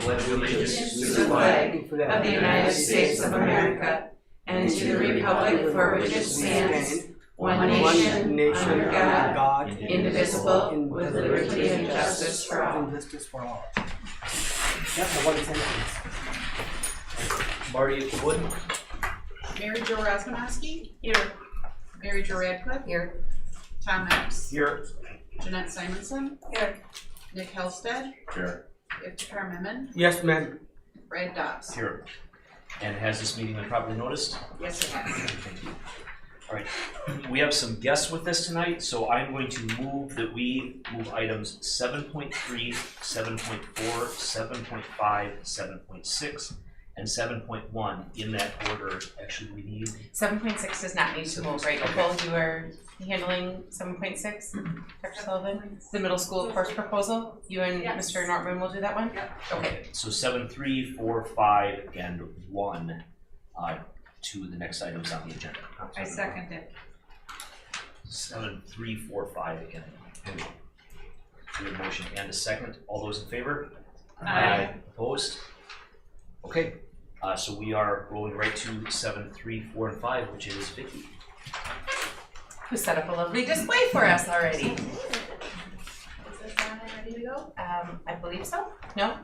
pledge allegiance to the flag of the United States of America and to the republic for which it stands, one nation, under God, indivisible, with liberty and justice for all. That's a one sentence. Marty, if you would. Mary Jo Rasmanowski. Here. Mary Jo Radcliffe. Here. Tom Epps. Here. Jeanette Simonson. Here. Nick Helsted. Here. Iftikhar Memon. Yes, ma'am. Brad Dobbs. Here. And has this meeting been properly noticed? Yes, it has. Thank you. All right. We have some guests with us tonight, so I'm going to move that we move items 7.3, 7.4, 7.5, 7.6, and 7.1 in that order. Actually, we need 7.6 does not need to move, right? Nicole, you are handling 7.6, Dr. Sullivan? The middle school course proposal? You and Mr. Nortman will do that one? Yep. Okay. so 7, 3, 4, 5, and 1 to the next items on the agenda. I second it. 7, 3, 4, 5 again. We have a motion and a second. All those in favor? Aye. Opposed? Okay, so we are rolling right to 7, 3, 4, and 5, which is Vicky. Who set up a lovely display for us already. Is this on and ready to go? I believe so. No?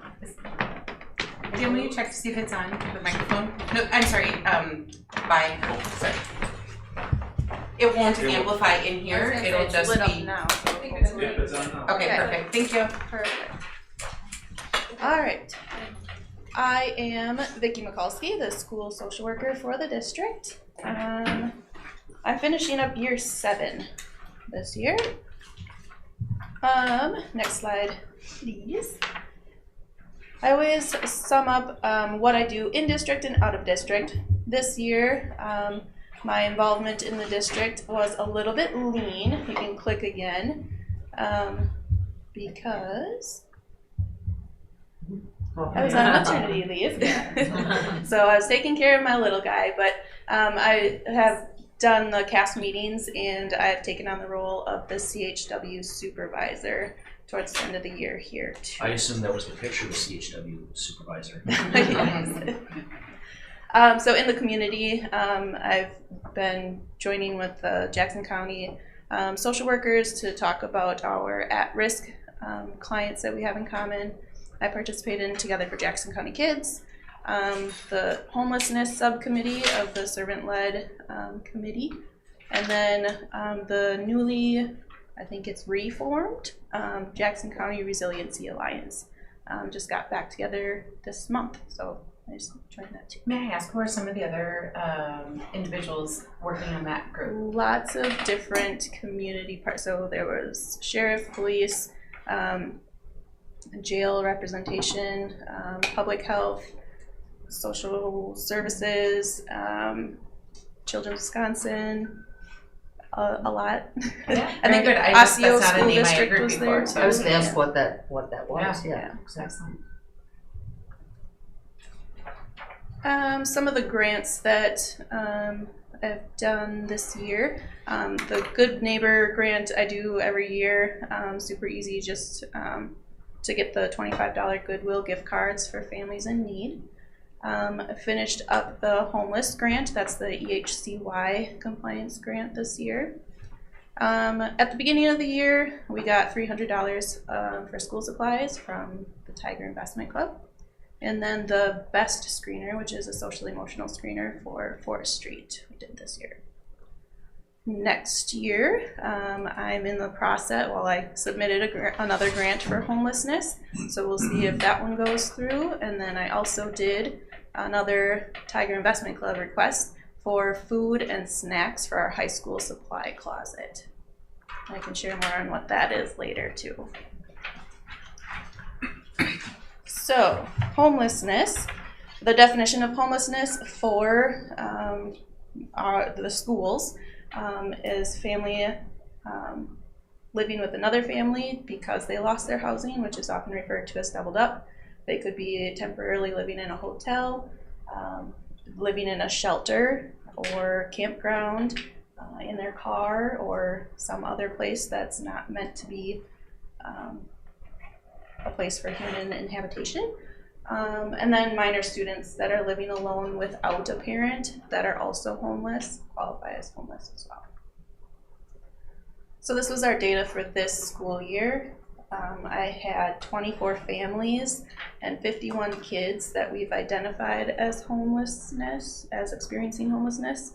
Jim, will you check to see if it's on the microphone? No, I'm sorry, sorry. It won't amplify in here, it'll It's just lit up be. now. Okay, Okay. perfect, thank you. Perfect. All right. I am Vicki Mikulski, the school social worker for the district. I'm finishing up year 7 this year. Next slide, please. I always sum up what I do in district and out of district. This year, my involvement in the district was a little bit lean. You can click again because I was on maternity leave. So I was taking care of my little guy, but I have done the CAST meetings and I've taken on the role of the CHW supervisor towards the end of the year here too. I assume that was the picture of the CHW supervisor. So in the community, I've been joining with the Jackson County social workers to talk about our at-risk clients that we have in common. I participate in Together for Jackson County Kids, the homelessness subcommittee of the servant-led committee, and then the newly, I think it's reformed, Jackson County Resiliency Alliance. Just got back together this month, so I just joined that too. May I ask, who are some of the other individuals working on that group? Lots of different community parts. So there was sheriff, police, jail representation, public health, social services, Children's Wisconsin, a lot. Yeah, I think very good. Osseo that's not a School name I had District heard was before, there. so I was gonna ask Yeah. what that was, yeah. Excellent. Some of the grants that I've done this year, the Good Neighbor grant I do every year, super easy, just to get the $25 Goodwill gift cards for families in need. I finished up the homeless grant, that's the EHCY compliance grant this year. At the beginning of the year, we got $300 for school supplies from the Tiger Investment Club. And then the best screener, which is a social emotional screener for Forest Street, we did this year. Next year, I'm in the process, I submitted another grant for homelessness, so we'll see if that one goes through. And then I also did another Tiger Investment Club request for food and snacks for our high school supply closet. I can share more on what that is later too. So, homelessness, the definition of homelessness for the schools is family living with another family because they lost their housing, which is often referred to as doubled up. They could be temporarily living in a hotel, living in a shelter or campground, in their car, or some other place that's not meant to be a place for human inhabitation. And then minor students that are living alone without a parent that are also homeless qualify as homeless as well. So this was our data for this school year. I had 24 families and 51 kids that we've identified as experiencing homelessness.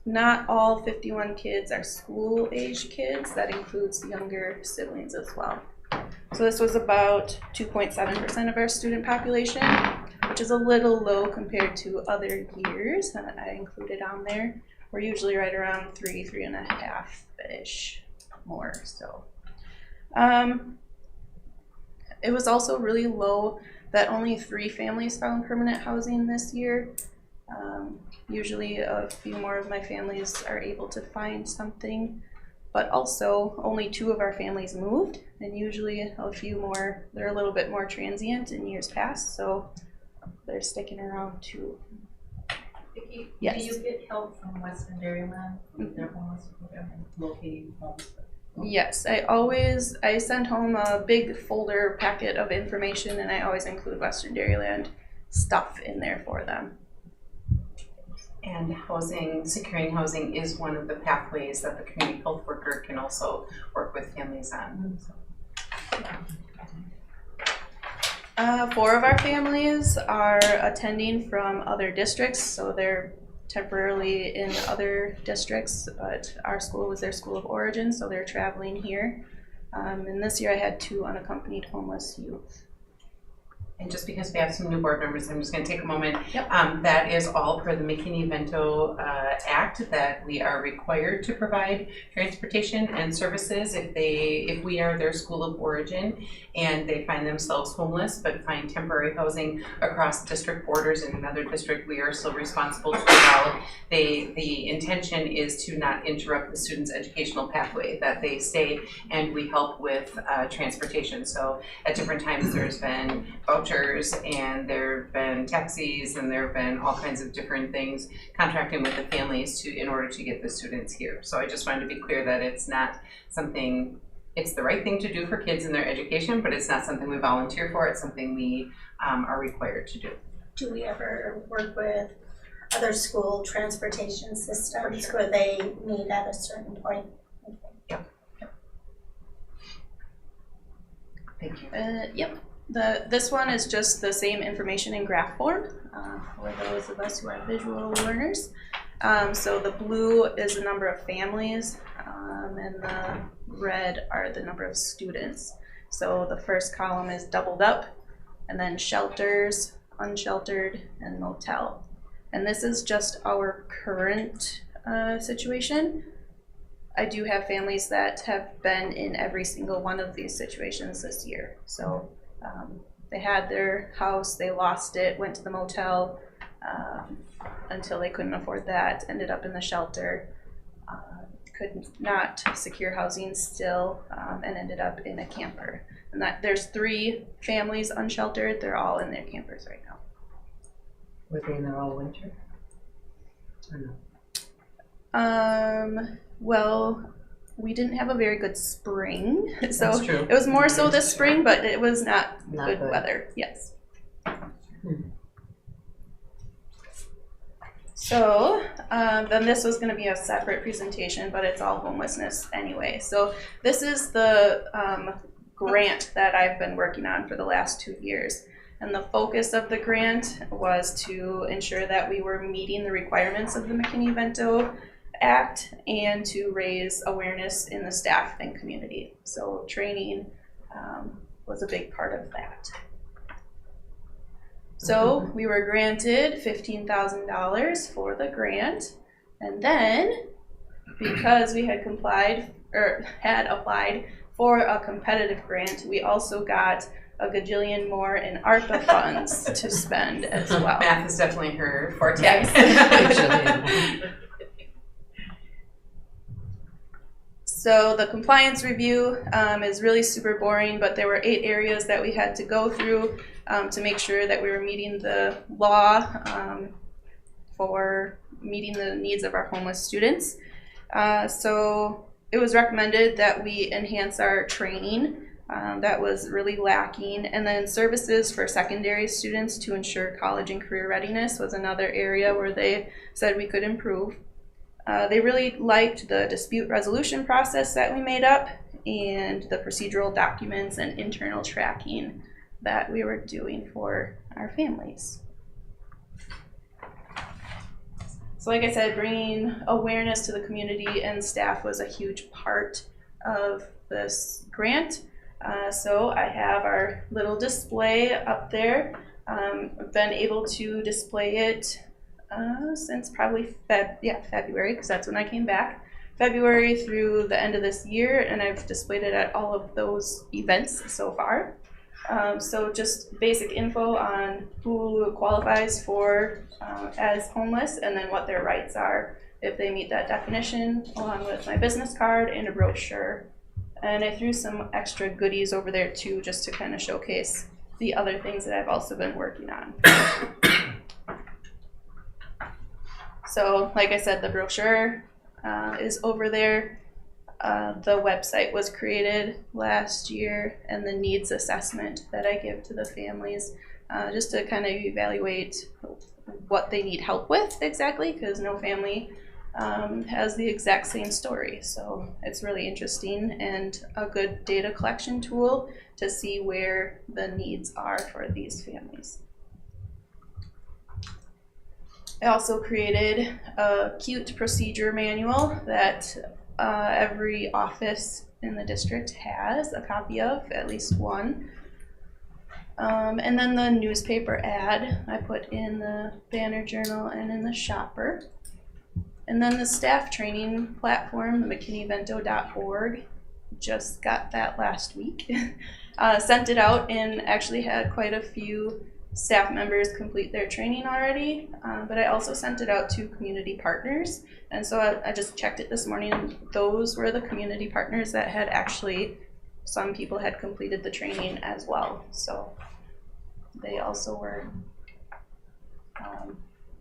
Not all 51 kids are school-age kids. That includes younger siblings as well. So this was about 2.7% of our student population, which is a little low compared to other years that I included on there. We're usually right around 3.5-ish more. So it was also really low that only 3 families found permanent housing this year. Usually a few more of my families are able to find something, but also only 2 of our families moved, and usually a few more, they're a little bit more transient in years past, so they're sticking around too. Vicki, Yes. do you get help from Western Dairyland with their homeless program and locating homes? Yes, I send home a big folder packet of information, and I always include Western Dairyland stuff in there for them. And securing housing is one of the pathways that the community health worker can also work with families on. 4 of our families are attending from other districts, so they're temporarily in other districts, but our school was their school of origin, so they're traveling here. And this year I had 2 unaccompanied homeless youth. And just because we have some new board members, I'm just going to take a moment. Yep. That is all per the McKinney-Vento Act, that we are required to provide transportation and services if we are their school of origin and they find themselves homeless but find temporary housing across district borders in another district. We are still responsible to allow. The intention is to not interrupt the student's educational pathway, that they stay and we help with transportation. So at different times there's been vouchers and there have been taxis and there have been all kinds of different things contracting with the families in order to get the students here. So I just wanted to be clear that it's not something, it's the right thing to do for kids in their education, but it's not something we volunteer for. It's something we are required to do. Do we ever work with other school transportation systems where they meet at a certain point? Thank you. Yep. This one is just the same information in graph form for those of us who are visual learners. So the blue is the number of families, and the red are the number of students. So the first column is doubled up, and then shelters, unsheltered, and motel. And this is just our current situation. I do have families that have been in every single one of these situations this year. So they had their house, they lost it, went to the motel until they couldn't afford that, ended up in the shelter, could not secure housing still, and ended up in a camper. And there's 3 families unsheltered. They're all in their campers right now. Were they in there all winter? Or no? Well, we didn't have a very good spring, so That's true. it was more so this spring, but it was not good weather. Yes. So then this was going to be a separate presentation, but it's all homelessness anyway. So this is the grant that I've been working on for the last 2 years. And the focus of the grant was to ensure that we were meeting the requirements of the McKinney-Vento Act and to raise awareness in the staff and community. So training was a big part of that. So we were granted $15,000 for the grant, and then because we had applied for a competitive grant, we also got a gajillion more in ARPA funds to spend as well. Math is definitely her forte. Yes. So the compliance review is really super boring, but there were 8 areas that we had to go through to make sure that we were meeting the law for meeting the needs of our homeless students. So it was recommended that we enhance our training That was really lacking. And then services for secondary students to ensure college and career readiness was another area where they said we could improve. They really liked the dispute resolution process that we made up and the procedural documents and internal tracking that we were doing for our families. So like I said, bringing awareness to the community and staff was a huge part of this grant. So I have our little display up there. I've been able to display it since probably February, because that's when I came back. February through the end of this year, and I've displayed it at all of those events so far. So just basic info on who qualifies for as homeless, and then what their rights are if they meet that definition, along with my business card and a brochure. And I threw some extra goodies over there too, just to kind of showcase the other things that I've also been working on. So like I said, the brochure is over there. The website was created last year, and the needs assessment that I give to the families just to kind of evaluate what they need help with exactly, because no family has the exact same story. So it's really interesting and a good data collection tool to see where the needs are for these families. I also created a cute procedure manual that every office in the district has a copy of, at least one. And then the newspaper ad I put in the Banner Journal and in the Shopper. And then the staff training platform, McKinneyvento.org, just got that last week. Sent it out and actually had quite a few staff members complete their training already, but I also sent it out to community partners. And so I just checked it this morning, and those were the community partners that had actually, some people had completed the training as well. So they also were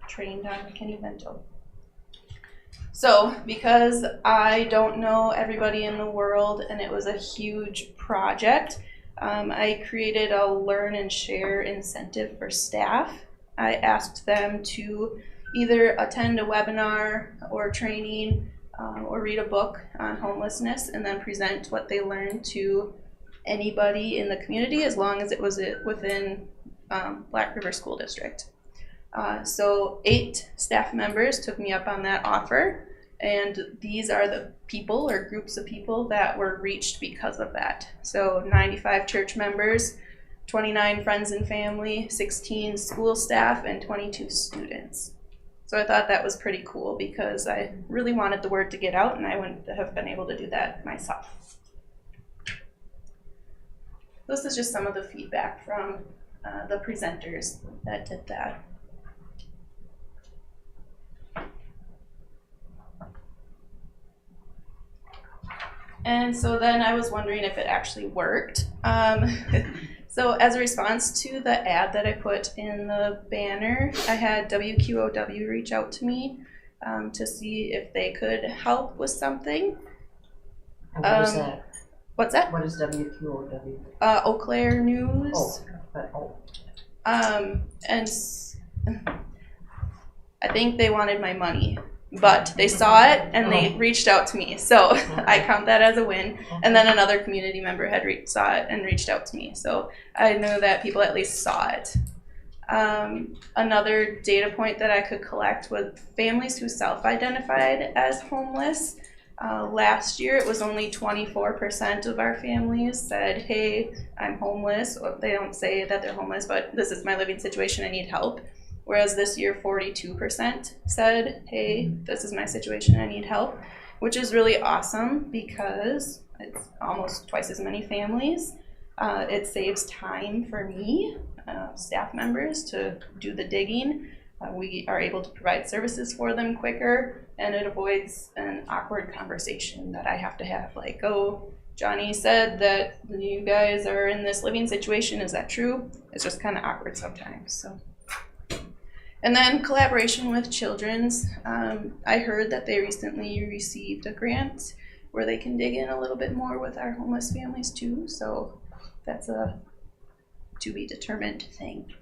trained on McKinney-Vento. So because I don't know everybody in the world and it was a huge project, I created a learn and share incentive for staff. I asked them to either attend a webinar or training or read a book on homelessness and then present what they learned to anybody in the community, as long as it was within Black River School District. So 8 staff members took me up on that offer, and these are the people or groups of people that were reached because of that. So 95 church members, 29 friends and family, 16 school staff, and 22 students. So I thought that was pretty cool because I really wanted the word to get out, and I wouldn't have been able to do that myself. This is just some of the feedback from the presenters that did that. And so then I was wondering if it actually worked. So as a response to the ad that I put in the banner, I had WQOW reach out to me to see if they could help with something. And what is that? What's that? What is WQOW? Eau Claire News. And I think they wanted my money, but they saw it and they reached out to me. So I count that as a win. And then another community member had saw it and reached out to me. So I know that people at least saw it. Another data point that I could collect was families who self-identified as homeless. Last year, it was only 24% of our families said, hey, I'm homeless. Or they don't say that they're homeless, but this is my living situation, I need help. Whereas this year, 42% said, hey, this is my situation, I need help, which is really awesome because it's almost twice as many families. It saves time for me, staff members, to do the digging. We are able to provide services for them quicker, and it avoids an awkward conversation that I have to have, like, oh, Johnny said that you guys are in this living situation, is that true? It's just kind of awkward sometimes. So. And then collaboration with Children's. I heard that they recently received a grant where they can dig in a little bit more with our homeless families too. So that's a to be determined thing.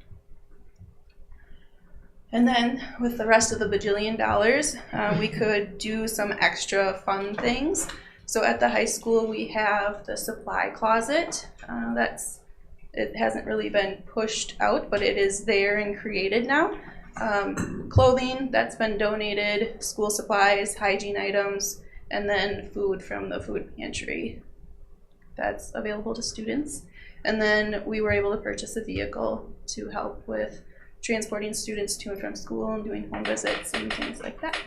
And then with the rest of the bajillion dollars, we could do some extra fun things. So at the high school, we have the supply closet. It hasn't really been pushed out, but it is there and created now. Clothing that's been donated, school supplies, hygiene items, and then food from the food pantry that's available to students. And then we were able to purchase a vehicle to help with transporting students to and from school and doing home visits and things like that.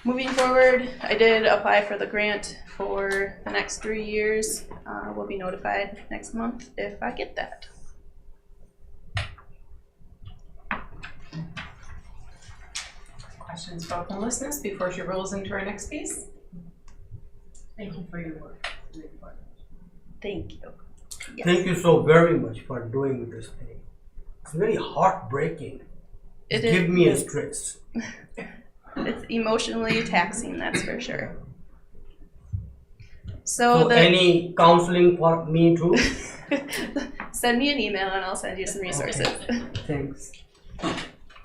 Moving forward, I did apply for the grant for the next 3 years. We'll be notified next month if I get that. Questions about homelessness before she rolls into our next piece? Thank you for your work. Thank you. Yes. Thank you so very much for doing this thing. It's very heartbreaking. It Give is- me a stress. It's emotionally taxing, that's for sure. So So any counseling for me too? send me an email and I'll send you some resources. Thanks.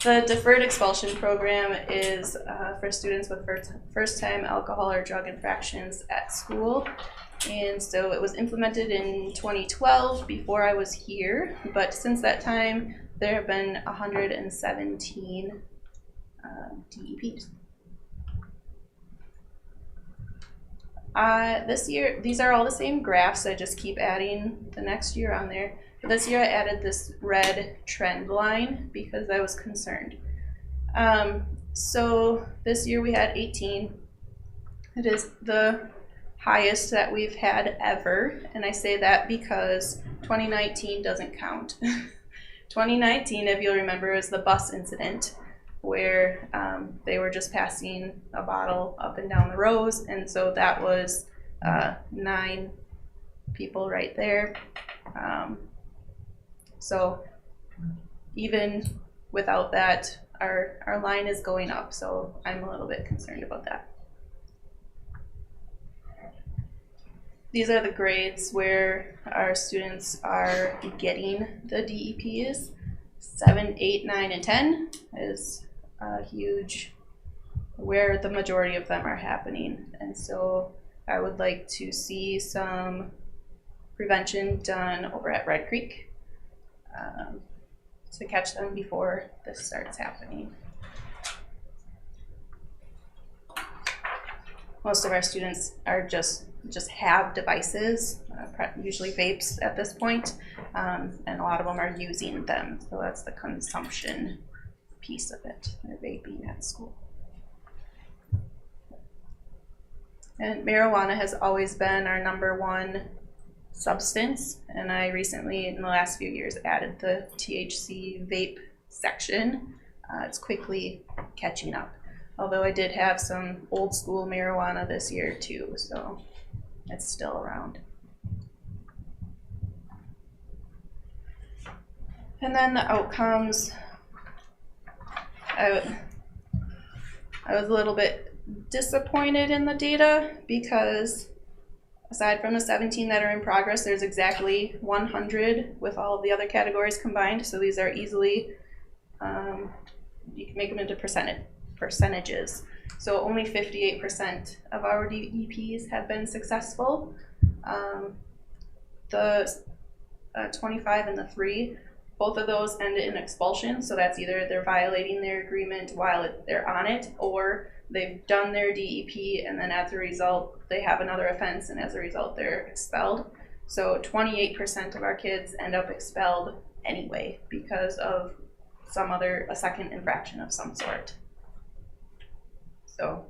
The deferred expulsion program is for students with first-time alcohol or drug infractions at school. And so it was implemented in 2012 before I was here, but since that time there have been 117 DEPs. This year, these are all the same graphs, I just keep adding the next year on there. But this year I added this red trend line because I was concerned. So this year we had 18. It is the highest that we've had ever, and I say that because 2019 doesn't count. 2019, if you'll remember, is the bus incident where they were just passing a bottle up and down the rows, and so that was 9 people right there. So even without that, our line is going up, so I'm a little bit concerned about that. These are the grades where our students are getting the DEPs. 7, 8, 9, and 10 is huge, where the majority of them are happening. And so I would like to see some prevention done over at Red Creek to catch them before this starts happening. Most of our students are just have devices, usually vapes at this point, and a lot of them are using them. So that's the consumption piece of it. They're vaping at school. And marijuana has always been our #1 substance, and I recently, in the last few years, added the THC vape section. It's quickly catching up. Although I did have some old school marijuana this year too, so it's still around. And then the outcomes, I was a little bit disappointed in the data because aside from the 17 that are in progress, there's exactly 100 with all of the other categories combined. So these are easily, you can make them into percentages. So only 58% of our DEPs have been successful. The 25 and the 3, both of those end in expulsion. So that's either they're violating their agreement while they're on it, or they've done their DEP and then as a result they have another offense and as a result they're expelled. So 28% of our kids end up expelled anyway because of a second infraction of some sort. So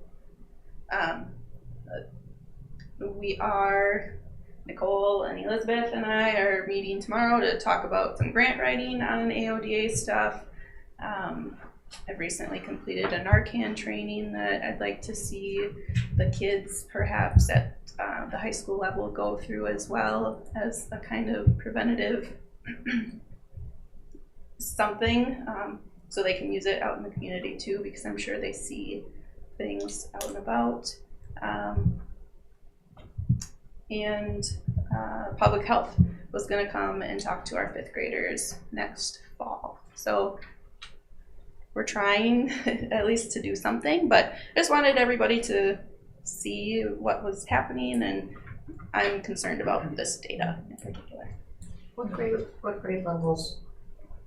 Nicole and Elizabeth and I are meeting tomorrow to talk about some grant writing on AODA stuff. I've recently completed a Narcan training that I'd like to see the kids perhaps at the high school level go through as well as a kind of preventative something, so they can use it out in the community too, because I'm sure they see things out and about. And public health was going to come and talk to our 5th graders next fall. So we're trying at least to do something, but I just wanted everybody to see what was happening, and I'm concerned about this data in particular. What grade levels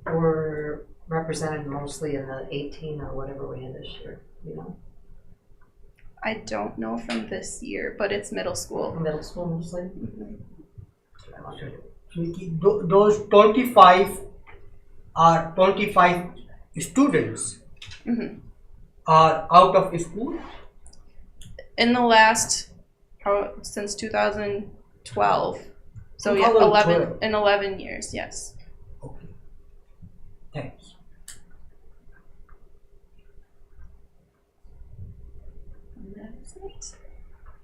were represented mostly in the 18 or whatever we had this year, you know? I don't know from this year, but it's middle school. Middle school mostly? Mm-hmm. Those 25 are 25 students Mm-hmm. are out of school? In the last, since 2012. So yeah, 2012. 11 years, yes. Okay. Thanks. That's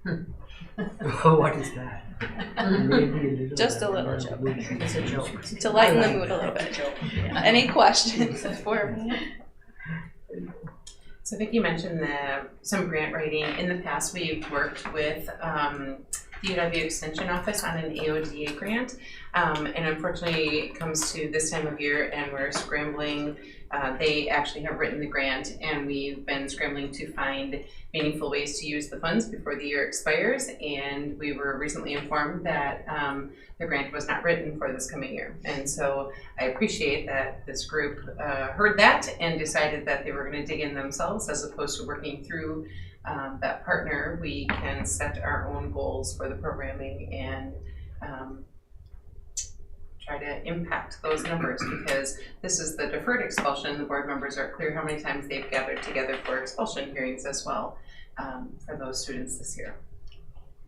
it. What is that? Maybe a little Just a bit. little joke. It's a joke. To lighten the mood a little bit. Any questions for me? So Vicki mentioned some grant writing. In the past, we've worked with the UW Extension Office on an AODA grant. And unfortunately, it comes to this time of year and we're scrambling. They actually have written the grant, and we've been scrambling to find meaningful ways to use the funds before the year expires. And we were recently informed that the grant was not written for this coming year. And so I appreciate that this group heard that and decided that they were going to dig in themselves, as opposed to working through that partner. We can set our own goals for the programming and try to impact those numbers, because this is the deferred expulsion. The board members are clear how many times they've gathered together for expulsion hearings as well for those students this year.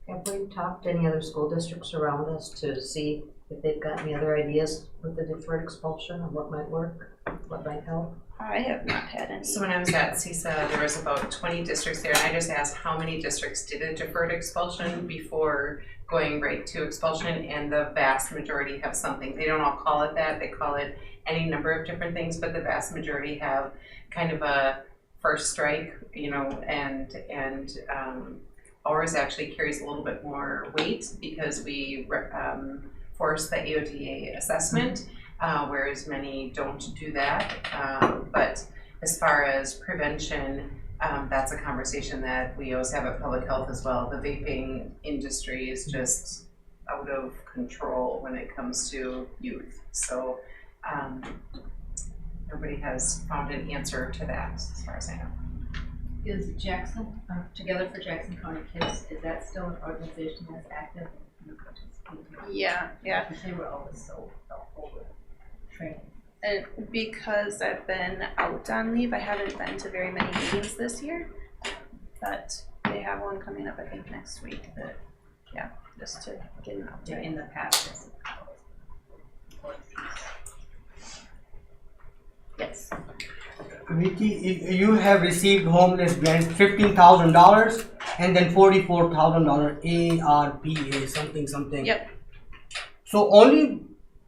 Have we talked to any other school districts around us to see if they've got any other ideas with the deferred expulsion of what might work, what might help? I have not had any. So when I was at CISA, there was about 20 districts there, and I just asked how many districts did a deferred expulsion before going right to expulsion, and the vast majority have something. They don't all call it that, they call it any number of different things, but the vast majority have kind of a first strike, you know, and ours actually carries a little bit more weight because we force the AODA assessment, whereas many don't do that. But as far as prevention, that's a conversation that we always have at public health as well. The vaping industry is just out of control when it comes to youth. So nobody has found an answer to that, as far as I know. Is Jackson, Together for Jackson County Kids, is that still an organization that's active and participating? Yeah. Because they were always so helpful with training. And because I've been out on leave, I haven't been to very many meetings this year, but they have one coming up, I think, next week. That, yeah, just to get an update. In the past. Yes. Vicky, you have received homeless grant $15,000 and then $44,000 ARPA something. Yep. So only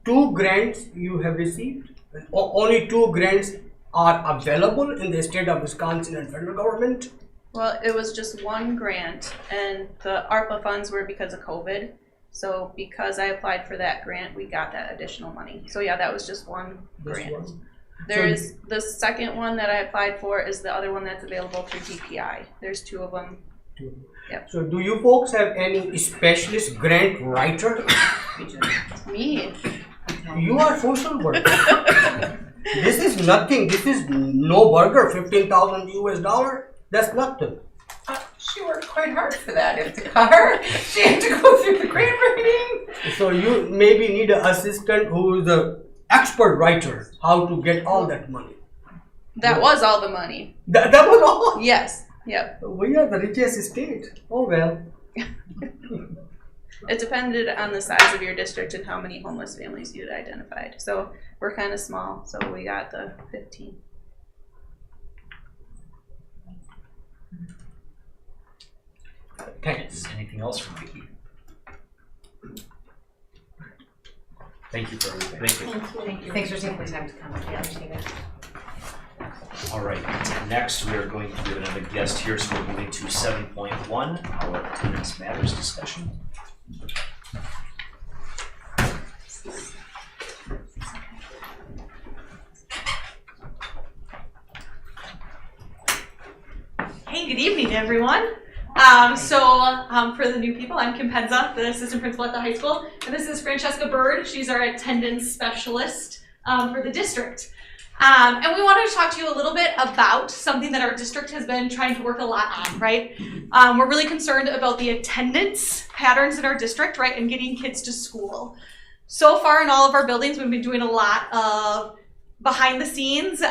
2 grants you have received? Only 2 grants are available in the state of Wisconsin and federal government? Well, it was just one grant, and the ARPA funds were because of COVID. So because I applied for that grant, we got that additional money. So yeah, that was just one grant. There's the second one that I applied for is the other one that's available through DPI. There's 2 of them. Yep. So do you folks have any specialist grant writer? Me. You are social worker. This is nothing. This is no burger. $15,000 US. That's nothing. She worked quite hard for that. If the car, she had to go through the grant writing. So you maybe need an assistant who is an expert writer how to get all that money. That was all the money. That was all. Yes. Yep. We are the richest state. Oh well. It depended on the size of your district and how many homeless families you'd identified. So we're kind of small, so we got the 15. Thanks. Anything else from Vicki? Thank you for everything. Thank you. Thank you. Thanks for taking the time to come. I appreciate it. All right, next we are going to give another guest here, so we're moving to 7.1, our attendance matters discussion. Hey, good evening, everyone. For the new people, I'm Kim Penza, the assistant principal at the high school, and this is Francesca Bird. She's our attendance specialist for the district. And we wanted to talk to you a little bit about something that our district has been trying to work a lot on, right? We're really concerned about the attendance patterns in our district, right, and getting kids to school. So far in all of our buildings, we've been doing a lot of behind the scenes,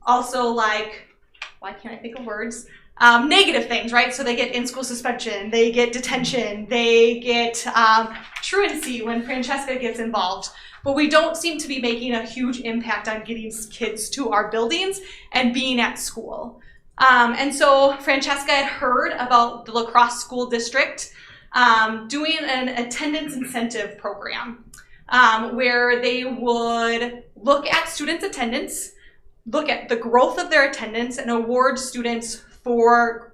also like, why can't I think of words? Negative things, right? So they get in-school suspension, they get detention, they get truancy when Francesca gets involved. But we don't seem to be making a huge impact on getting kids to our buildings and being at school. And so Francesca had heard about the La Crosse School District doing an attendance incentive program where they would look at students' attendance, look at the growth of their attendance, and award students for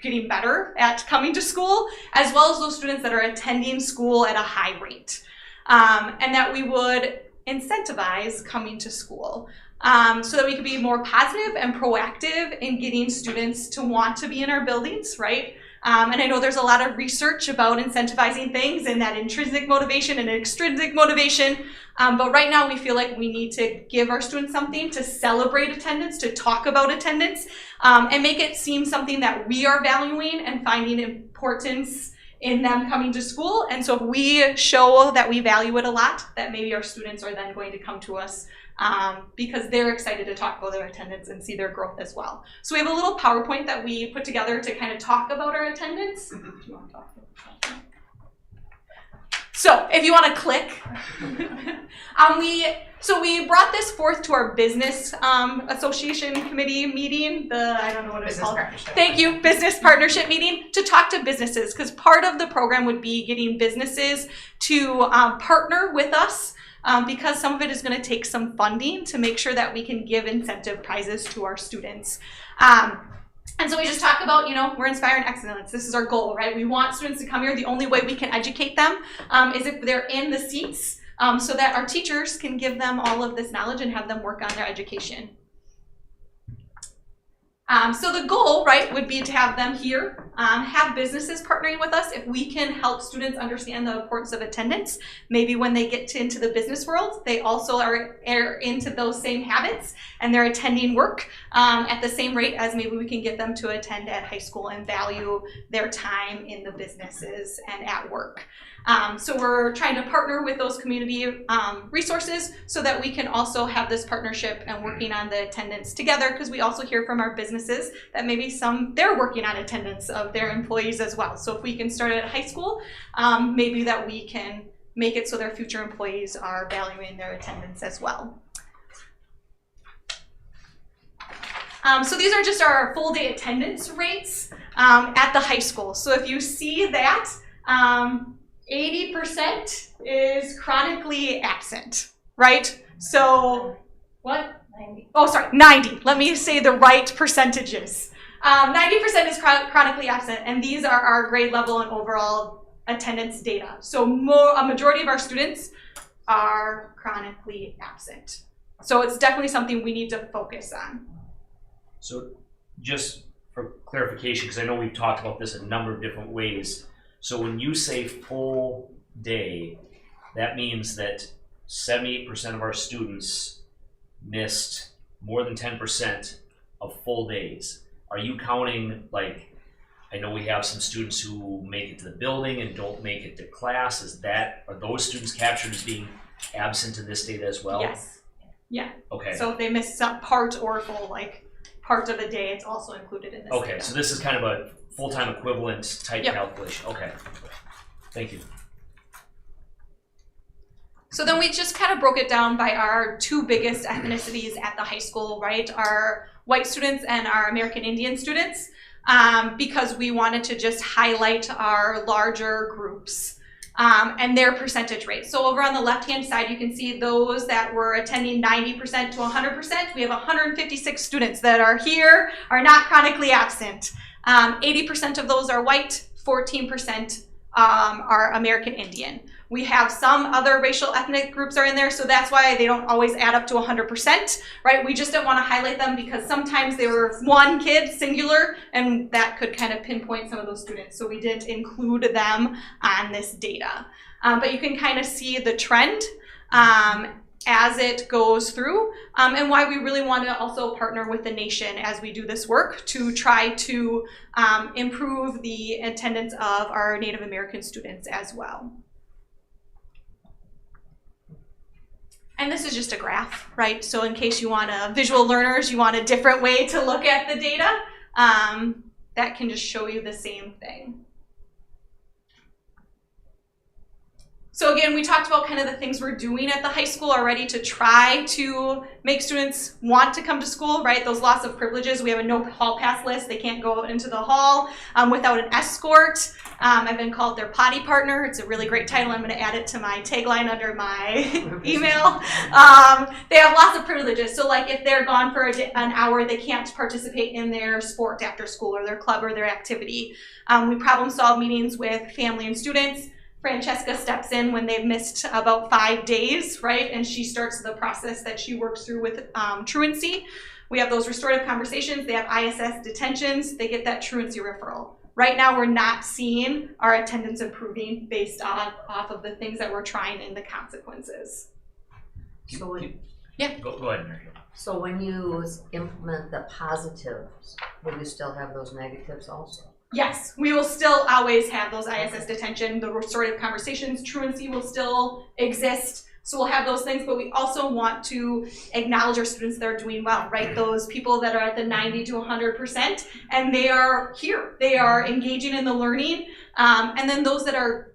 getting better at coming to school, as well as those students that are attending school at a high rate. And that we would incentivize coming to school so that we could be more positive and proactive in getting students to want to be in our buildings, right? And I know there's a lot of research about incentivizing things and that intrinsic motivation and extrinsic motivation, but right now we feel like we need to give our students something to celebrate attendance, to talk about attendance, and make it seem something that we are valuing and finding importance in them coming to school. And so if we show that we value it a lot, that maybe our students are then going to come to us because they're excited to talk about their attendance and see their growth as well. So we have a little PowerPoint that we put together to kind of talk about our attendance. Do you want to talk about that? So if you want to click, we brought this forth to our business association committee meeting, I don't know what it's called. Thank you, business partnership meeting, to talk to businesses, because part of the program would be getting businesses to partner with us because some of it is going to take some funding to make sure that we can give incentive prizes to our students. And so we just talk about, we're inspiring excellence. This is our goal, right? We want students to come here. The only way we can educate them is if they're in the seats so that our teachers can give them all of this knowledge and have them work on their education. So the goal, right, would be to have them here, have businesses partnering with us if we can help students understand the importance of attendance. Maybe when they get into the business world, they also are into those same habits and they're attending work at the same rate as maybe we can get them to attend at high school and value their time in the businesses and at work. So we're trying to partner with those community resources so that we can also have this partnership and working on the attendance together, because we also hear from our businesses that maybe they're working on attendance of their employees as well. So if we can start at high school, maybe that we can make it so their future employees are valuing their attendance as well. So these are just our full day attendance rates at the high school. So if you see that, 80% is chronically absent, right? So, what? 90. Oh, sorry, 90. Let me say the right percentages. 90% is chronically absent, and these are our grade level and overall attendance data. So a majority of our students are chronically absent. So it's definitely something we need to focus on. So just for clarification, because I know we've talked about this a number of different ways. So when you say full day, that means that 78% of our students missed more than 10% of full days. Are you counting, like, I know we have some students who make it to the building and don't make it to class. Are those students captured as being absent in this data as well? Yes. Yeah. Okay. So if they miss some part or full, part of the day, it's also included in this Okay, data. so this is kind of a full-time equivalent type Yep. calculation. Okay. Thank you. So then we just kind of broke it down by our two biggest ethnicities at the high school, right? Our white students and our American Indian students, because we wanted to just highlight our larger groups. and their percentage rate. So over on the left-hand side, you can see those that were attending 90% to 100%. We have 156 students that are here, are not chronically absent. 80% of those are white, 14% are American Indian. We have some other racial ethnic groups are in there, so that's why they don't always add up to 100%, right? We just didn't want to highlight them because sometimes they were one kid, singular, and that could kind of pinpoint some of those students. So we didn't include them on this data. But you can kind of see the trend as it goes through, and why we really want to also partner with the nation as we do this work to try to improve the attendance of our Native American students as well. And this is just a graph, right? So in case you want visual learners, you want a different way to look at the data, that can just show you the same thing. So again, we talked about kind of the things we're doing at the high school already to try to make students want to come to school, right? Those loss of privileges, we have a no hall pass list. They can't go into the hall without an escort. I've been called their potty partner. It's a really great title. I'm going to add it to my tagline under my email. They have lots of privileges. So like if they're gone for an hour, they can't participate in their sport after school or their club or their activity. We problem solve meetings with family and students. Francesca steps in when they've missed about 5 days, right? And she starts the process that she works through with truancy. We have those restorative conversations. They have ISS detentions. They get that truancy referral. Right now, we're not seeing our attendance improving based off of the things that we're trying and the consequences. So when, Yeah, go ahead, Mary. so when you implement the positives, will you still have those negatives also? Yes, we will still always have those ISS detention, the restorative conversations, truancy will still exist. So we'll have those things, but we also want to acknowledge our students that are doing well, right? Those people that are at the 90 to 100%, and they are here. They are engaging in the learning. And then those that are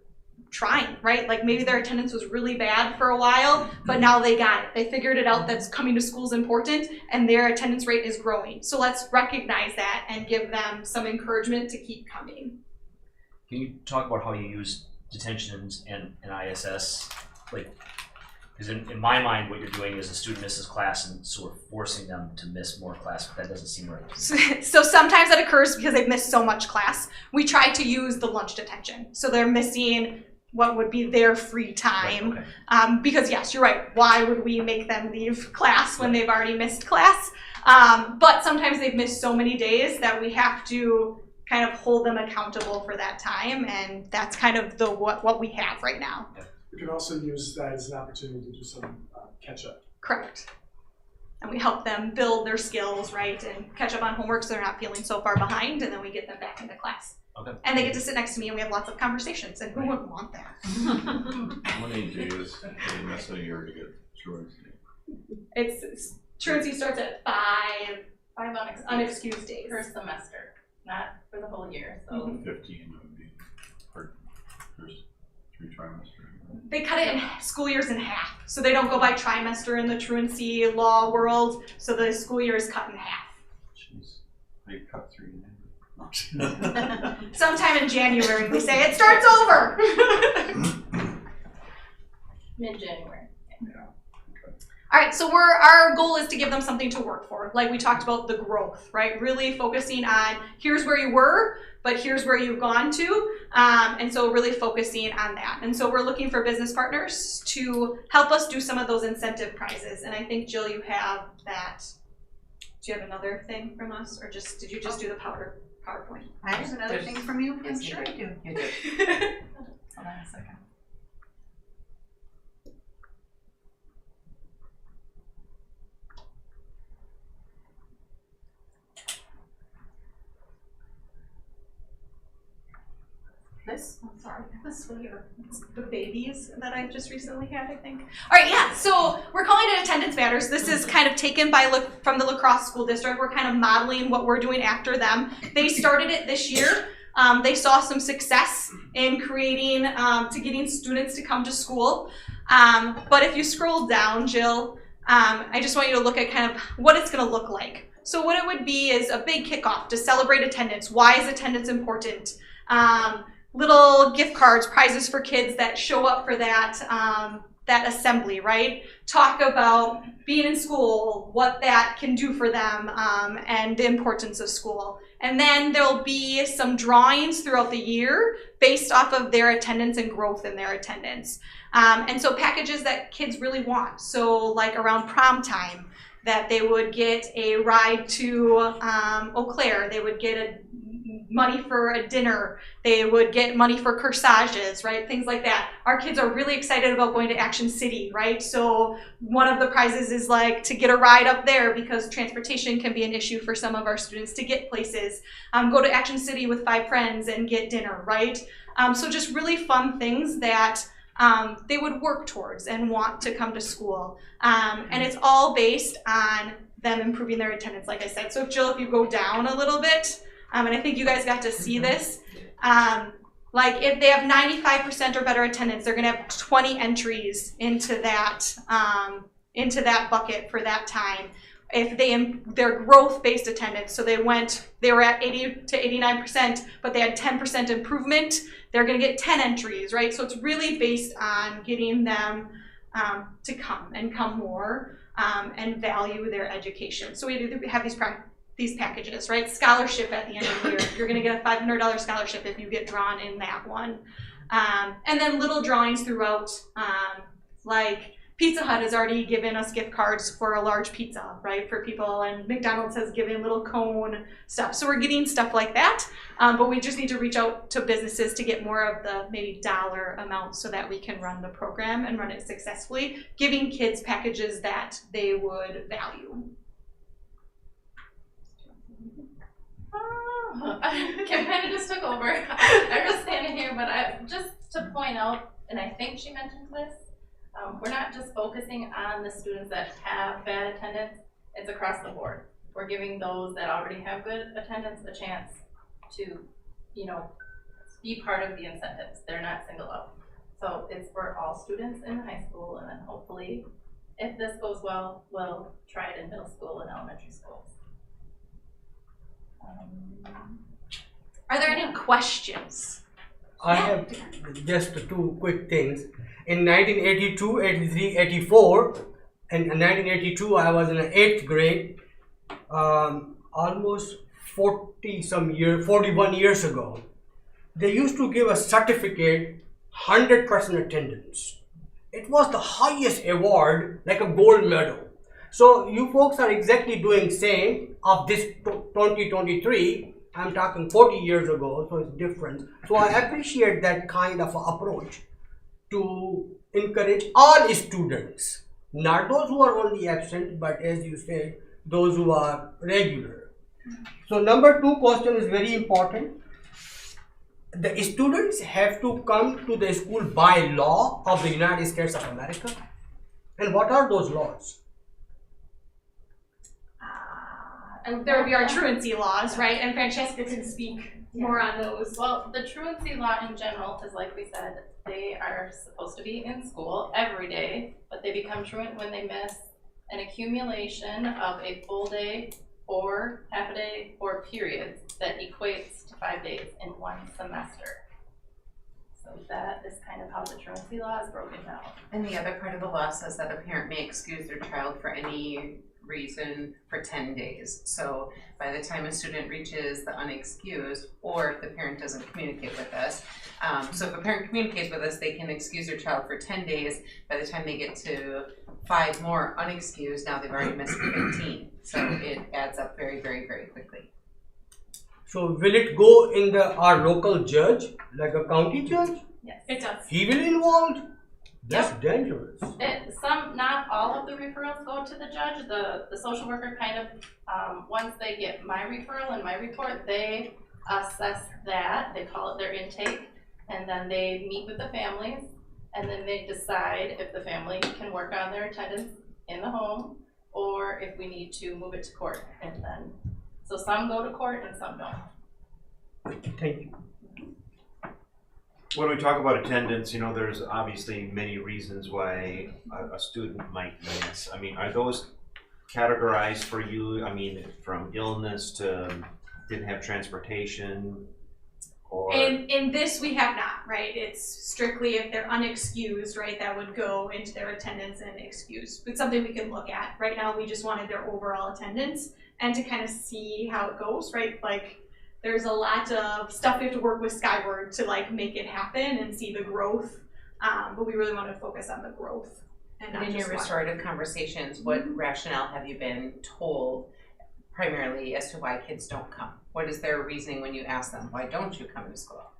trying, right? Like maybe their attendance was really bad for a while, but now they got it. They figured it out that coming to school is important and their attendance rate is growing. So let's recognize that and give them some encouragement to keep coming. Can you talk about how you use detentions and ISS? Like, because in my mind, what you're doing is a student misses class and so we're forcing them to miss more class, but that doesn't seem right. So sometimes that occurs because they've missed so much class. We try to use the lunch detention. So they're missing what would be their free time. Right, okay. Because yes, you're right. Why would we make them leave class when they've already missed class? But sometimes they've missed so many days that we have to kind of hold them accountable for that time. And that's kind of what we have right now. We can also use that as an opportunity to do some catch up. Correct. And we help them build their skills, right? And catch up on homework so they're not feeling so far behind, and then we get them back into class. Okay. And they get to sit next to me and we have lots of conversations, and who wouldn't want that? How many days do you miss a year to get truancy? It's truancy starts at five unexcused days. Per semester, not for the whole year, so. 15 would be for first 3 trimesters. They cut it in school years in half. So they don't go by trimester in the truancy law world, so the school year is cut in half. Jeez, they cut 3 in there. Sometime in January we say it starts over. Mid-January. All right, so our goal is to give them something to work for. Like we talked about the growth, right? Really focusing on here's where you were, but here's where you've gone to. And so really focusing on that. And so we're looking for business partners to help us do some of those incentive prizes. And I think, Jill, you have that. Do you have another thing from us, or did you just do the PowerPoint? I have another thing from you? Yes, I'm sure I do. You do. Hold on a second. This? I'm sorry. This one here. It's the babies that I've just recently had, I think. All right, yeah, so we're calling it Attendance Matters. This is kind of taken from the La Crosse School District. We're kind of modeling what we're doing after them. They started it this year. They saw some success in creating, getting students to come to school. But if you scroll down, Jill, I just want you to look at kind of what it's gonna look like. So what it would be is a big kickoff to celebrate attendance. Why is attendance important? little gift cards, prizes for kids that show up for that, that assembly, right? Talk about being in school, what that can do for them, and the importance of school. And then there'll be some drawings throughout the year based off of their attendance and growth in their attendance. And so packages that kids really want. So like around prom time, that they would get a ride to Eau Claire, they would get money for a dinner, they would get money for corsages, right? Things like that. Our kids are really excited about going to Action City, right? So one of the prizes is like to get a ride up there because transportation can be an issue for some of our students to get places. Go to Action City with 5 friends and get dinner, right? So just really fun things that they would work towards and want to come to school. And it's all based on them improving their attendance, like I said. So Jill, if you go down a little bit, and I think you guys got to see this, like if they have 95% or better attendance, they're gonna have 20 entries into that bucket for that time. If their growth-based attendance, so they were at 80 to 89%, but they had 10% improvement, they're gonna get 10 entries, right? So it's really based on getting them to come more and value their education. So we have these packages, right? Scholarship at the end of the year. You're gonna get a $500 scholarship if you get drawn in that one. And then little drawings throughout, like Pizza Hut has already given us gift cards for a large pizza, right, for people, and McDonald's has given little cone stuff. So we're getting stuff like that, but we just need to reach out to businesses to get more of the maybe dollar amount so that we can run the program and run it successfully, giving kids packages that they would value. Kim kind of just took over. I'm just standing here, but just to point out, and I think she mentioned this, we're not just focusing on the students that have bad attendance, it's across the board. We're giving those that already have good attendance a chance to, be part of the incentives. They're not singled out. So it's for all students in high school, and then hopefully, if this goes well, we'll try it in middle school and elementary schools. Are there any questions? I have just 2 quick things. In 1982, 83, 84, and in 1982 I was in the 8th grade, almost 41 years ago. They used to give a certificate, 100% attendance. It was the highest award, like a gold medal. So you folks are exactly doing same of this 2023. I'm talking 40 years ago, so it's different. So I appreciate that kind of approach to encourage all students, not those who are only absent, but as you said, those who are regular. So number 2 question is very important. The students have to come to the school by law of the United States of America. And what are those laws? And there would be our truancy laws, right? And Francesca can speak more on those. Well, the truancy law in general is, like we said, they are supposed to be in school every day, but they become truant when they miss an accumulation of a full day or half a day or periods that equates to 5 days in one semester. So that is kind of how the truancy law is broken down. And the other part of the law says that a parent may excuse their child for any reason for 10 days. So by the time a student reaches the unexcused, or if the parent doesn't communicate with us, so if a parent communicates with us, they can excuse their child for 10 days. By the time they get to 5 more unexcused, now they've already missed 15. So it adds up very, very, very quickly. So will it go in our local judge, like a county judge? Yes, it does. He will involved? That's dangerous. Not all of the referrals go to the judge. The social worker kind of, once they get my referral and my report, they assess that. They call it their intake, and then they meet with the families, and then they decide if the family can work on their attendance in the home, or if we need to move it to court. And then, so some go to court and some don't. Thank you. When we talk about attendance, there's obviously many reasons why a student might miss. I mean, are those categorized for you? I mean, from illness to didn't have transportation, or? And in this, we have not, right? It's strictly if they're unexcused, right, that would go into their attendance and excused. It's something we can look at. Right now, we just wanted their overall attendance and to kind of see how it goes, right? Like, there's a lot of stuff we have to work with Skyward to like make it happen and see the growth. But we really want to focus on the growth. And not in your just restorative conversations, what rationale have you been told primarily as to why kids don't come? What is their reasoning when you ask them, why don't you come to school?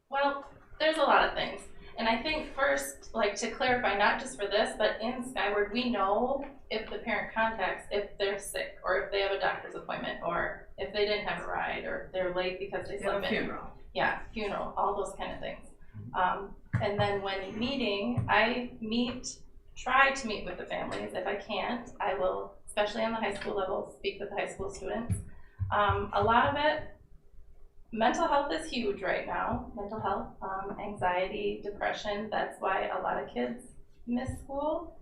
Well, there's a lot of things. And I think first, like to clarify, not just for this, but in Skyward, we know if the parent contacts, if they're sick, or if they have a doctor's appointment, or if they didn't have a ride, or if they're late because they slept in. Funeral. Yeah, funeral, all those kind of things. And then when meeting, I try to meet with the families. If I can't, I will, especially on the high school level, speak with the high school students. A lot of it, mental health is huge right now. Mental health, anxiety, depression, that's why a lot of kids miss school.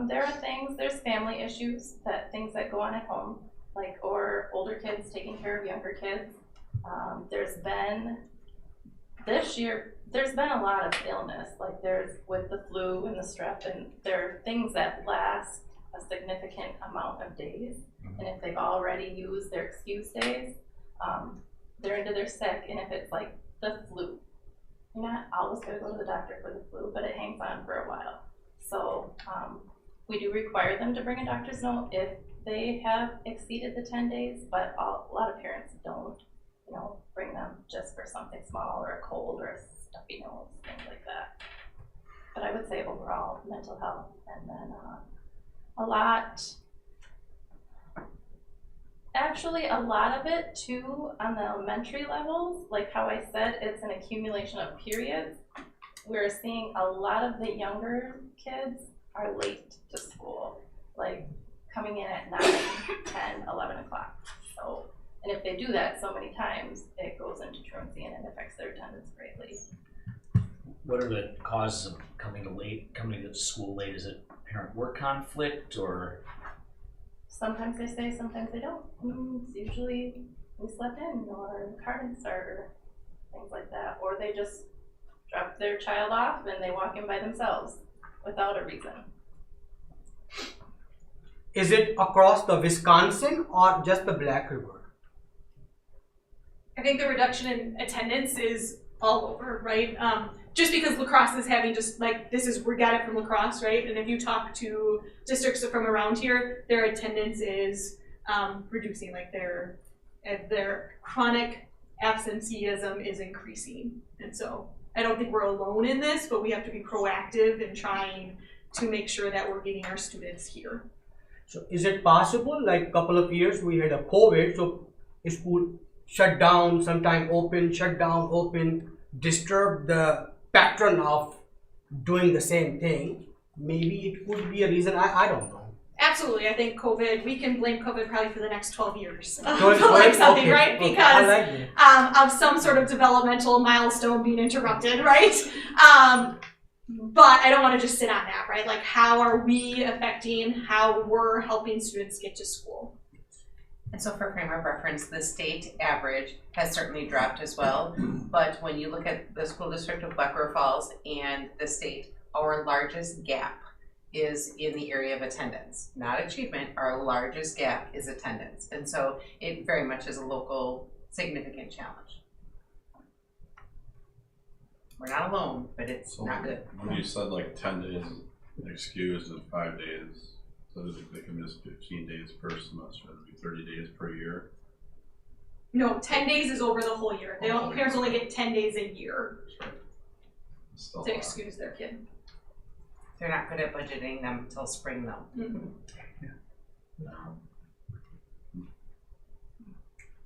There are things, there's family issues, things that go on at home, like, or older kids taking care of younger kids. This year, there's been a lot of illness, like there's with the flu and the strep, and there are things that last a significant amount of days. And if they've already used their excuse days, they're into their sick. And if it's like the flu, you're not always going to go to the doctor for the flu, but it hangs on for a while. So we do require them to bring a doctor's note if they have exceeded the 10 days, but a lot of parents don't, bring them just for something small or a cold or a stuffy nose, things like that. But I would say overall mental health, and then a lot of it too on the elementary levels, like how I said, it's an accumulation of periods. We're seeing a lot of the younger kids are late to school, like coming in at 9, 10, 11 o'clock. So, and if they do that so many times, it goes into truancy and it affects their attendance greatly. What are the causes of coming to school late? Is it parent work conflict or? Sometimes they stay, sometimes they don't. It's usually we slept in or the car didn't start or things like that. Or they just drop their child off and they walk in by themselves without a reason. Is it across the Wisconsin or just the Black River? I think the reduction in attendance is all over, right? Just because La Crosse is having we got it from La Crosse, right? And if you talk to districts from around here, their attendance is reducing, like their chronic absenteeism is increasing. And so I don't think we're alone in this, but we have to be proactive in trying to make sure that we're getting our students here. So is it possible, like a couple of years we had a COVID, so school shut down, sometime open, shut down, open, disturb the pattern of doing the same thing? Maybe it could be a reason, I don't know. Absolutely, I think we can blame COVID probably for the next 12 years. Okay, right? Okay, Because of some sort of developmental milestone being interrupted, right? But I don't want to just sit on that, right? Like, how are we affecting how we're helping students get to school? And so for frame of reference, the state average has certainly dropped as well. But when you look at the school district of Black River Falls and the state, our largest gap is in the area of attendance, not achievement. Our largest gap is attendance. And so it very much is a local significant challenge. We're not alone, but it's not good. When you said like 10 days excused and 5 days, so that they can miss 15 days per semester, that'd be 30 days per year. No, 10 days is over the whole year. Parents only get 10 days a year to excuse their kid. They're not good at budgeting them until spring though. Mm-hmm.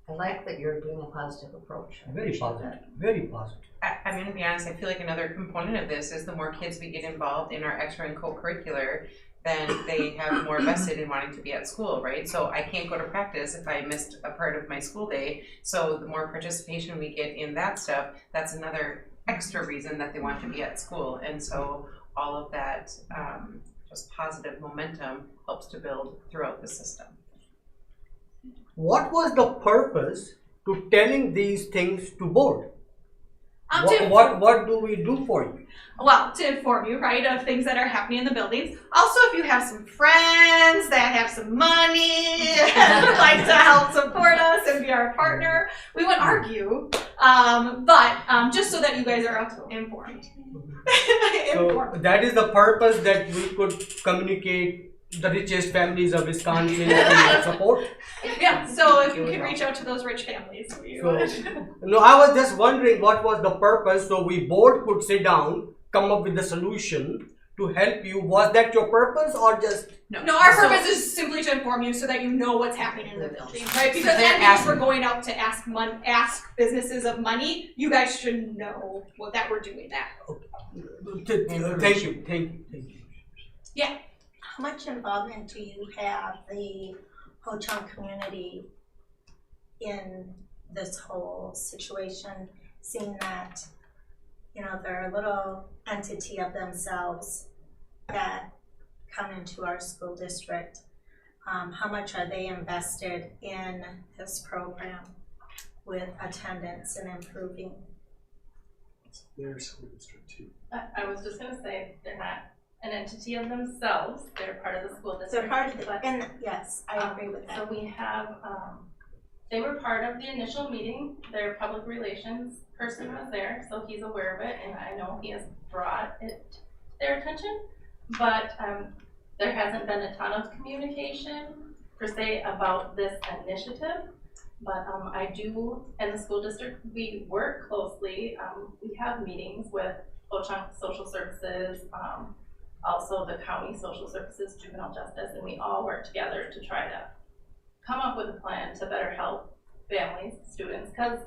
I like that you're doing a positive approach. Very positive, very positive. I'm going to be honest, I feel like another component of this is the more kids we get involved in our extra and co-curricular, then they have more vested in wanting to be at school, right? So I can't go to practice if I missed a part of my school day. So the more participation we get in that stuff, that's another extra reason that they want to be at school. And so all of that just positive momentum helps to build throughout the system. What was the purpose to telling these things to board? To- What do we do for you? Well, to inform you, right, of things that are happening in the buildings. Also, if you have some friends that have some money and would like to help support us and be our partner, we wouldn't argue, but just so that you guys are informed. So that is the purpose, that we could communicate the richest families of Wisconsin to support. Yeah, so if you can reach out to those rich families, we would. No, I was just wondering what was the purpose, so we board could sit down, come up with the solution to help you. Was that your purpose, or just? No, our purpose is simply to inform you so that you know what's happening in the building, right? Because as we're going out to ask businesses of money, you guys should know that we're doing that. Thank you. Yeah. How much involvement do you have the Ho-Chunk community in this whole situation, seeing that, they're a little entity of themselves that come into our school district? How much are they invested in this program with attendance and improving? Their school district too. I was just gonna say, they're not an entity of themselves, they're part of the school district. They're part of yes, I agree with that. So we have, they were part of the initial meeting, their public relations person was there, so he's aware of it, and I know he has brought it to their attention, but there hasn't been a ton of communication per se about this initiative, but I do, in the school district, we work closely, we have meetings with Ho-Chunk Social Services, also the county social services, juvenile justice, and we all work together to try to come up with a plan to better help families, students, because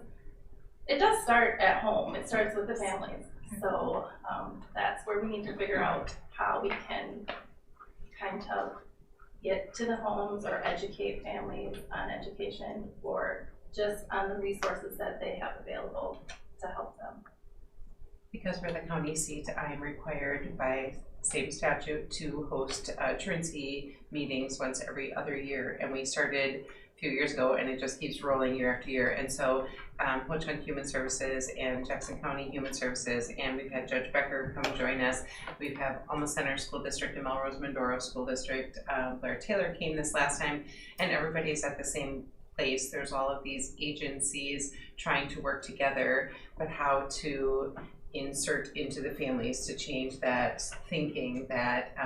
it does start at home. It starts with the families. So that's where we need to figure out how we can kind of get to the homes or educate families on education or just on the resources that they have available to help them. Because we're the county seat, I am required by state statute to host truancy meetings once every other year, and we started a few years ago, and it just keeps rolling year after year. And so Ho-Chunk Human Services and Jackson County Human Services, and we've had Judge Becker come join us. We've had Alma Center School District and Melrose Mindoro School District. Blair Taylor came this last time, and everybody's at the same place. There's all of these agencies trying to work together, but how to insert into the families to change that thinking that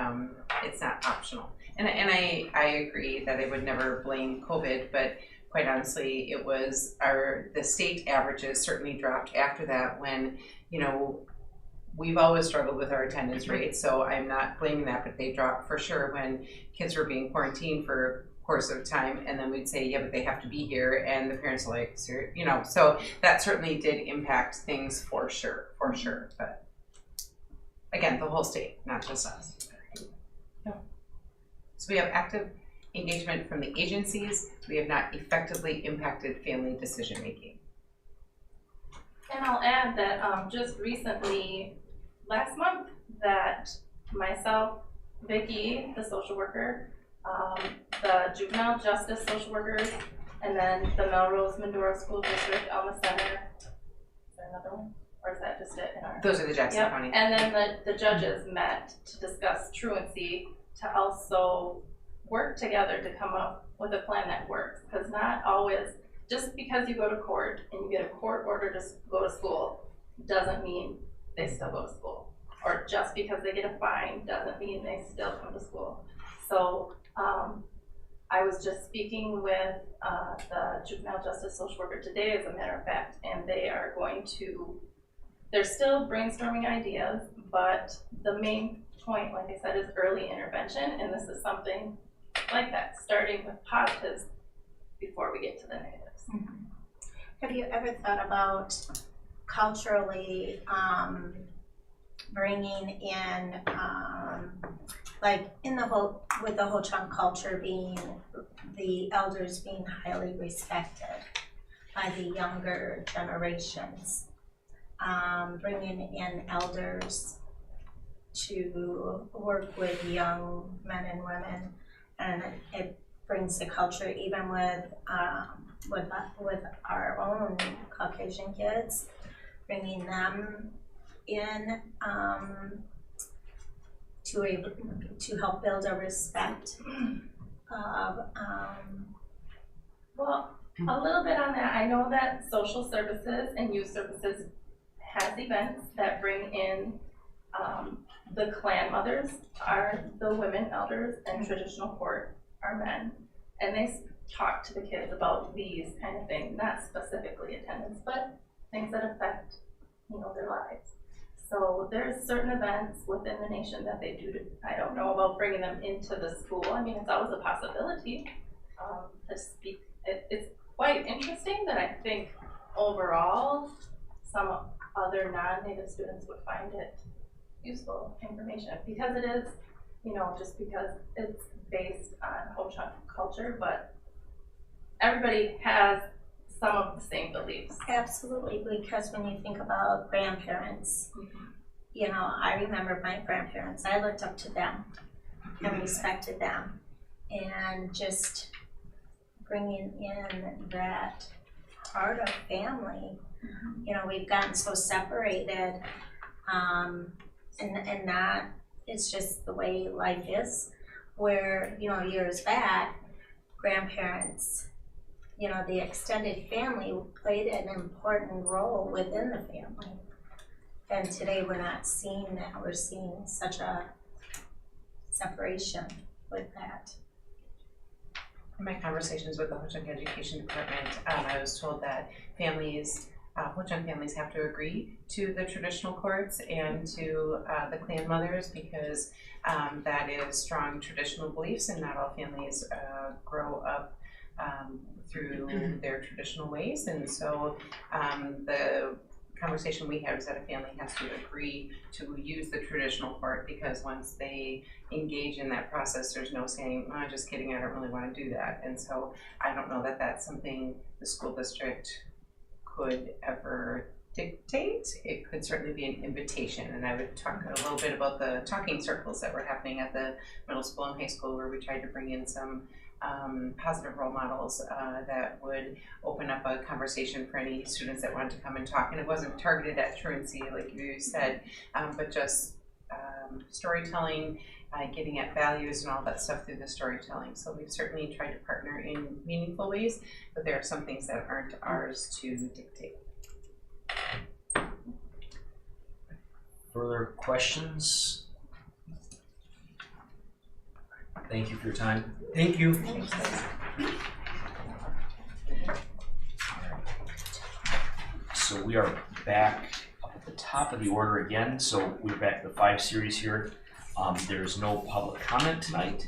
it's not optional. And I agree that I would never blame COVID, but quite honestly, it was the state averages certainly dropped after that when, we've always struggled with our attendance rates, so I'm not blaming that, but they dropped for sure when kids were being quarantined for course of time, and then we'd say, yeah, but they have to be here, and the parents are like, so that certainly did impact things for sure, but again, the whole state, not just us. So we have active engagement from the agencies. We have not effectively impacted family decision making. And I'll add that just recently, last month, that myself, Vicki, the social worker, the juvenile justice social workers, and then the Melrose Mindoro School District, Alma Center. Is there another one? Or is that just it? Those are the Jackson County. And then the judges met to discuss truancy, to also work together to come up with a plan that works. Because not always, just because you go to court and you get a court order to go to school, doesn't mean they still go to school. Or just because they get a fine doesn't mean they still come to school. So I was just speaking with the juvenile justice social worker today, as a matter of fact, and they're still brainstorming ideas, but the main point, like I said, is early intervention, and this is something like that, starting with positives before we get to the negatives. Mm-hmm. Have you ever thought about culturally bringing in, with the Ho-Chunk culture being, the elders being highly respected by the younger generations, bringing in elders to work with young men and women, and brings the culture, even with our own Caucasian kids, bringing them in to help build a respect of Well, a little bit on that. I know that social services and youth services has events that bring in the clan mothers are the women elders and traditional court are men. And they talk to the kids about these kind of things, not specifically attendance, but things that affect, their lives. So there's certain events within the nation that they do. I don't know about bringing them into the school. I mean, it's always a possibility to speak. It's quite interesting that I think overall some other non-native students would find it useful information because it is, just because it's based on Ho-Chunk culture, but everybody has some of the same beliefs. Absolutely, because when you think about grandparents, I remember my grandparents, I looked up to them and respected them, and just bringing in that part of family. We've gotten so separated, and that it's just the way life is, where, years back, grandparents, the extended family played an important role within the family. And today we're not seeing that. We're seeing such a separation with that. In my conversations with the Ho-Chunk Education Department, I was told that Ho-Chunk families have to agree to the traditional courts and to the clan mothers because that is strong traditional beliefs, and not all families grow up through their traditional ways. And so the conversation we had is that a family has to agree to use the traditional court, because once they engage in that process, there's no saying, oh, just kidding, I don't really want to do that. And so I don't know that that's something the school district could ever dictate. It could certainly be an invitation, and I would talk a little bit about the talking circles that were happening at the middle school and high school, where we tried to bring in some positive role models that would open up a conversation for any students that wanted to come and talk. And it wasn't targeted at truancy, like you said, but just storytelling, getting at values and all that stuff through the storytelling. So we've certainly tried to partner in meaningful ways, but there are some things that aren't ours to dictate. Further questions? Thank you for your time. Thank you. So we are back up at the top of the order again. So we're back to the 5 series here. There's no public comment tonight.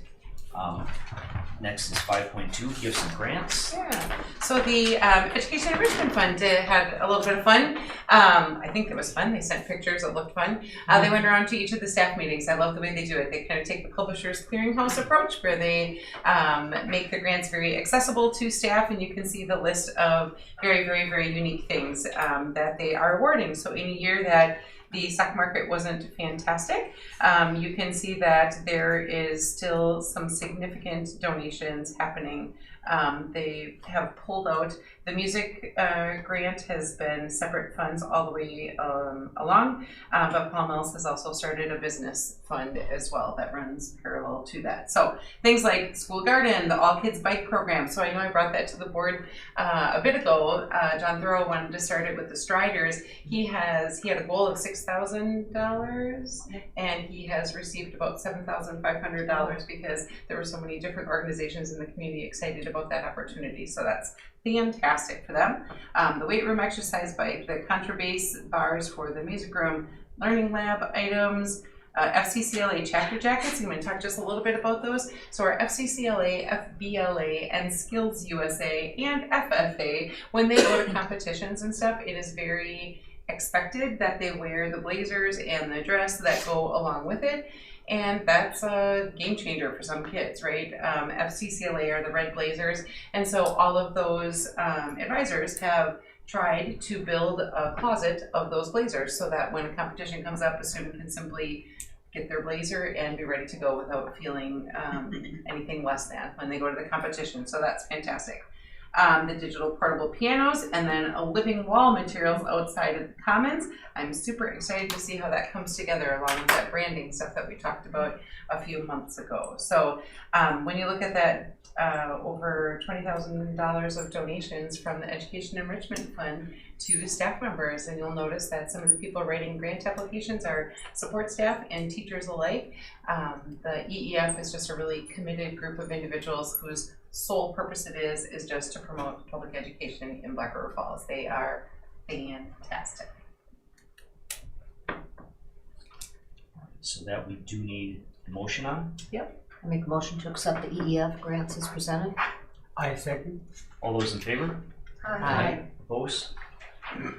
Next is 5.2, gifts and grants. Yeah. So the Education Enrichment Fund had a little bit of fun. I think it was fun. They sent pictures. It looked fun. They went around to each of the staff meetings. I love the way they do it. They kind of take the Publishers Clearinghouse approach, where they make the grants very accessible to staff, and you can see the list of very, very, very unique things that they are awarding. So in a year that the stock market wasn't fantastic, you can see that there is still some significant donations happening. They have pulled out, the music grant has been separate funds all the way along, but Paul Mills has also started a business fund as well that runs parallel to that. So things like School Garden, the All Kids Bike Program. So I know I brought that to the board a bit ago. John Thoreau wanted to start it with the Striders. He had a goal of $6,000, and he has received about $7,500 because there were so many different organizations in the community excited about that opportunity. So that's fantastic for them. The weight room exercise bike, the contrabass bars for the music room, learning lab items, FCCLA chapter jackets. I'm going to talk just a little bit about those. So our FCCLA, FBLA, and Skills USA and FFA, when they go to competitions and stuff, it is very expected that they wear the blazers and the dress that go along with it. And that's a game changer for some kids, right? FCCLA are the red blazers. And so all of those advisors have tried to build a closet of those blazers so that when a competition comes up, a student can simply get their blazer and be ready to go without feeling anything less than when they go to the competition. So that's fantastic. The digital portable pianos, and then a living wall materials outside of the commons. I'm super excited to see how that comes together along with that branding stuff that we talked about a few months ago. So when you look at that, over $20,000 of donations from the Education Enrichment Fund to staff members, and you'll notice that some of the people writing grant applications are support staff and teachers alike. The EEF is just a really committed group of individuals whose sole purpose it is just to promote public education in Black River Falls. They are fantastic. So that we do need a motion on. Yep. I make a motion to accept the EEF grants as presented. I second. All those in favor? Aye. Opposed?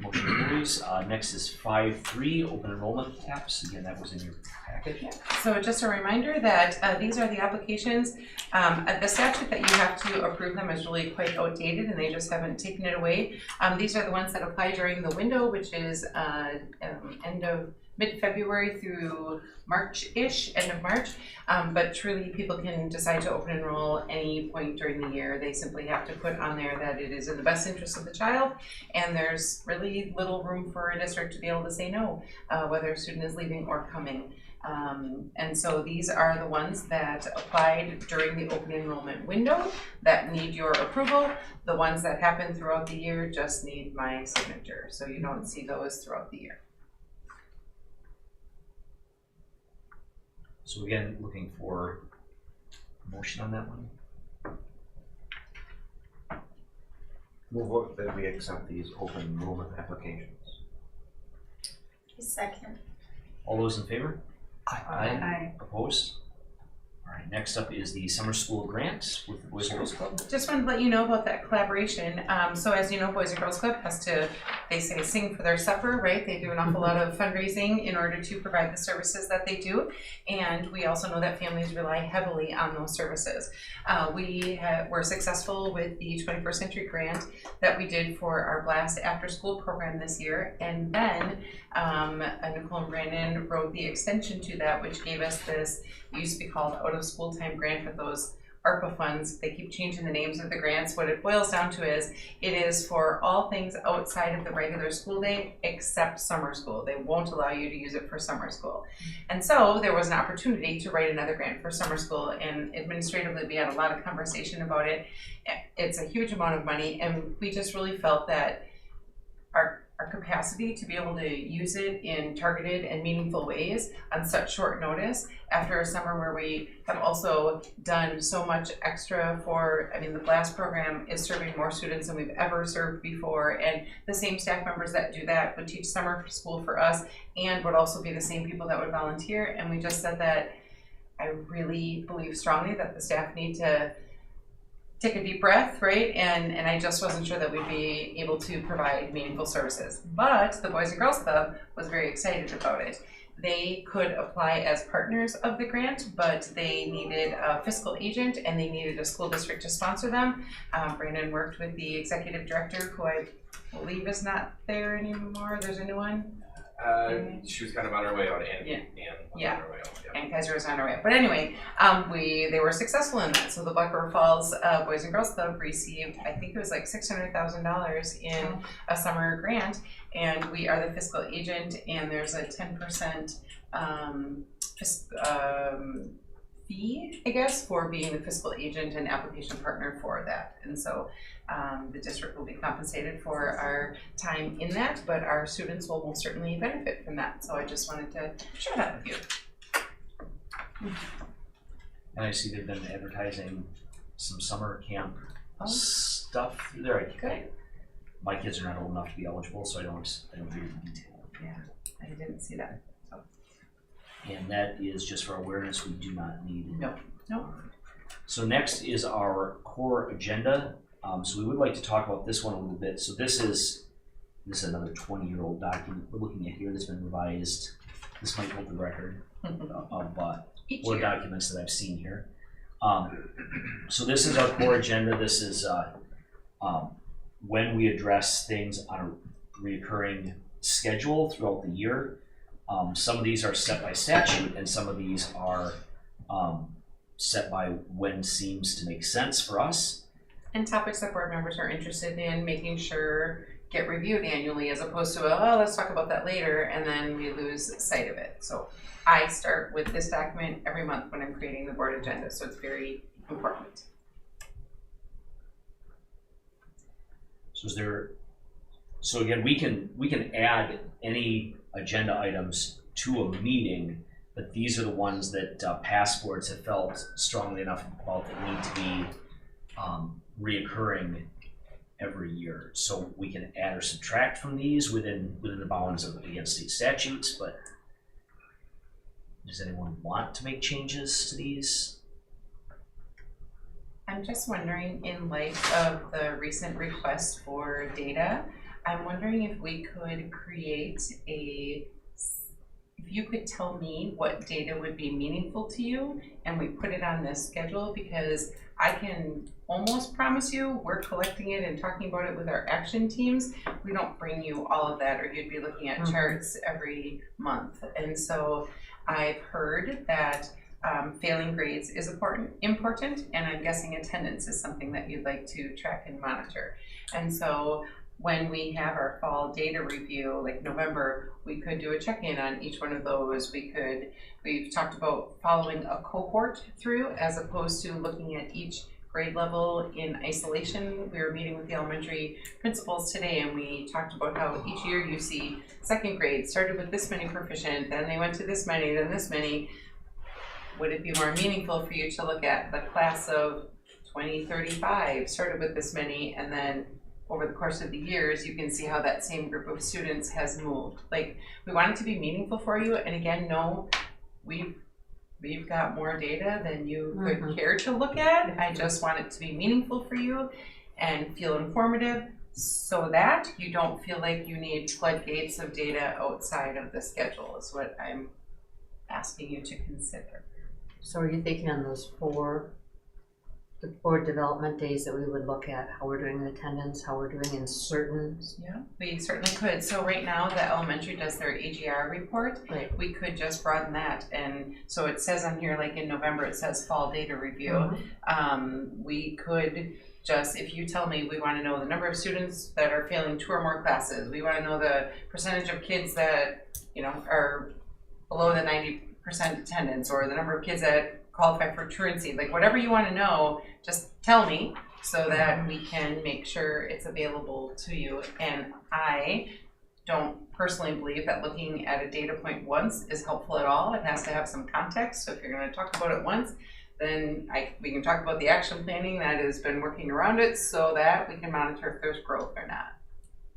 Motion carries. Next is 5.3, open enrollment caps. Again, that was in your packet. So just a reminder that these are the applications. The statute that you have to approve them is really quite outdated, and they just haven't taken it away. These are the ones that apply during the window, which is end of mid-February through March-ish, end of March. But truly, people can decide to open enroll any point during the year. They simply have to put on there that it is in the best interest of the child, and there's really little room for a district to be able to say no, whether a student is leaving or coming. And so these are the ones that applied during the open enrollment window that need your approval. The ones that happen throughout the year just need my signature, so you don't see those throughout the year. So again, looking for a motion on that one. Move that we accept these open enrollment applications. Second. All those in favor? Aye. Opposed? All right, next up is the summer school grant with the Boys and Girls Club. Just wanted to let you know about that collaboration. So as you know, Boys and Girls Club has to, they say, sing for their supper, right? They do an awful lot of fundraising in order to provide the services that they do. And we also know that families rely heavily on those services. We were successful with the 21st Century Grant that we did for our Blast After School program this year. And then Nicole and Brandon wrote the extension to that, which gave us this, it used to be called Out of School Time Grant, but those ARPA funds, they keep changing the names of the grants. What it boils down to is, it is for all things outside of the regular school day except summer school. They won't allow you to use it for summer school. And so there was an opportunity to write another grant for summer school, and administratively we had a lot of conversation about it. It's a huge amount of money, and we just really felt that our capacity to be able to use it in targeted and meaningful ways on such short notice after a summer where we have also done so much extra for, I mean, the Blast program is serving more students than we've ever served before, and the same staff members that do that would teach summer school for us and would also be the same people that would volunteer. And we just said that I really believe strongly that the staff need to take a deep breath, right? And I just wasn't sure that we'd be able to provide meaningful services. But the Boys and Girls Club was very excited about it. They could apply as partners of the grant, but they needed a fiscal agent and they needed a school district to sponsor them. Brandon worked with the executive director, who I believe is not there anymore. There's a new one. She was kind of on her way out, and Yeah. on her way out. Yeah. And Kaiser was on her way. But anyway, they were successful in that. So the Black River Falls Boys and Girls Club received, I think it was like $600,000 in a summer grant, and we are the fiscal agent, and there's a 10% fee, I guess, for being the fiscal agent and application partner for that. And so the district will be compensated for our time in that, but our students will most certainly benefit from that. So I just wanted to share that with you. And I see they've been advertising some summer camp stuff through there. My kids are not old enough to be eligible, so I don't read the detail. Yeah, I didn't see that. So. And that is just for awareness. We do not need. No. So next is our core agenda. So we would like to talk about this one a little bit. So this is another 20-year-old document we're looking at here that's been revised. This might hold the record of more documents that I've seen here. So this is our core agenda. This is when we address things on a reoccurring schedule throughout the year. Some of these are set by statute, and some of these are set by when seems to make sense for us. And topics that board members are interested in making sure get reviewed annually, as opposed to, oh, let's talk about that later, and then we lose sight of it. So I start with this document every month when I'm creating the board agenda, so it's very important. So again, we can add any agenda items to a meeting, but these are the ones that past boards have felt strongly enough about that need to be reoccurring every year. So we can add or subtract from these within the bounds of against state statutes, but does anyone want to make changes to these? I'm just wondering, in light of the recent request for data, I'm wondering if we could create if you could tell me what data would be meaningful to you, and we put it on this schedule, because I can almost promise you we're collecting it and talking about it with our action teams. We don't bring you all of that, or you'd be looking at charts every month. And so I've heard that failing grades is important, and I'm guessing attendance is something that you'd like to track and monitor. And so when we have our fall data review, like November, we could do a check-in on each one of those. We've talked about following a cohort through, as opposed to looking at each grade level in isolation. We were meeting with the elementary principals today, and we talked about how each year you see second grade started with this many proficient, then they went to this many, then this many. Would it be more meaningful for you to look at the class of 2035 started with this many, and then over the course of the years, you can see how that same group of students has moved. Like, we want it to be meaningful for you, and again, no, we've got more data than you could care to look at. I just want it to be meaningful for you and feel informative, so that you don't feel like you need floodgates of data outside of the schedule, is what I'm asking you to consider. So are you thinking on those the board development days that we would look at how we're doing in attendance, how we're doing in certain? Yeah, we certainly could. So right now, the elementary does their AGR report. Right. We could just broaden that, and so it says on here, like in November, it says fall data review. We could just, if you tell me we want to know the number of students that are failing 2 or more classes, we want to know the percentage of kids that are below the 90% attendance, or the number of kids that qualify for truancy, like whatever you want to know, just tell me, so that we can make sure it's available to you. And I don't personally believe that looking at a data point once is helpful at all. It has to have some context. So if you're going to talk about it once, then we can talk about the action planning that has been working around it, so that we can monitor if there's growth or not.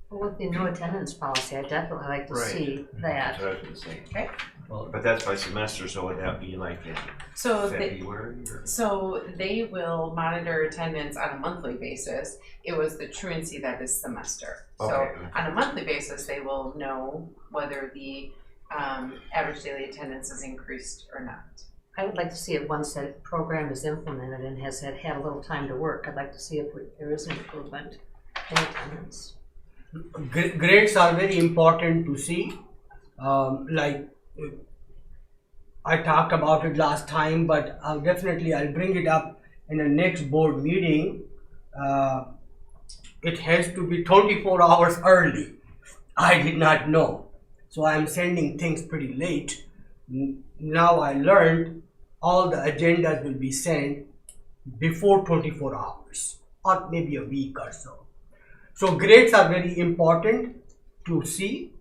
Well, with the no attendance policy, I definitely like to see that. That's what I was gonna say. Okay. Well, but that's by semester, so would that be like in February? So they will monitor attendance on a monthly basis. It was the truancy that is semester. So on a monthly basis, they will know whether the average daily attendance is increased or not. I would like to see it once that program is implemented and has had a little time to work. I'd like to see if there is an improvement in attendance. Grades are very important to see. Like I talked about it last time, but I'll bring it up in the next board meeting. It has to be 24 hours early. I did not know, so I'm sending things pretty late. Now I learned all the agendas will be sent before 24 hours, or maybe a week or so. So grades are very important to see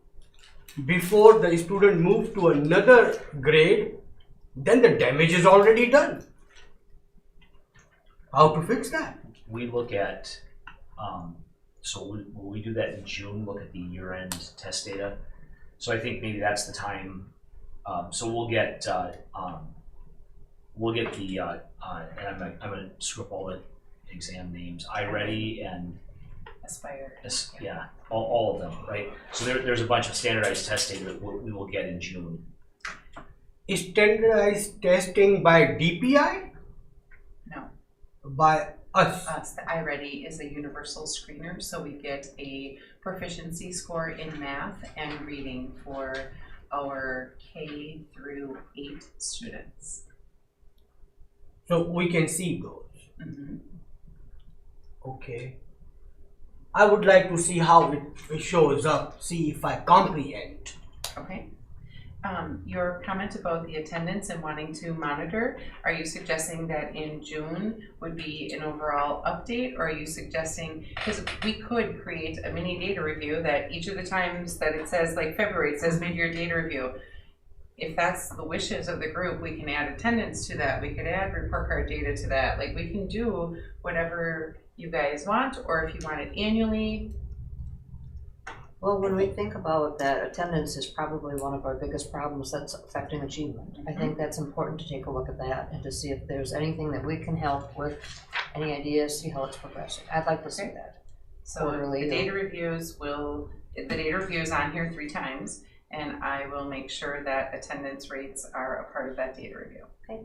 before the student moves to another grade. Then the damage is already done. How to fix that? We look at, so we do that in June, look at the year-end test data. So I think maybe that's the time. So we'll get the, and I'm gonna screw up all the exam names, iReady and Aspire. Yeah, all of them, right? So there's a bunch of standardized test data that we will get in June. Is standardized testing by DPI? No. By us? The iReady is a universal screener, so we get a proficiency score in math and reading for our K through 8 students. So we can see those. Mm-hmm. Okay. I would like to see how it shows up, see if I comprehend. Okay. Your comment about the attendance and wanting to monitor, are you suggesting that in June would be an overall update, or are you suggesting, because we could create a mini data review that each of the times that it says, like February, it says mid-year data review. If that's the wishes of the group, we can add attendance to that, we could add report card data to that, like we can do whatever you guys want, or if you want it annually. Well, when we think about that, attendance is probably one of our biggest problems that's affecting achievement. I think that's important to take a look at that and to see if there's anything that we can help with, any ideas, see how it's progressing. I'd like to see that. So the data reviews the data review is on here 3 times, and I will make sure that attendance rates are a part of that data review. Okay.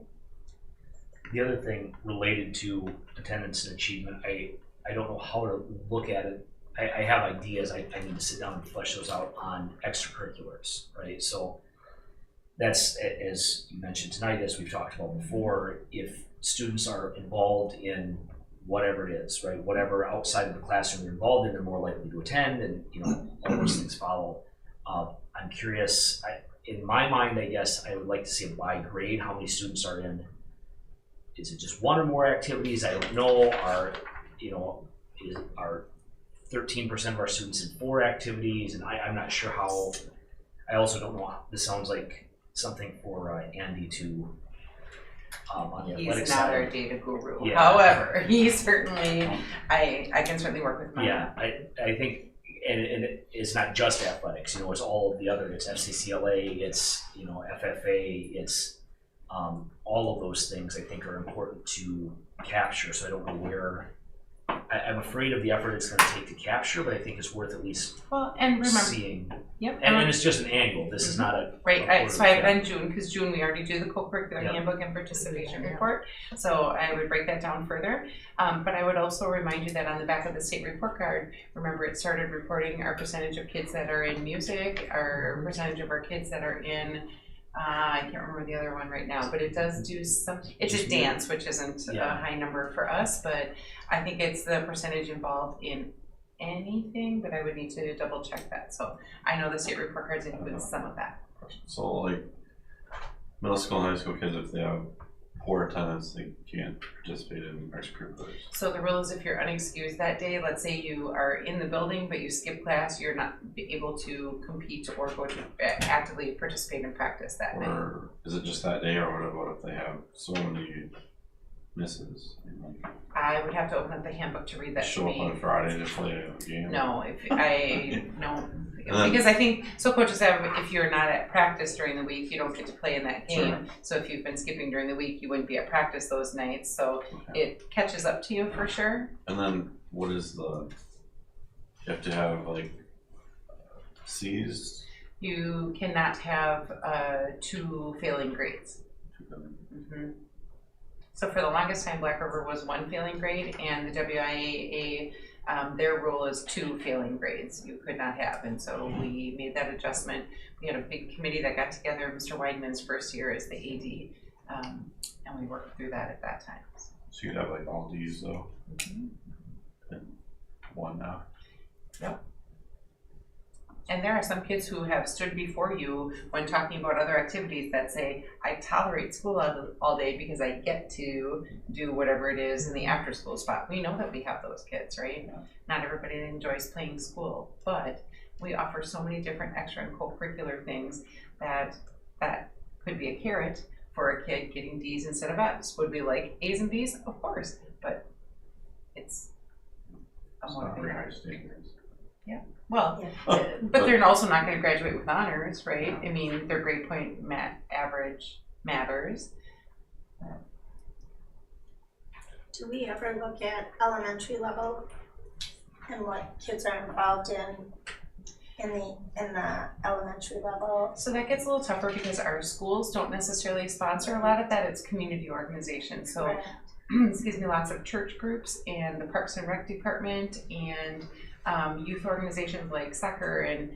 The other thing related to attendance and achievement, I don't know how to look at it. I have ideas, I need to sit down and flesh those out on extracurriculars, right? So that's, as you mentioned tonight, as we've talked about before, if students are involved in whatever it is, right? Whatever outside of the classroom they're involved in, they're more likely to attend, and all those things follow. I'm curious, in my mind, I guess I would like to see a by grade, how many students are in. Is it just 1 or more activities? I don't know. Are 13% of our students in 4 activities, and I'm not sure how. I also don't know. This sounds like something for Andy to on the athletic He's side. not our data guru. Yeah. However, he certainly, I can certainly work with him. Yeah, I think, and it's not just athletics. It's all of the other. It's FCCLA. It's FFA. It's all of those things. I think are important to capture. So I don't know where. I'm afraid of the effort it's going to take to capture, but I think it's worth at least seeing. Yep. And it's just an annual. This is not a right. So I have it in June, because June we already do the co-curricular handbook and participation report. So I would break that down further. But I would also remind you that on the back of the state report card, remember it started reporting our percentage of kids that are in music, our percentage of our kids that are in. I can't remember the other one right now, but it does do some. It's a dance, which isn't a high number for us, but I think it's the percentage involved in anything, but I would need to double check that. So I know the state report cards include some of that. So like middle school and high school kids, if they have poor attendance, they can't participate in extracurriculars. So the rule is if you're unexcused that day, let's say you are in the building but you skip class, you're not able to compete or go to actively participate in practice that day. Or is it just that day, or what about if they have so many misses? I would have to open up the handbook to read that to me. Show up on Friday to play a game? No, because I think, so coaches have, if you're not at practice during the week, you don't get to play in that game. Sure. So if you've been skipping during the week, you wouldn't be at practice those nights. So it catches up to you for sure. And then what is you have to have like C's? You cannot have 2 failing grades. Mm-hmm. So for the longest time, Black River was 1 failing grade, and the WIAA, their rule is 2 failing grades you could not have, and so we made that adjustment. We had a big committee that got together, Mr. Weidman's first year as the AD, and we worked through that at that time. So you'd have like all D's though, and 1 now. Yep. And there are some kids who have stood before you when talking about other activities that say, I tolerate school all day because I get to do whatever it is in the after school spot. We know that we have those kids, right? Yeah. Not everybody enjoys playing school, but we offer so many different extra and co-curricular things that could be a carrot for a kid getting D's instead of F's. Would we like A's and B's? Of course, but it's a motivator. Yeah. Well, but they're also not going to graduate with honors, right? I mean, their grade point average matters. Do we ever look at elementary level and what kids are involved in the elementary level? So that gets a little tougher because our schools don't necessarily sponsor a lot of that. It's community organizations. So, excuse me, lots of church groups and the Parks and Rec department and youth organizations like soccer and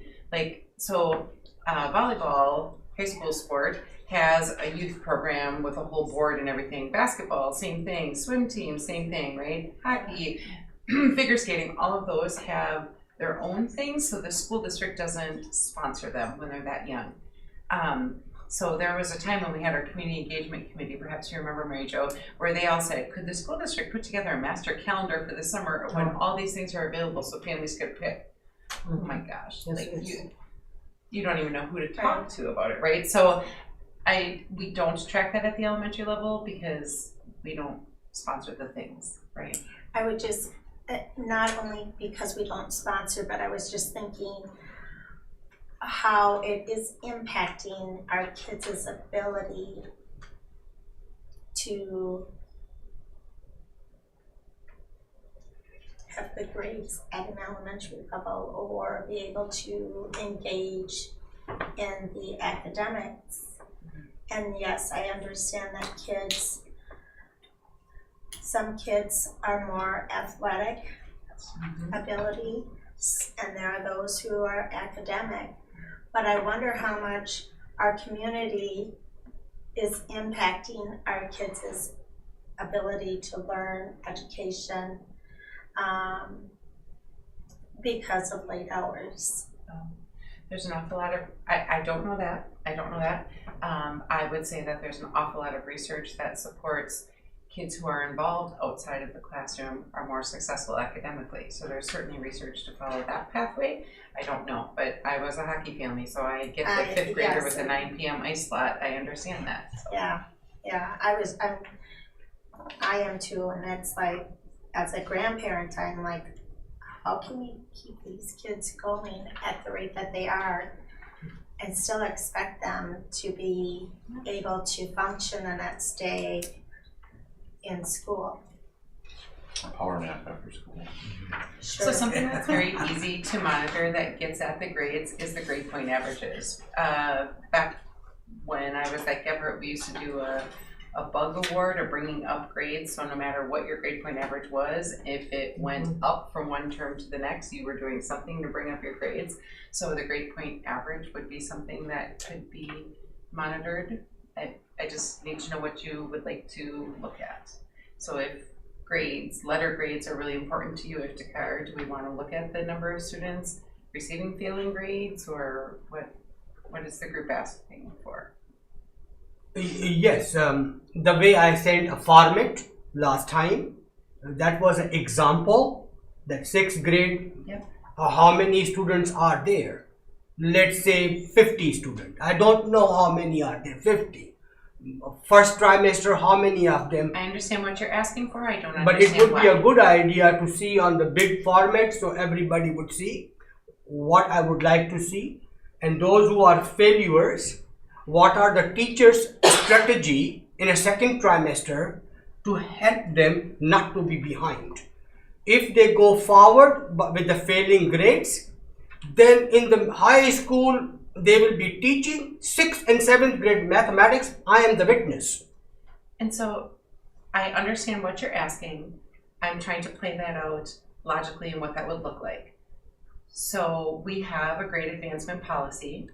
so volleyball, high school sport, has a youth program with a whole board and everything. Basketball, same thing. Swim team, same thing, right? Hockey, figure skating, all of those have their own things, so the school district doesn't sponsor them when they're that young. So there was a time when we had our community engagement committee, perhaps you remember, Mary Jo, where they all said, could the school district put together a master calendar for the summer when all these things are available so families could pick? Oh my gosh, Yes, like it's- you don't even know who to talk to about it, right? So we don't track that at the elementary level because we don't sponsor the things, right? I would just, not only because we don't sponsor, but I was just thinking how it is impacting our kids' ability to have good grades at an elementary level or be able to engage in the academics. And yes, I understand that some kids are more athletic ability, and there are those who are academic. But I wonder how much our community is impacting our kids' ability to learn education because of late hours. There's an awful lot of, I don't know that. I would say that there's an awful lot of research that supports kids who are involved outside of the classroom are more successful academically. So there's certainly research to follow that pathway. I don't know, but I was a hockey family, so I get the fifth grader yes. with the 9 p.m. ice slot. I understand that. So. Yeah, I am too, and it's like, as a grandparent, I'm like, how can we keep these kids going at the rate that they are and still expect them to be able to function the next day in school? A power nap after school. Sure. So something that's very easy to monitor that gets at the grades is the grade point averages. Back when I was at Gebert, we used to do a bug award or bringing up grades. So no matter what your grade point average was, if it went up from one term to the next, you were doing something to bring up your grades. So the grade point average would be something that could be monitored. I just need to know what you would like to look at. So if grades, letter grades are really important to you, if Dakar, do we want to look at the number of students receiving failing grades, or what is the group asking for? Yes, the way I sent a format last time, that was an example that 6th grade, how many students are there? Let's say 50 students. I don't know how many are there, 50. First trimester, how many of them? I understand what you're asking for, I don't understand But it would why. be a good idea to see on the big format so everybody would see what I would like to see. And those who are failures, what are the teachers' strategy in a 2nd trimester to help them not to be behind. If they go forward but with the failing grades, then in the high school they will be teaching 6th and 7th grade mathematics. I am the witness. And so I understand what you're asking. I'm trying to play that out logically and what that would look like. So we have a grade advancement policy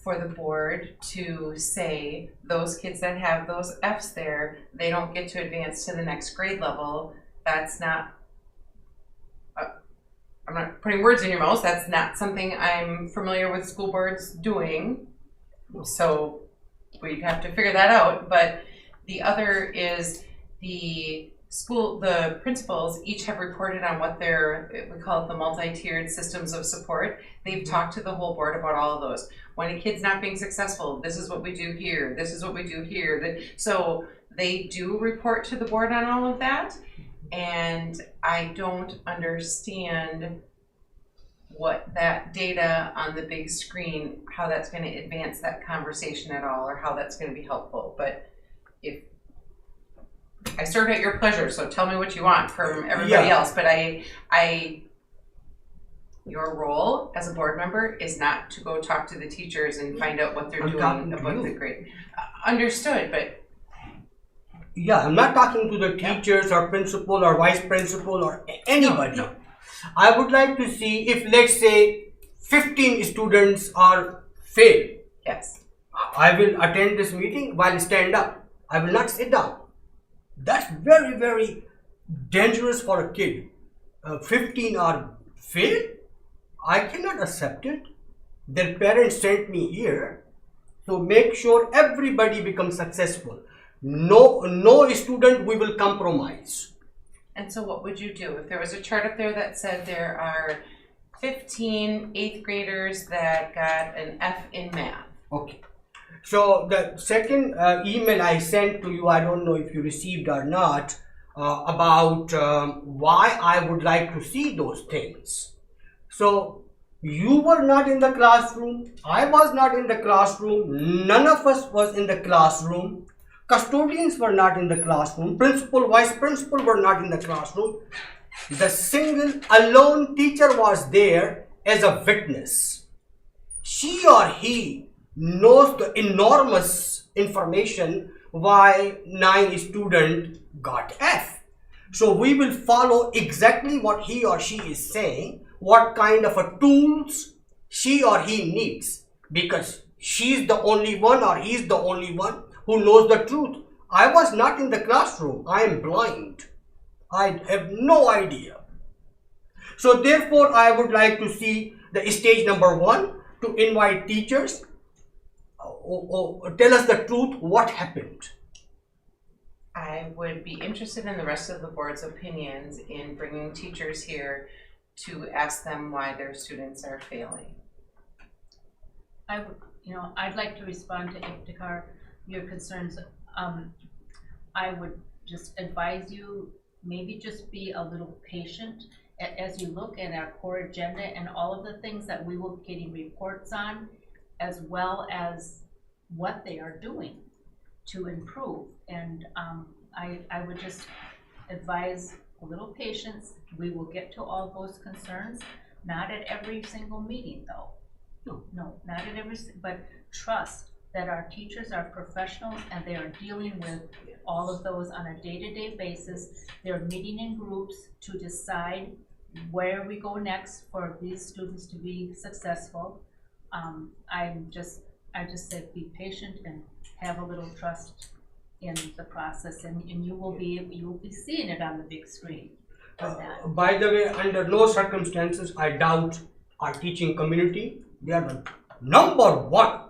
for the board to say those kids that have those Fs there, they don't get to advance to the next grade level. That's not, I'm not putting words in your mouth, that's not something I'm familiar with school boards doing. So we'd have to figure that out. But the other is the principals each have reported on what we call it the multi-tiered systems of support. They've talked to the whole board about all of those. When a kid's not being successful, this is what we do here, this is what we do here. So they do report to the board on all of that. And I don't understand what that data on the big screen, how that's going to advance that conversation at all, or how that's going to be helpful. But if I serve at your pleasure, so tell me what you want from everybody else. But your role as a board member is not to go talk to the teachers and find out what they're doing about the grade. Understood, but yeah, I'm not talking to the teachers or principal or vice principal or anybody. No. I would like to see if, let's say, 15 students are fail. Yes. I will attend this meeting while stand up. I will not sit down. That's very, very dangerous for a kid. 15 are fail? I cannot accept it. Their parents sent me here to make sure everybody becomes successful. No student we will compromise. And so what would you do if there was a chart up there that said there are 15 8th graders that got an F in math? Okay. So the second email I sent to you, I don't know if you received or not, about why I would like to see those things. So you were not in the classroom, I was not in the classroom, none of us was in the classroom, custodians were not in the classroom, principal, vice principal were not in the classroom. The single alone teacher was there as a witness. She or he knows the enormous information why 9 students got F. So we will follow exactly what he or she is saying, what kind of a tools she or he needs, because she's the only one or he's the only one who knows the truth. I was not in the classroom. I am blind. I have no idea. So therefore, I would like to see the stage number 1 to invite teachers. Tell us the truth, what happened. I would be interested in the rest of the board's opinions in bringing teachers here to ask them why their students are failing. I would, I'd like to respond to Iftikhar, your concerns. I would just advise you, maybe just be a little patient as you look at our core agenda and all of the things that we will be getting reports on, as well as what they are doing to improve. And I would just advise a little patience. We will get to all those concerns, not at every single meeting though. No, not at every, but trust that our teachers are professional and they are dealing with all of those on a day-to-day basis. They're meeting in groups to decide where we go next for these students to be successful. I just say be patient and have a little trust in the process, and you will be seeing it on the big screen. By the way, under no circumstances I doubt our teaching community. They are the number 1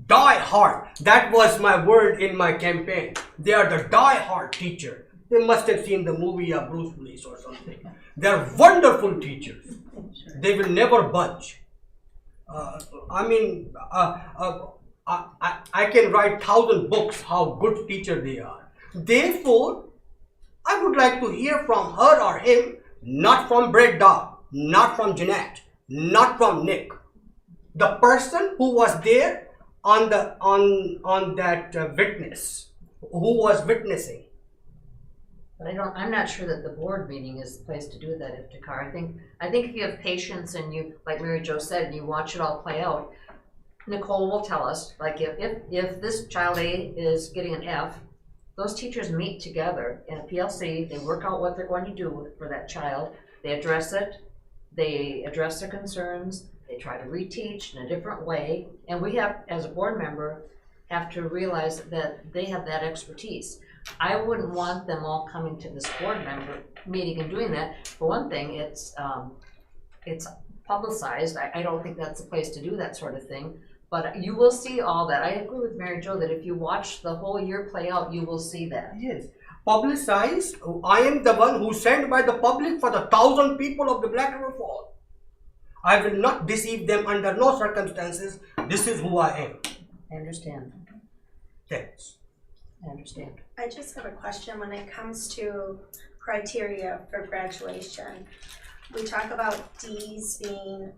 die hard. That was my word in my campaign. They are the die hard teacher. They must have seen the movie of Bruce Willis or something. They are wonderful teachers. They will never budge. I can write 1,000 books how good teacher they are. Therefore, I would like to hear from her or him, not from Brett Dog, not from Jeanette, not from Nick. The person who was there on that witness, who was witnessing. But I'm not sure that the board meeting is the place to do that, Iftikhar. I think if you have patience and you, like Mary Jo said, and you watch it all play out, Nicole will tell us, like if this child A is getting an F, those teachers meet together in a PLC, they work out what they're going to do for that child, they address it, they address their concerns, they try to reteach in a different way, and we have, as a board member, have to realize that they have that expertise. I wouldn't want them all coming to this board member meeting and doing that. For one thing, it's publicized. I don't think that's the place to do that sort of thing. But you will see all that. I agree with Mary Jo that if you watch the whole year play out, you will see that. Yes. Publicized. I am the one who sent by the public for the 1,000 people of the Black River Fall. I will not deceive them under no circumstances. This is who I am. I understand. Thanks. I understand. I just have a question when it comes to criteria for graduation. We talk about D's being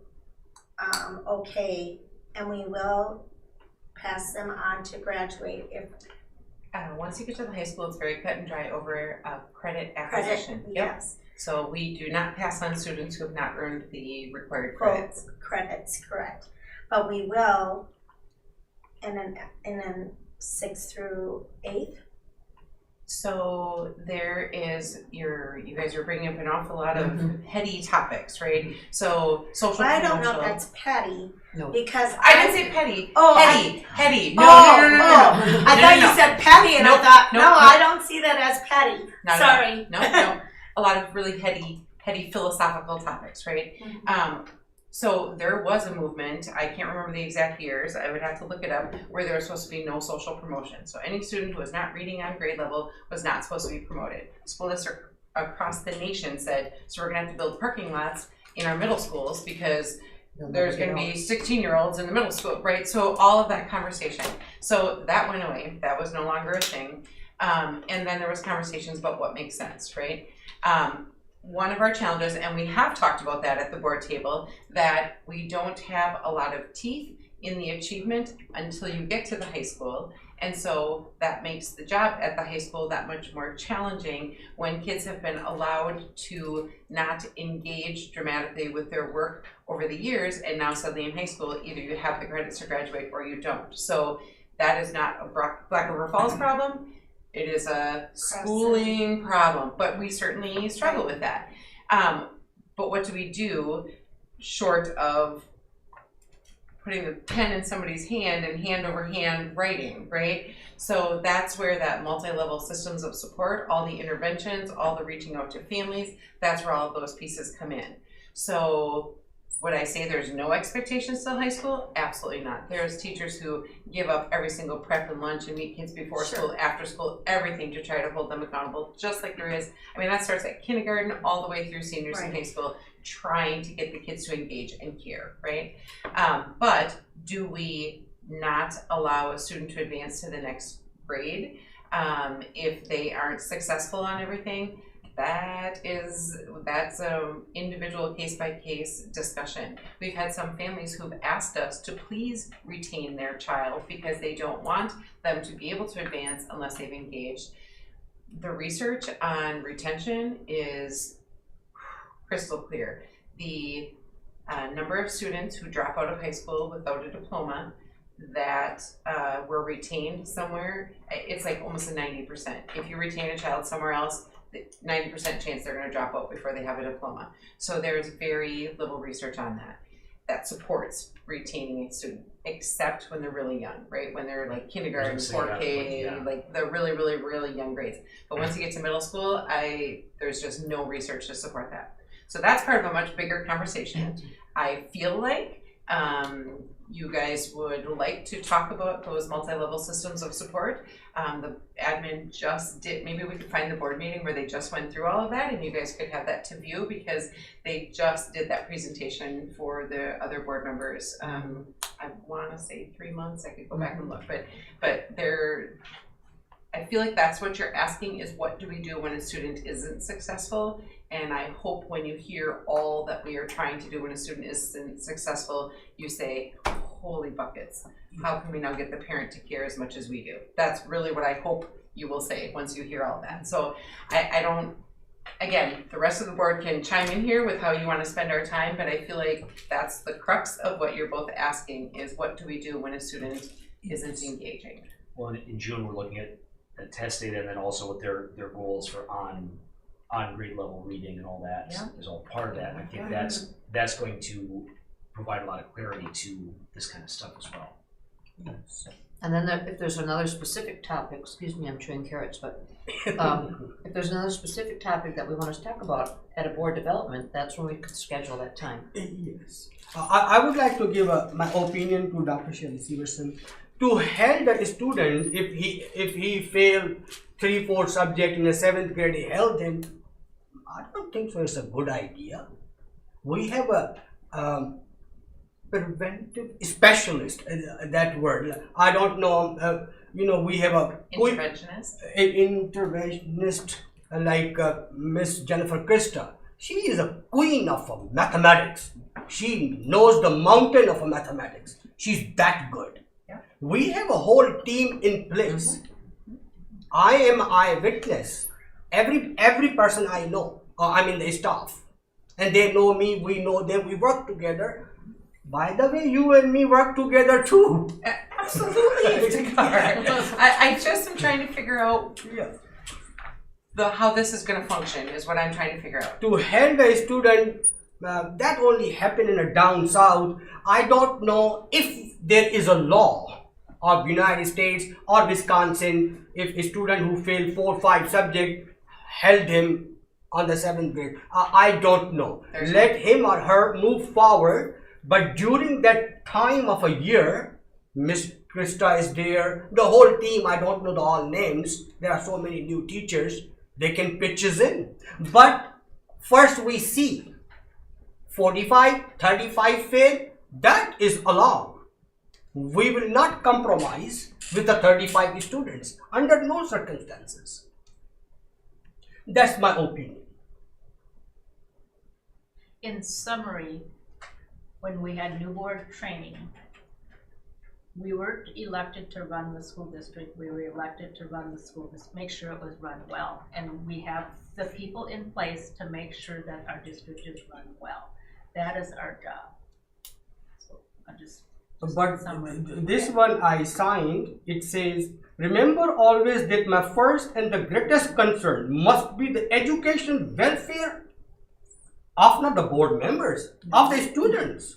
okay, and we will pass them on to graduate if once you get to the high school, it's very cut and dry over credit acquisition. Yes. So we do not pass on students who have not earned the required credits. Credits, correct. But we will, and then 6th through 8th. So there is you guys are bringing up an awful lot of heady topics, right? So social. I don't know if that's petty. No. Because I didn't say petty. Oh, Heady. No. I thought you said petty, and Nope, I thought, nope, no, nope. I don't see that as petty. Not at all. Sorry. No. A lot of really heady philosophical topics, right? So there was a movement, I can't remember the exact years, I would have to look it up, where there was supposed to be no social promotion. So any student who was not reading on grade level was not supposed to be promoted. School districts across the nation said, so we're gonna have to build parking lots in our middle schools because there's gonna be 16-year-olds in the middle school, right? So all of that conversation. So that went away, that was no longer a thing. And then there was conversations about what makes sense, right? One of our challenges, and we have talked about that at the board table, that we don't have a lot of teeth in the achievement until you get to the high school. And so that makes the job at the high school that much more challenging when kids have been allowed to not engage dramatically with their work over the years, and now suddenly in high school, either you have the credits to graduate or you don't. So that is not a Black River Falls problem. It is a schooling problem, but we certainly struggle with that. But what do we do short of putting the pen in somebody's hand and hand over hand writing, right? So that's where that multi-level systems of support, all the interventions, all the reaching out to families, that's where all of those pieces come in. So would I say there's no expectations till high school? Absolutely not. There's teachers who give up every single prep and lunch and meet kids before school, after school, everything to try to hold them accountable, just like there is. I mean, that starts at kindergarten all the way through seniors in high school, trying to get the kids to engage and care, right? But do we not allow a student to advance to the next grade if they aren't successful on everything? That's an individual case-by-case discussion. We've had some families who've asked us to please retain their child because they don't want them to be able to advance unless they've engaged. The research on retention is crystal clear. The number of students who drop out of high school without a diploma that were retained somewhere, it's like almost a 90%. If you retain a child somewhere else, 90% chance they're going to drop out before they have a diploma. So there's very little research on that supports retaining a student, except when they're really young, right? When they're like kindergarten, 4K, like the really, really, really young grades. But once you get to middle school, there's just no research to support that. So that's part of a much bigger conversation. I feel like you guys would like to talk about those multi-level systems of support. The admin just did, maybe we could find the board meeting where they just went through all of that and you guys could have that to view because they just did that presentation for the other board members. I want to say 3 months, I could go back and look, but I feel like that's what you're asking is what do we do when a student isn't successful? And I hope when you hear all that we are trying to do when a student isn't successful, you say, holy buckets, how can we now get the parent to care as much as we do? That's really what I hope you will say once you hear all that. So I don't, again, the rest of the board can chime in here with how you want to spend our time, but I feel like that's the crux of what you're both asking is what do we do when a student isn't engaging? Well, in June, we're looking at the test data and then also what their goals for on grade level reading and all that is all part of that. And I think that's going to provide a lot of clarity to this kind of stuff as well. Yes. And then if there's another specific topic, excuse me, I'm chewing carrots, but if there's another specific topic that we want to talk about at a board development, that's when we could schedule that time. Yes. I would like to give my opinion to Dr. Shelley Severson. To help that student, if he failed 3-4 subjects in the 7th grade, he held him. I don't think so. It's a good idea. We have a preventive specialist. That word. I don't know. We have a interventionist like Miss Jennifer Krista. She is a queen of mathematics. She knows the mountain of mathematics. She's that good. We have a whole team in place. I am eyewitness. Every person I know, the staff, and they know me. We know them. We work together. By the way, you and me work together too. Absolutely, I just am trying to figure out how this is going to function. Is what I'm trying to figure out. To help a student that only happened in a down south. I don't know if there is a law of United States or Wisconsin if a student who failed 4 or 5 subjects held him on the 7th grade. I don't know. Let him or her move forward. But during that time of a year, Miss Krista is there, the whole team, I don't know the all names, there are so many new teachers, they can pitch us in. But first we see 45, 35 fail, that is allowed. We will not compromise with the 35 students under no circumstances. That's my opinion. In summary, when we had new board training, we were elected to run the school district. We were elected to run the school, make sure it was run well. And we have the people in place to make sure that our district is run well. That is our job. So I just but this one I signed, it says, remember always that my first and the greatest concern must be the education welfare of not the board members, of the students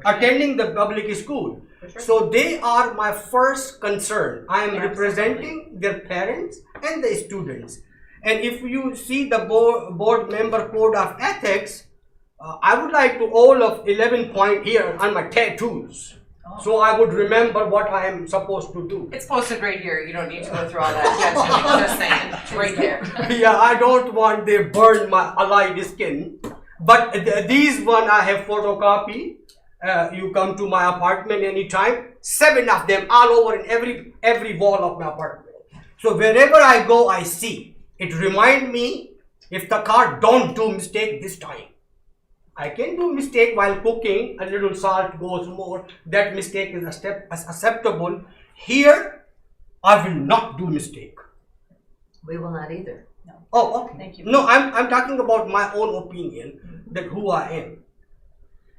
attending the public school. So they are my first concern. I am representing their parents and the students. And if you see the board member code of ethics, I would like to all of 11 point here on my tattoos. So I would remember what I am supposed to do. It's posted right here. You don't need to go through all that. Just saying, it's right there. Yeah, I don't want they burn my alive skin. But these one I have photocopy. You come to my apartment anytime. 7 of them all over in every wall of my apartment. So wherever I go, I see. It remind me if the car don't do mistake this time. I can do mistake while cooking, a little salt goes more, that mistake is acceptable. Here, I will not do mistake. We will not either. No. Oh, okay. Thank you. No, I'm talking about my own opinion, that who I am.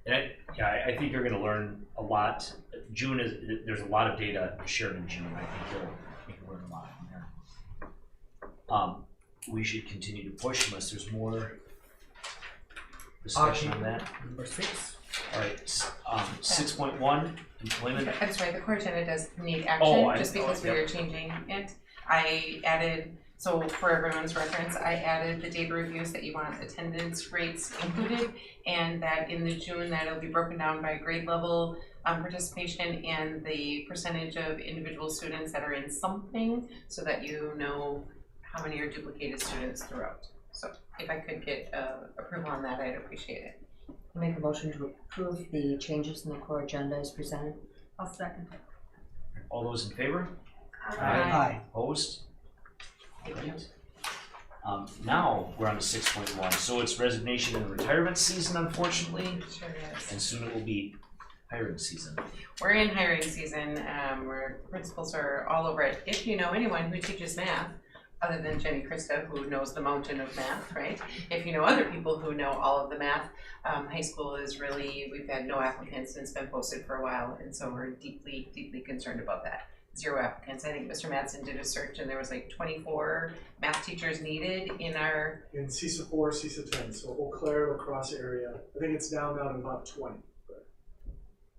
And I think you're going to learn a lot. June there's a lot of data shared in June. I think you can learn a lot from there. We should continue to push unless there's more discussion on that. Number 6. All right, 6.1, employment. I'm sorry, the core agenda does need action, just because we are changing it. I added, so for everyone's reference, I added the data reviews that you want attendance rates included, and that in the June that it'll be broken down by grade level participation and the percentage of individual students that are in something, so that you know how many are duplicated students throughout. So if I could get approval on that, I'd appreciate it. I'll make a motion to approve the changes in the core agenda as presented. I'll second it. All those in favor? Aye. Opposed? Great. Now we're on to 6.1. So it's resignation and retirement season, unfortunately. Sure is. And soon it will be hiring season. We're in hiring season where principals are all over it. If you know anyone who teaches math, other than Jenny Krista, who knows the mountain of math, right? If you know other people who know all of the math, high school is really, we've had no applicants and it's been posted for a while, and so we're deeply, deeply concerned about that. 0 applicants. I think Mr. Madsen did a search and there was like 24 math teachers needed in our... In CISA 4, CISA 10, so Eau Claire, La Crosse area. I think it's down to about 20. But...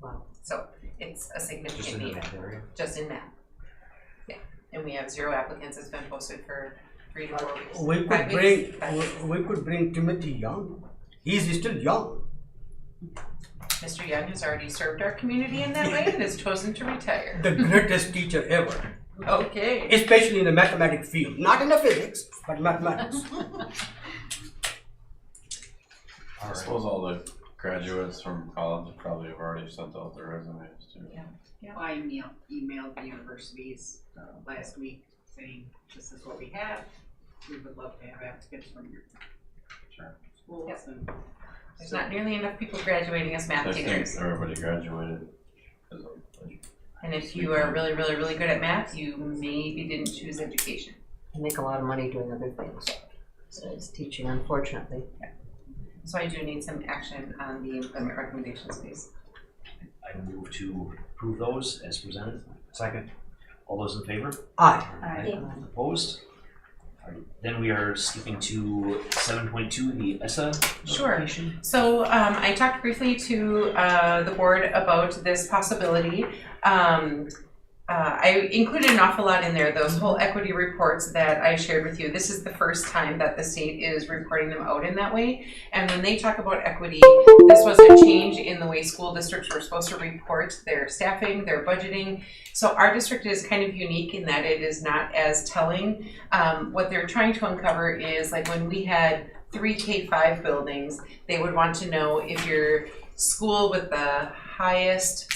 Wow. So it's a significant Just in the need. math area? Just in math. Yeah. And we have 0 applicants. It's been posted for 3 to 4 weeks. We could bring Timothy Young. He's still young. Mr. Young has already served our community in that way and has chosen to retire. The greatest teacher ever. Okay. Especially in the mathematics field. Not in the physics, but mathematics. I suppose all the graduates from college probably have already sent out their resumes too. Yeah. I emailed the universities last week saying this is what we have. We would love to have applicants from your schools. Yep. And there's not nearly enough people graduating as math I teachers. think everybody graduated. And if you are really, really, really good at math, you maybe didn't choose education. I make a lot of money doing other things. So it's teaching, unfortunately. Yeah. So I do need some action on the employment recommendations, please. I move to approve those as presented. Second. All those in favor? Aye. Aye. Opposed? All right. Then we are skipping to 7.2, the ESSA Sure. notification. So I talked briefly to the board about this possibility. I included an awful lot in there, those whole equity reports that I shared with you. This is the first time that the state is reporting them out in that way. And when they talk about equity, this was a change in the way school districts were supposed to report their staffing, their budgeting. So our district is kind of unique in that it is not as telling. What they're trying to uncover is like when we had 3 K-5 buildings, they would want to know if your school with the highest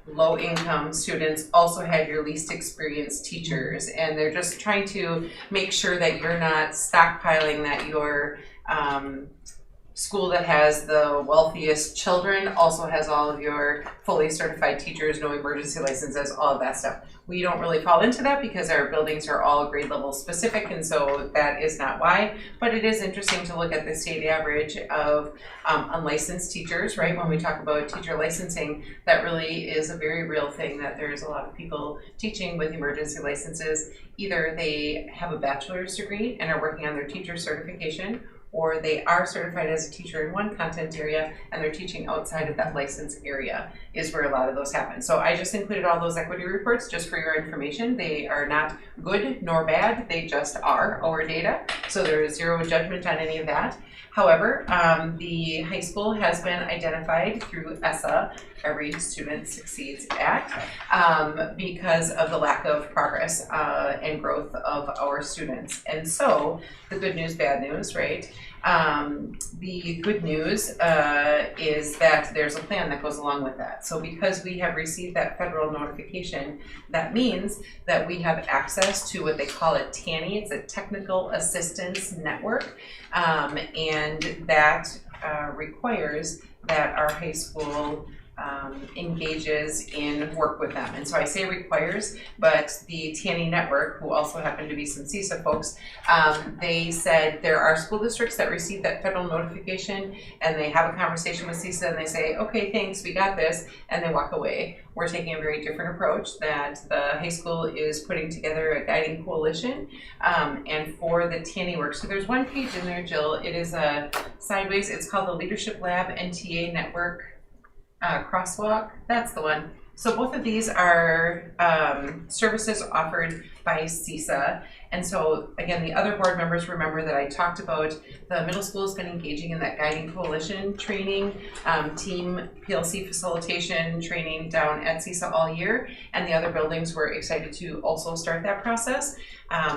low-income students also had your least experienced teachers, and they're just trying to make sure that you're not stockpiling, that your school that has the wealthiest children also has all of your fully certified teachers, no emergency licenses, all of that stuff. We don't really fall into that because our buildings are all grade level specific, and so that is not why. But it is interesting to look at the state average of unlicensed teachers, right? When we talk about teacher licensing, that really is a very real thing, that there's a lot of people teaching with emergency licenses. Either they have a bachelor's degree and are working on their teacher certification, or they are certified as a teacher in one content area and they're teaching outside of that license area, is where a lot of those happen. So I just included all those equity reports just for your information. They are not good nor bad, they just are our data. So there is zero judgment on any of that. However, the high school has been identified through ESSA, Every Student Succeeds Act, because of the lack of progress and growth of our students. And so the good news, bad news, right? The good news is that there's a plan that goes along with that. So because we have received that federal notification, that means that we have access to what they call a TANI, it's a Technical Assistance Network, and that requires that our high school engages in work with them. And so I say requires, but the TANI network, who also happen to be some CISA folks, they said there are school districts that receive that federal notification and they have a conversation with CISA and they say, okay, thanks, we got this, and they walk away. We're taking a very different approach, that the high school is putting together a guiding coalition, and for the TANI work. So there's one page in there, Jill, it is a sideways, it's called the Leadership Lab NTA Network Crosswalk, that's the one. So both of these are services offered by CISA. And so again, the other board members remember that I talked about the middle school has been engaging in that guiding coalition training, team PLC facilitation training down at CISA all year. And the other buildings were excited to also start that process.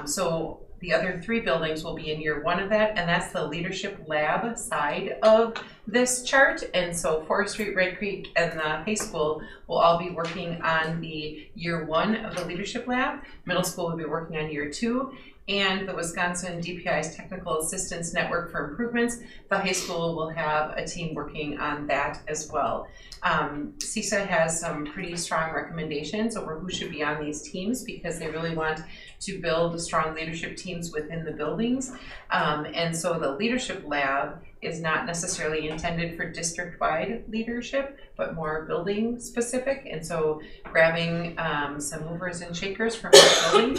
So the other 3 buildings will be in year 1 of that, and that's the Leadership Lab side of this chart. And so Forest Street, Red Creek, and the high school will all be working on the year 1 of the Leadership Lab. Middle school will be working on year 2. And the Wisconsin DPI's Technical Assistance Network for Improvements, the high school will have a team working on that as well. CISA has some pretty strong recommendations over who should be on these teams because they really want to build strong leadership teams within the buildings. And so the Leadership Lab is not necessarily intended for district-wide leadership, but more building specific. And so grabbing some movers and shakers from the building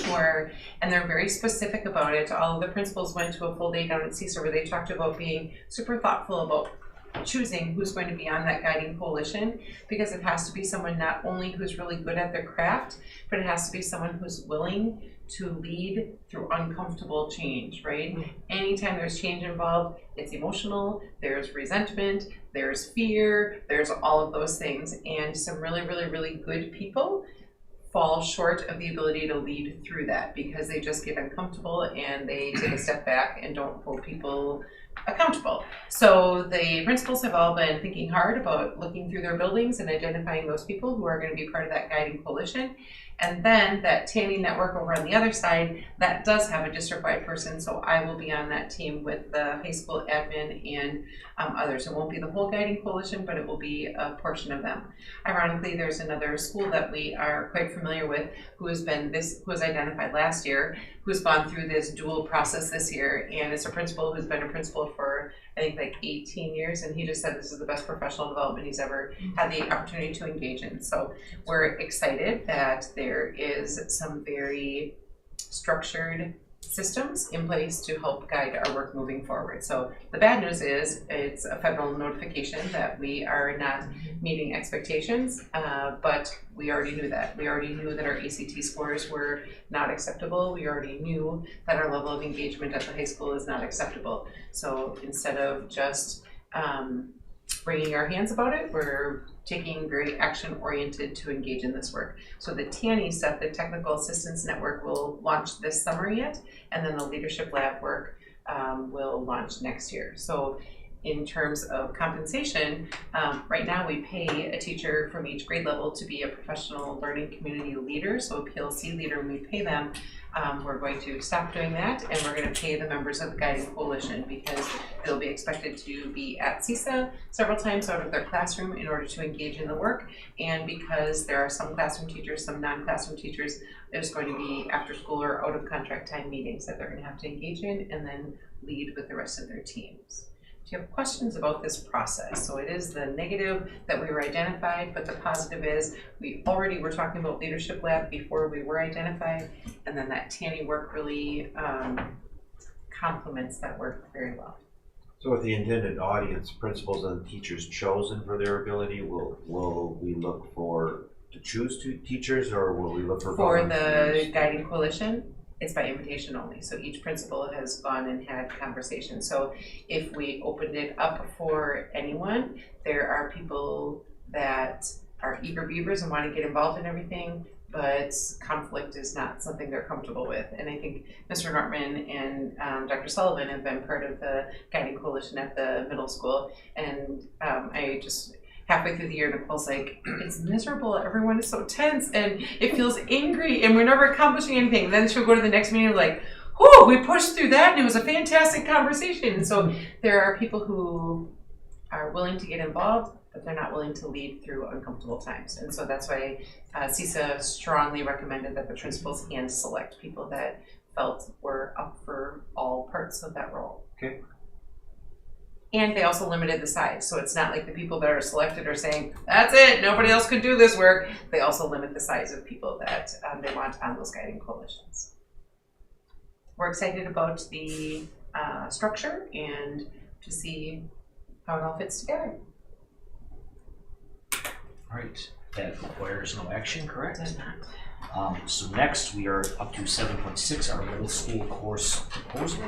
and they're very specific about it. All of the principals went to a full day down at CISA where they talked about being super thoughtful about choosing who's going to be on that guiding coalition, because it has to be someone not only who's really good at their craft, but it has to be someone who's willing to lead through uncomfortable change, right? Anytime there's change involved, it's emotional, there's resentment, there's fear, there's all of those things. And some really, really, really good people fall short of the ability to lead through that because they just get uncomfortable and they take a step back and don't hold people accountable. So the principals have all been thinking hard about looking through their buildings and identifying those people who are going to be part of that guiding coalition. And then that TANI network over on the other side, that does have a district-wide person, so I will be on that team with the high school admin and others. It won't be the whole guiding coalition, but it will be a portion of them. Ironically, there's another school that we are quite familiar with who was identified last year, who's gone through this dual process this year, and it's a principal who's been a principal for I think like 18 years, and he just said this is the best professional development he's ever had the opportunity to engage in. So we're excited that there is some very structured systems in place to help guide our work moving forward. So the bad news is it's a federal notification that we are not meeting expectations, but we already knew that. We already knew that our ACT scores were not acceptable. We already knew that our level of engagement at the high school is not acceptable. So instead of just wringing our hands about it, we're taking very action-oriented to engage in this work. So the TANI stuff, the Technical Assistance Network, will launch this summer yet, and then the Leadership Lab work will launch next year. So in terms of compensation, right now we pay a teacher from each grade level to be a professional learning community leader, so a PLC leader, and we pay them. We're going to stop doing that, and we're going to pay the members of the Guiding Coalition because they'll be expected to be at CISA several times out of their classroom in order to engage in the work, and because there are some classroom teachers, some non-classroom teachers, there's going to be after school or out of contract time meetings that they're going to have to engage in and then lead with the rest of their teams. Do you have questions about this process? So it is the negative that we were identified, but the positive is we already were talking about Leadership Lab before we were identified, and then that TANI work really complements that work very well. So with the intended audience, principals and teachers chosen for their ability, will we look to choose two teachers, or will we look for volunteers? The Guiding Coalition? It's by invitation only, so each principal has gone and had conversations. So if we opened it up for anyone, there are people that are eager beavers and want to get involved in everything, but conflict is not something they're comfortable with. And I think Mr. Nortman and Dr. Sullivan have been part of the Guiding Coalition at the middle school, and I just halfway through the year, Nicole's like, it's miserable, everyone is so tense, and it feels angry, and we're never accomplishing anything. And then she'll go to the next meeting like, whew, we pushed through that, and it was a fantastic conversation. And so there are people who are willing to get involved, but they're not willing to lead through uncomfortable times. And so that's why CISA strongly recommended that the principals hand select people that felt were up for all parts of that role. Okay. And they also limited the size, so it's not like the people that are selected are saying, that's it, nobody else could do this work. They also limit the size of people that they want on those guiding coalitions. We're excited about the structure and to see how it all fits together. All right, that requires no action, correct? It does not. So next we are up to 7.6, our middle school course proposal.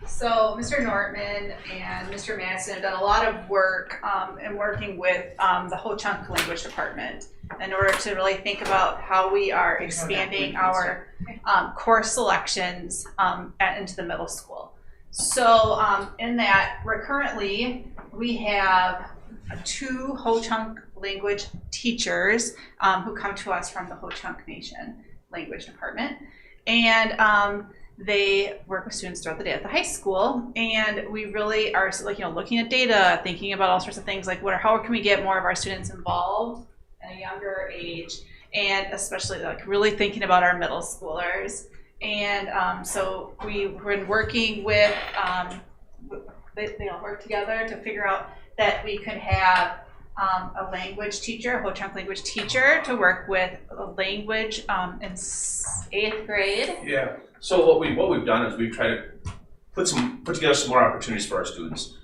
So Mr. Nortman and Mr. Madsen have done a lot of work in working with the Ho-Chunk language department in order to really think about how we are expanding our course selections into the middle school. So in that, we have 2 Ho-Chunk language teachers who come to us from the Ho-Chunk Nation language department. And they work with students throughout the day at the high school, and we really are looking at data, thinking about all sorts of things like how can we get more of our students involved at a younger age, and especially really thinking about our middle schoolers. And so we've been working with, they all work together to figure out that we could have a language teacher, a Ho-Chunk language teacher, to work with language in 8th grade. Yeah. So what we've done is we've tried to put together some more opportunities for our students.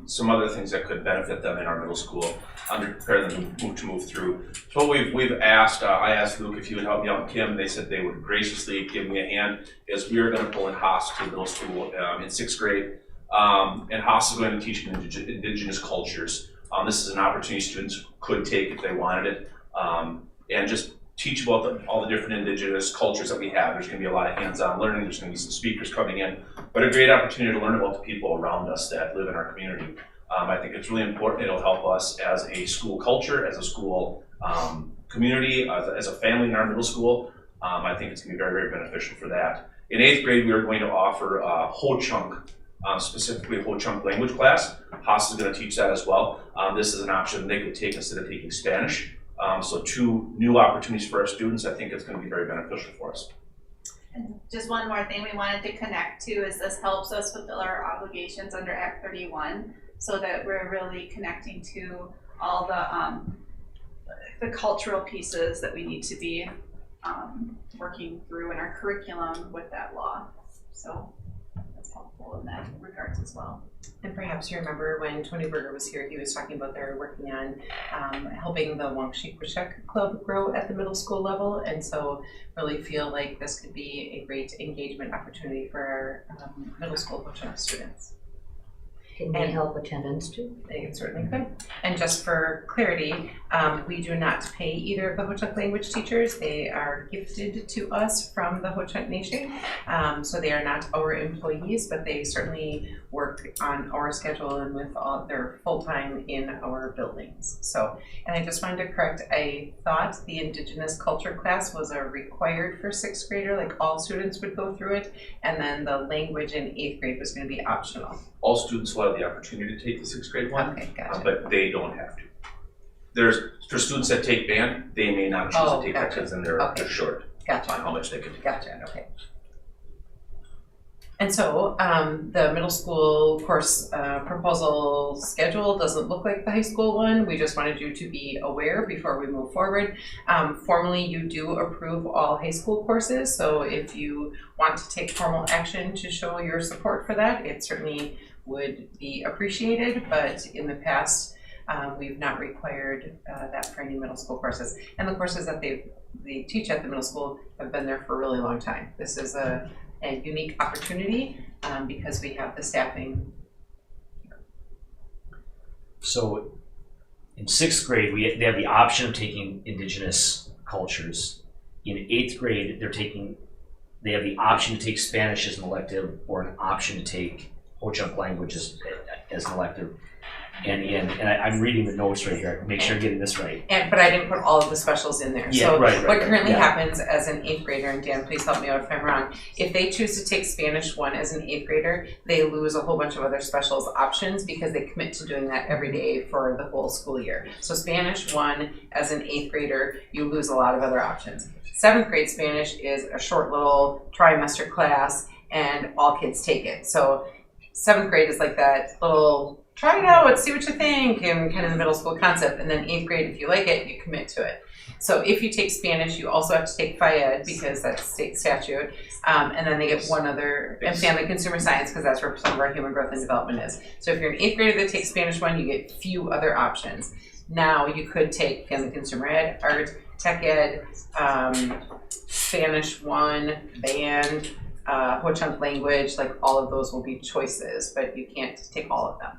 Some other things that could benefit them in our middle school, prepare them to move through. So what we've asked, I asked Luke if he would help me out, and Kim, they said they would graciously give me a hand, is we are going to pull in Haas to middle school in 6th grade. And Haas is going to teach indigenous cultures. This is an opportunity students could take if they wanted it, and just teach about all the different indigenous cultures that we have. There's going to be a lot of hands-on learning. There's going to be some speakers coming in, but a great opportunity to learn about the people around us that live in our community. I think it's really important. It'll help us as a school culture, as a school community, as a family in our middle school. I think it's going to be very, very beneficial for that. In 8th grade, we are going to offer Ho-Chunk, specifically a Ho-Chunk language class. Haas is going to teach that as well. This is an option they could take instead of taking Spanish. So 2 new opportunities for our students. I think it's going to be very beneficial for us. And just one more thing we wanted to connect to is this helps us fulfill our obligations under Act 31, so that we're really connecting to all the the cultural pieces that we need to be working through in our curriculum with that law. So that's helpful in that regards as well. And perhaps you remember when Tony Berger was here, he was talking about they're working on helping the Wangshik Club grow at the middle school level, and so really feel like this could be a great engagement opportunity for our middle school Ho-Chunk students. Can they help attendance too? They certainly could. And just for clarity, we do not pay either of the Ho-Chunk language teachers. They are gifted to us from the Ho-Chunk Nation. So they are not our employees, but they certainly work on our schedule and with all their full-time in our buildings. So, and I just wanted to correct, I thought the Indigenous culture class was a required for 6th grader, like all students would go through it, and then the language in 8th grade was going to be optional. All students will have the opportunity to take the 6th grade one, Okay, gotcha. but they don't have to. For students that take band, they may not choose to take that because then they're short Gotcha. on how much they can do. Gotcha, okay. And so the middle school course proposal schedule doesn't look like the high school one. We just wanted you to be aware before we move forward. Formally, you do approve all high school courses, so if you want to take formal action to show your support for that, it certainly would be appreciated, but in the past, we've not required that for any middle school courses. And the courses that they teach at the middle school have been there for a really long time. This is a unique opportunity because we have the staffing. So in 6th grade, they have the option of taking Indigenous cultures. In 8th grade, they have the option to take Spanish as an elective or an option to take Ho-Chunk languages as an elective. And I'm reading the notes right here, make sure I'm getting this right. But I didn't put all of the specials in there. Yeah, so right, what currently happens as an 8th grader, and Dan, please help me out if I'm wrong, if they choose to take Spanish 1 as an 8th grader, they lose a whole bunch of other specials options because they commit to doing that every day for the whole school year. So Spanish 1 as an 8th grader, you lose a lot of other options. 7th grade Spanish is a short little trimester class and all kids take it. So 7th grade is like that little try it out, see what you think, and kind of the middle school concept. And then 8th grade, if you like it, you commit to it. So if you take Spanish, you also have to take Phi-Ed because that's state statute. And then they get one other, and Family Consumer Science because that's where some of our human growth and development is. So if you're an 8th grader that takes Spanish 1, you get few other options. Now you could take Family Consumer Ed, Art, Tech Ed, Spanish 1, Band, Ho-Chunk language, like all of those will be choices, but you can't take all of them.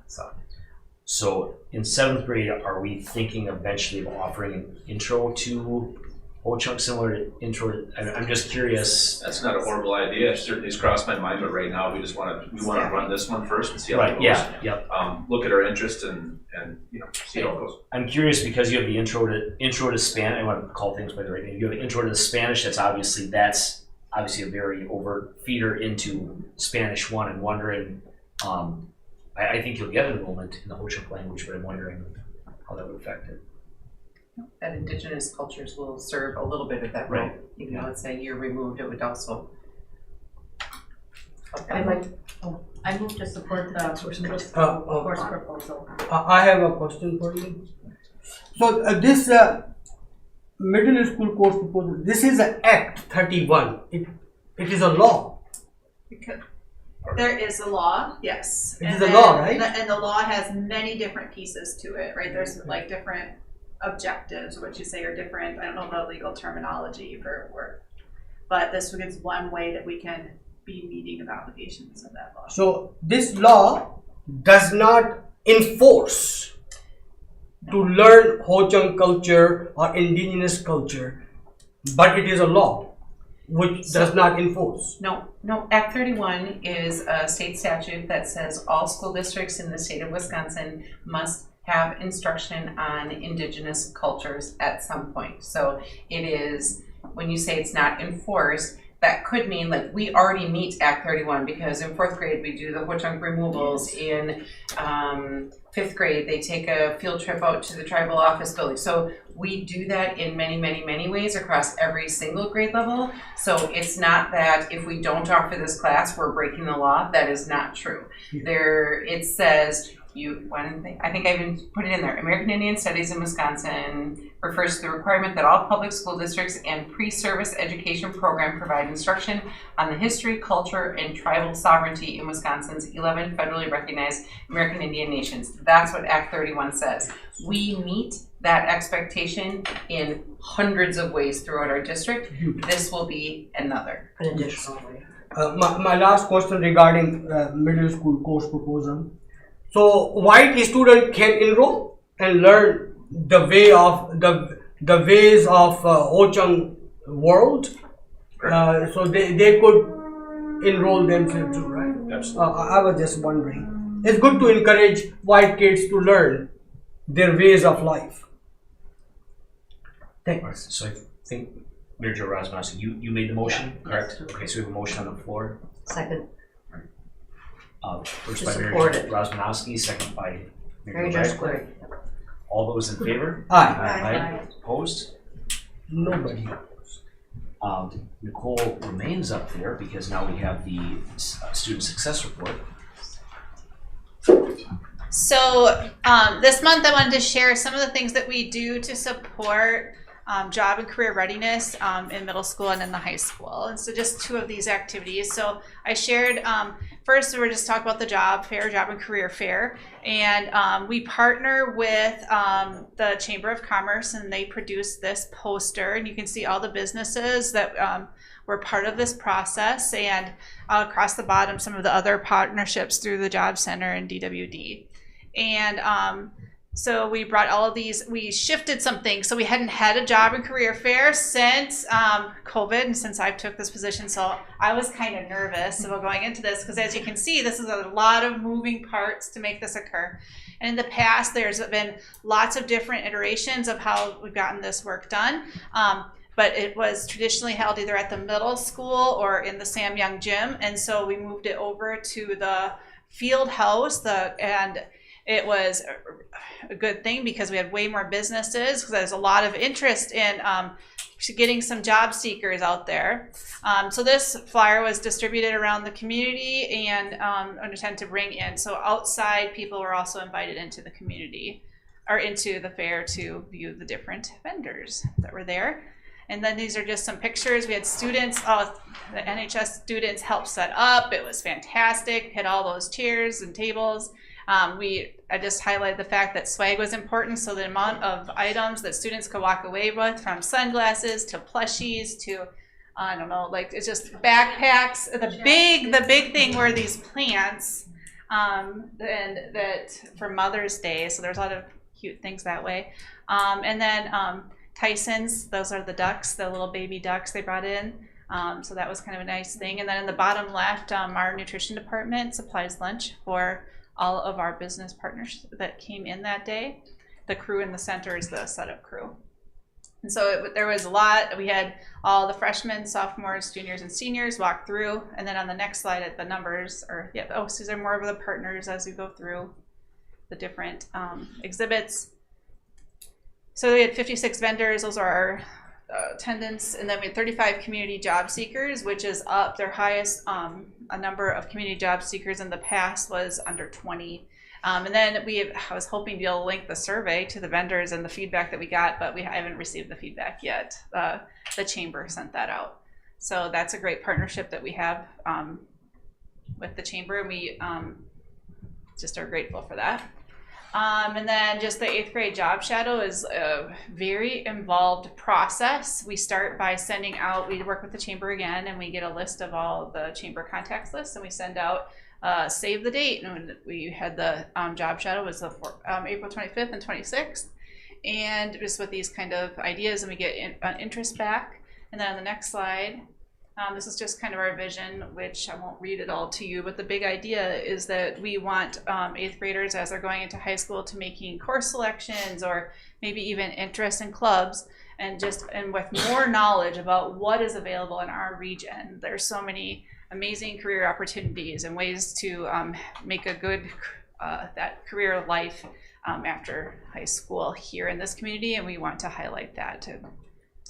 So in 7th grade, are we thinking eventually of offering an intro to Ho-Chunk similar to intro? I'm just curious. That's not a horrible idea. It certainly has crossed my mind, but right now we want to run this one first and see how it goes. Yeah, yep. Look at our interest and see how it goes. I'm curious because you have the intro to Spanish. I want to call things by the right name. You have an intro to the Spanish. That's obviously a very overt feeder into Spanish 1. I'm wondering. I think you'll get enrollment in the Ho-Chunk language, but I'm wondering how that would affect it. That Indigenous cultures will serve a little bit of that role. Right. Even though it's a year removed, it would also. I move to support the course proposal. I have a question for you. So this middle school course proposal, this is Act 31. It is a law. There is a law, yes. It is a law, right? And the law has many different pieces to it, right? There's like different objectives, what you say are different. I don't know the legal terminology for work, but this is one way that we can be meeting the obligations of that law. So this law does not enforce to learn Ho-Chunk culture or Indigenous culture, but it is a law which does not enforce. No, Act 31 is a state statute that says all school districts in the state of Wisconsin must have instruction on Indigenous cultures at some point. So it is, when you say it's not enforced, that could mean like we already meet Act 31 because in 4th grade we do the Ho-Chunk removals. In 5th grade they take a field trip out to the tribal office building. So we do that in many, many, many ways across every single grade level. So it's not that if we don't offer this class we're breaking the law. That is not true. It says I think I even put it in there. American Indian Studies in Wisconsin refers to the requirement that all public school districts and pre-service education program provide instruction on the history, culture, and tribal sovereignty in Wisconsin's 11 federally recognized American Indian nations. That's what Act 31 says. We meet that expectation in hundreds of ways throughout our district. This will be another. An additional way. My last question regarding middle school course proposal. So white student can enroll and learn the way of the ways of Ho-Chunk world. So they could enroll themselves too, right? Absolutely. I was just wondering. It's good to encourage white kids to learn their ways of life. Thanks. So I think Mayor Joe Rosmowski, you made the motion, correct? Yes. Okay, so we have a motion on the floor. Second. First To by Mayor support it. Rosmanowski, second by Very Mayor just Joe. quick. All those in favor? Aye. Aye. Opposed? Nobody. Nicole remains up there because now we have the student success report. So this month I wanted to share some of the things that we do to support job and career readiness in middle school and in the high school. And so just two of these activities. So I shared, first we were just talking about the job fair, job and career fair. And we partner with the Chamber of Commerce, and they produced this poster. And you can see all the businesses that were part of this process. And across the bottom, some of the other partnerships through the Job Center and DWD. And so we brought all of these, we shifted some things. So we hadn't had a job and career fair since COVID and since I took this position. So I was kind of nervous about going into this because as you can see, this is a lot of moving parts to make this occur. And in the past, there's been lots of different iterations of how we've gotten this work done. But it was traditionally held either at the middle school or in the Sam Young gym. And so we moved it over to the field house, and it was a good thing because we had way more businesses because there's a lot of interest in getting some job seekers out there. So this flyer was distributed around the community and intended to bring in. So outside people were also invited into the community or into the fair to view the different vendors that were there. And then these are just some pictures. We had students, the NHS students helped set up. It was fantastic, had all those chairs and tables. I just highlighted the fact that swag was important, so the amount of items that students could walk away with, from sunglasses to plushies to, I don't know, like it's just backpacks. The big thing were these plants, and that for Mother's Day, so there's a lot of cute things that way. And then Tyson's, those are the ducks, the little baby ducks they brought in. So that was kind of a nice thing. And then in the bottom left, our nutrition department supplies lunch for all of our business partners that came in that day. The crew in the center is the setup crew. And so there was a lot. We had all the freshmen, sophomores, juniors, and seniors walk through. And then on the next slide at the numbers, these are more of the partners as we go through the different exhibits. So we had 56 vendors. Those are our attendance. And then we had 35 community job seekers, which is up. Their highest a number of community job seekers in the past was under 20. And then I was hoping to be able to link the survey to the vendors and the feedback that we got, but I haven't received the feedback yet. The chamber sent that out. So that's a great partnership that we have with the chamber, and we just are grateful for that. And then just the 8th grade job shadow is a very involved process. We start by sending out, we work with the chamber again, and we get a list of all the chamber contacts lists, and we send out save the date. And we had the job shadow was the April 25th and 26th, and just with these kind of ideas, and we get interest back. And then on the next slide, this is just kind of our vision, which I won't read it all to you, but the big idea is that we want 8th graders as they're going into high school to making course selections or maybe even interest in clubs, and with more knowledge about what is available in our region. There's so many amazing career opportunities and ways to make a good that career life after high school here in this community, and we want to highlight that to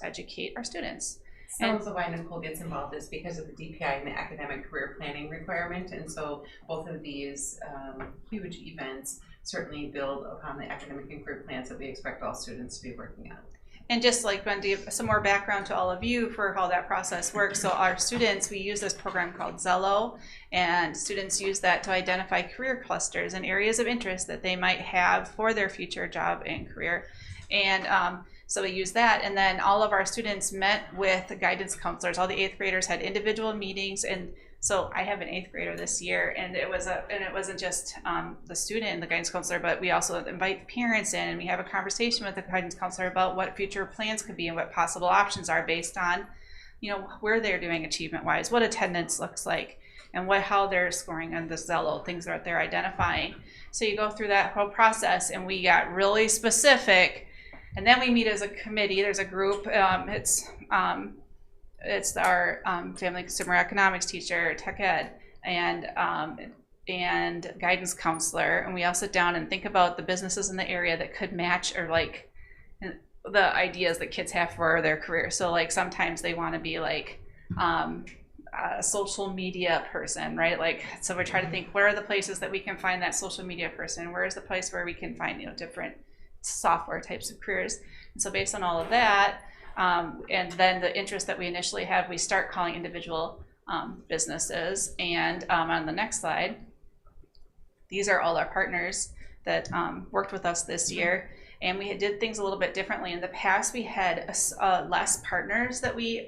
educate our students. Some of the why Nicole gets involved is because of the DPI and the academic career planning requirement, and so both of these huge events certainly build upon the academic and career plans that we expect all students to be working on. And just like Wendy, some more background to all of you for how that process works. So our students, we use this program called Zello, and students use that to identify career clusters and areas of interest that they might have for their future job and career. And so we use that, and then all of our students met with the guidance counselors. All the 8th graders had individual meetings, and so I have an 8th grader this year, and it wasn't just the student and the guidance counselor, but we also invite parents in, and we have a conversation with the guidance counselor about what future plans could be and what possible options are based on, you know, where they're doing achievement-wise, what attendance looks like, and how they're scoring on the Zello, things that they're identifying. So you go through that whole process, and we got really specific, and then we meet as a committee. There's a group. It's our family consumer economics teacher, tech ed, and guidance counselor, and we all sit down and think about the businesses in the area that could match or like the ideas that kids have for their career. So like sometimes they want to be like a social media person, right? Like, so we try to think, where are the places that we can find that social media person? Where is the place where we can find, you know, different software types of careers? And so based on all of that, and then the interest that we initially have, we start calling individual businesses. And on the next slide, these are all our partners that worked with us this year. And we did things a little bit differently. In the past, we had less partners that we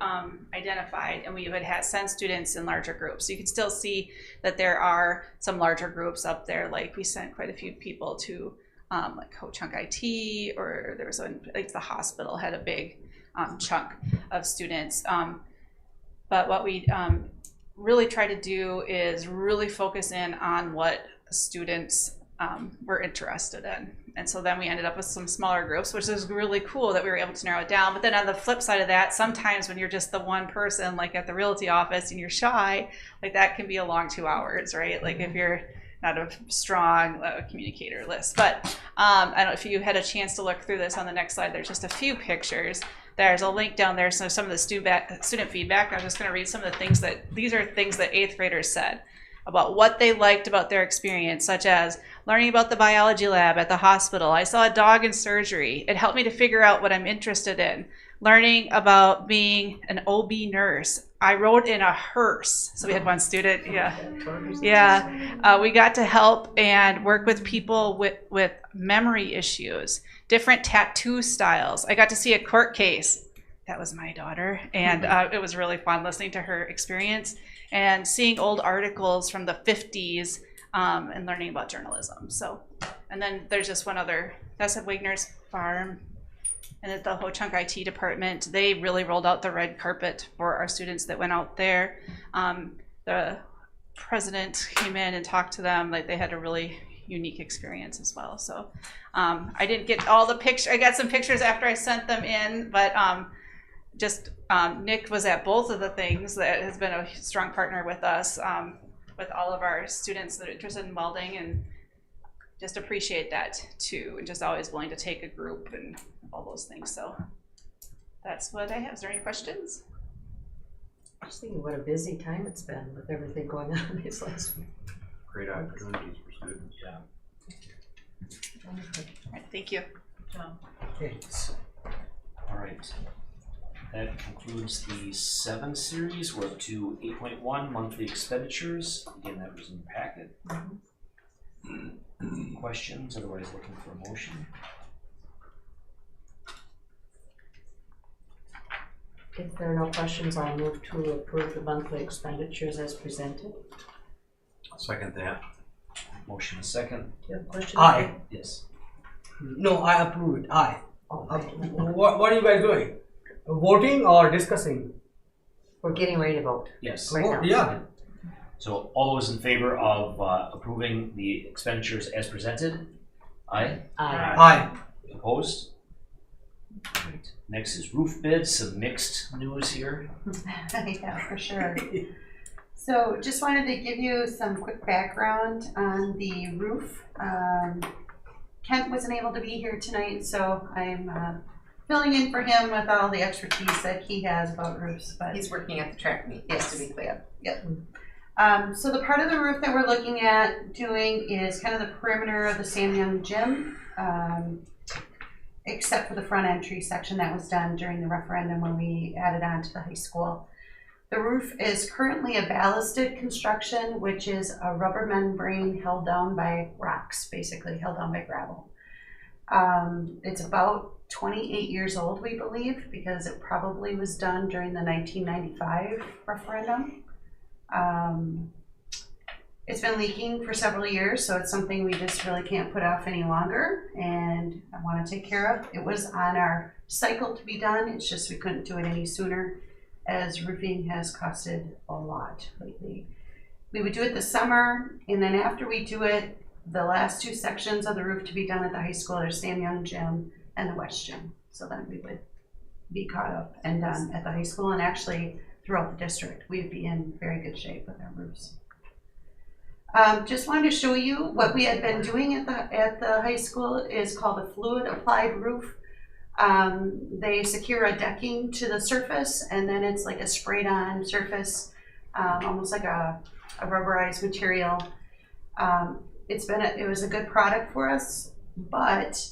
identified, and we would send students in larger groups. So you can still see that there are some larger groups up there. Like we sent quite a few people to like Ho-Chunk IT, or there was like the hospital had a big chunk of students. But what we really try to do is really focus in on what students were interested in. And so then we ended up with some smaller groups, which is really cool that we were able to narrow it down. But then on the flip side of that, sometimes when you're just the one person, like at the realty office, and you're shy, like that can be a long 2 hours, right? Like if you're not a strong communicator list. But I don't know if you had a chance to look through this. On the next slide, there's just a few pictures. There's a link down there, so some of the student feedback. I'm just going to read some of the things these are things that 8th graders said about what they liked about their experience, such as learning about the biology lab at the hospital. I saw a dog in surgery. It helped me to figure out what I'm interested in. Learning about being an OB nurse. I rode in a hearse. So we had one student, we got to help and work with people with memory issues, different tattoo styles. I got to see a court case. That was my daughter. And it was really fun listening to her experience and seeing old articles from the 50s and learning about journalism. So, and then there's just one other, that's at Wagner's Farm. And at the Ho-Chunk IT department, they really rolled out the red carpet for our students that went out there. The president came in and talked to them. Like they had a really unique experience as well. So I didn't get all the pictures. I got some pictures after I sent them in, but Nick was at both of the things. That has been a strong partner with us, with all of our students that are interested in welding, and just appreciate that too, and just always willing to take a group and all those things. So that's what I have. Is there any questions? I was thinking what a busy time it's been with everything going on these last week. Great opportunities for students. Yeah. All right, thank you. Thanks. All right. That concludes the 7 series. We're up to 8.1 monthly expenditures. Again, that was in the packet. Questions? Otherwise, looking for a motion. If there are no questions, I'll move to approve the monthly expenditures as presented. I'll second that. Motion and second. Do you have a question? Aye. Yes. No, I approve it. Aye. Oh, What are you guys doing? Voting or discussing? we're getting ready to vote. Yes. Right now. Yeah. So all those in favor of approving the expenditures as presented? Aye. Aye. Opposed? Right. Next is roof bids. Some mixed news here. Yeah, for sure. So just wanted to give you some quick background on the roof. Kent wasn't able to be here tonight, so I'm filling in for him with all the expertise that he has about roofs. But He's working at the track meet, just to be clear. Yep. So the part of the roof that we're looking at doing is kind of the perimeter of the Sam Young Gym, except for the front entry section that was done during the referendum when we added on to the high school. The roof is currently a ballasted construction, which is a rubber membrane held down by rocks, basically held down by gravel. It's about 28 years old, we believe, because it probably was done during the 1995 referendum. It's been leaking for several years, so it's something we just really can't put off any longer, and I want to take care of. It was on our cycle to be done, it's just we couldn't do it any sooner, as roofing has costed a lot lately. We would do it this summer, and then after we do it, the last two sections of the roof to be done at the high school are Sam Young Gym and the West Gym. So then we would be caught up and done at the high school, and actually throughout the district. We'd be in very good shape with our roofs. Just wanted to show you what we had been doing at the high school is called a fluid applied roof. They secure a decking to the surface, and then it's like a sprayed on surface, almost like a rubberized material. It was a good product for us, but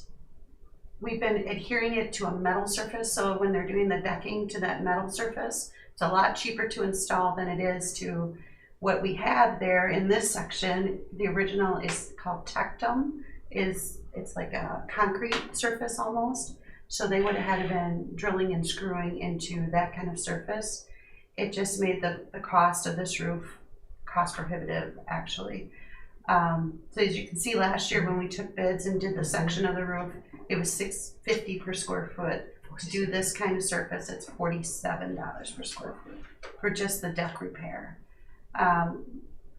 we've been adhering it to a metal surface. So when they're doing the decking to that metal surface, it's a lot cheaper to install than it is to what we have there in this section. The original is called Tectum. It's like a concrete surface almost. So they would have had been drilling and screwing into that kind of surface. It just made the cost of this roof cost prohibitive, actually. So as you can see, last year when we took bids and did the section of the roof, it was $650 per square foot. To do this kind of surface, it's $47 per square foot for just the deck repair.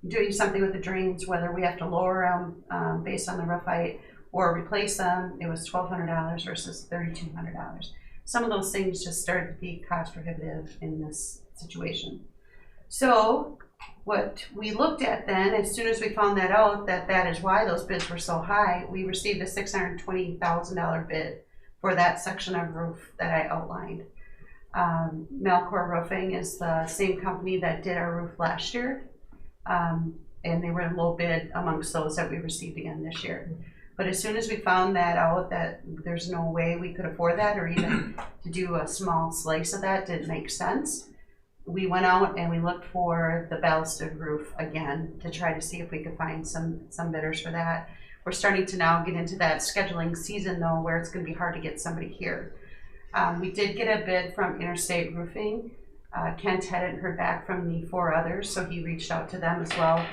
Doing something with the drains, whether we have to lower them based on the roof height or replace them, it was $1,200 versus $3,200. Some of those things just started to be cost prohibitive in this situation. So what we looked at then, as soon as we found that out, that is why those bids were so high, we received a $620,000 bid for that section of roof that I outlined. Melcor Roofing is the same company that did our roof last year, and they were low bid amongst those that we received again this year. But as soon as we found that out, that there's no way we could afford that, or even to do a small slice of that didn't make sense, we went out and we looked for the ballasted roof again to try to see if we could find some bidders for that. We're starting to now get into that scheduling season though, where it's going to be hard to get somebody here. We did get a bid from Interstate Roofing. Kent hadn't heard back from the 4 others, so he reached out to them as well.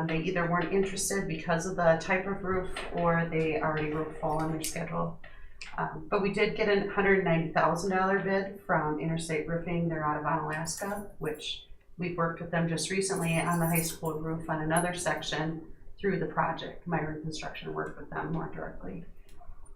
They either weren't interested because of the type of roof, or they already were full on their schedule. But we did get a $190,000 bid from Interstate Roofing. They're out of Onalaska, which we've worked with them just recently on the high school roof on another section through the project. My reconstruction worked with them more directly.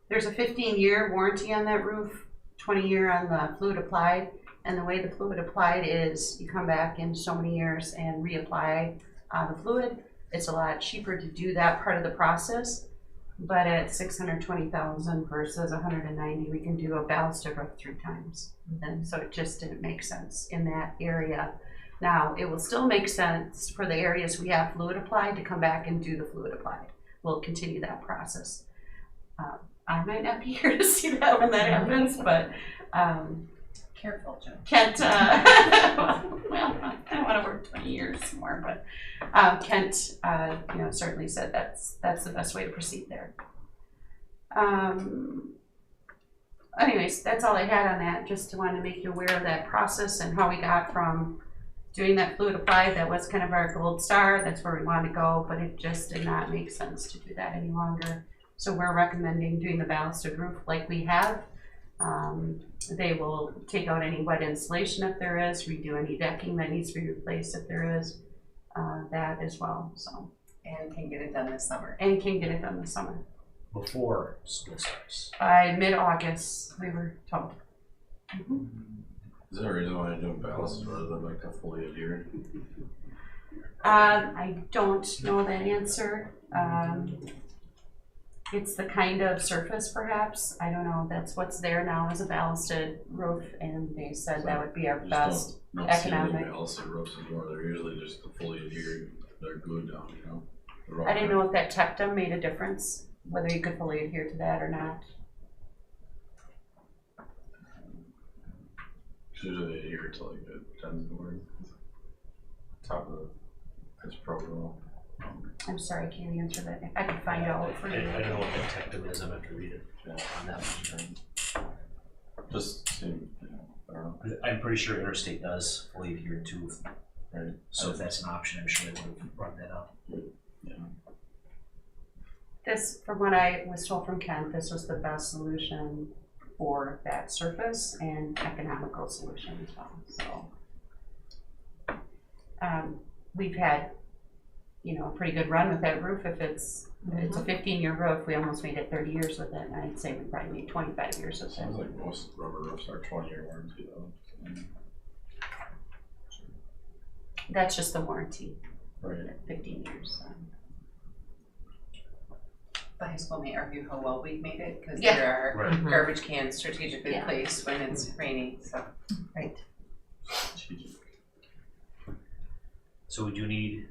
There's a 15-year warranty on that roof, 20-year on the fluid applied. And the way the fluid applied is you come back in so many years and reapply the fluid. It's a lot cheaper to do that part of the process. But at $620,000 versus $190,000, we can do a ballasted roof 3 times. And so it just didn't make sense in that area. Now, it will still make sense for the areas we have fluid applied to come back and do the fluid applied. We'll continue that process. I might not be here to see that when that happens, but careful, Joe. Kent, well, I don't want to work 20 years more, but Kent, certainly said that's the best way to proceed there. Anyways, that's all I had on that. Just wanted to make you aware of that process and how we got from doing that fluid applied. That was kind of our gold star. That's where we wanted to go, but it just did not make sense to do that any longer. So we're recommending doing the ballasted roof like we have. They will take out any wet insulation if there is, redo any decking that needs to be replaced if there is, that as well. So. And can get it done this summer. And can get it done this summer. Before school starts. By mid-August, we were told. Mm-hmm. Is there a reason why you're doing ballast rather than like a fully adhered? I don't know that answer. It's the kind of surface perhaps, I don't know, that's what's there now is a ballasted roof, and they said that would be our best Don't economic. see any ballasted roofs anymore, they're usually just the fully adhered, they're glued down, you know? They're all I didn't know if that tectum made a difference, whether you could fully adhere to that or not. Usually they adhere to like a 10 board, top of this program. I'm sorry, I can't answer that. I could find out for you. I don't know what that tectum is, I'm going to read it on that one. Just seem, you know, I don't know. I'm pretty sure Interstate does fully adhere to, right? So if that's an option, I'm sure they would have brought that up. Yeah. This, from what I was told from Kent, this was the best solution for that surface and economical solution as well. So we've had, you know, a pretty good run with that roof. If it's a 15-year roof, we almost made it 30 years with it, and I'd say we probably made 25 years with it. Sounds like most rubber roofs are 20-year warranty though. That's just the warranty. Right. 15 years. So. The high school may argue how well we've made it, because Yeah. there are Right. garbage cans strategically Yeah. placed when it's raining, so. Right. So we do need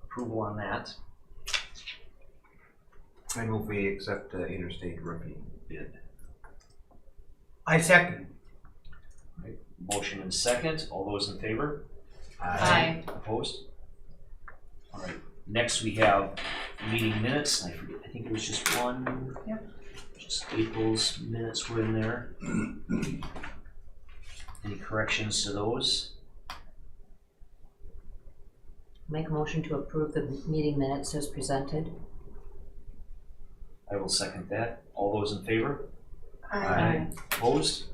approval on that. I move we accept the interstate roofing bid. I second. Motion and second, all those in favor? Aye. Opposed? All right, next we have meeting minutes. I forget, I think it was just one. Yep. Just April's minutes were in there. Any corrections to those? Make a motion to approve the meeting minutes as presented. I will second that. All those in favor? Aye. Opposed?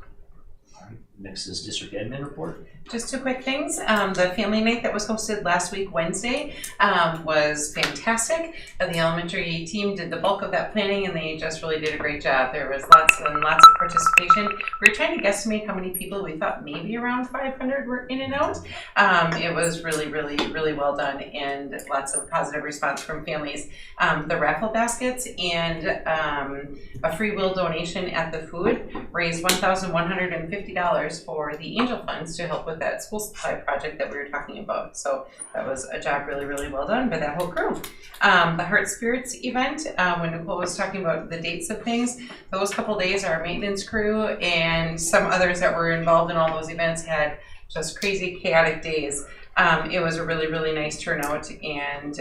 All right, next is district admin report. Just two quick things. The family night that was hosted last week, Wednesday, was fantastic. The elementary team did the bulk of that planning, and they just really did a great job. There was lots and lots of participation. We were trying to guesstimate how many people. We thought maybe around 500 were in and out. It was really, really, really well done, and lots of positive response from families. The raffle baskets and a free will donation at the food raised $1,150 for the Angel Funds to help with that school supply project that we were talking about. So that was a job really, really well done by that whole crew. The Heart Spirits event, when Nicole was talking about the dates of things, those couple days our maintenance crew and some others that were involved in all those events had just crazy chaotic days. It was a really, really nice turnout, and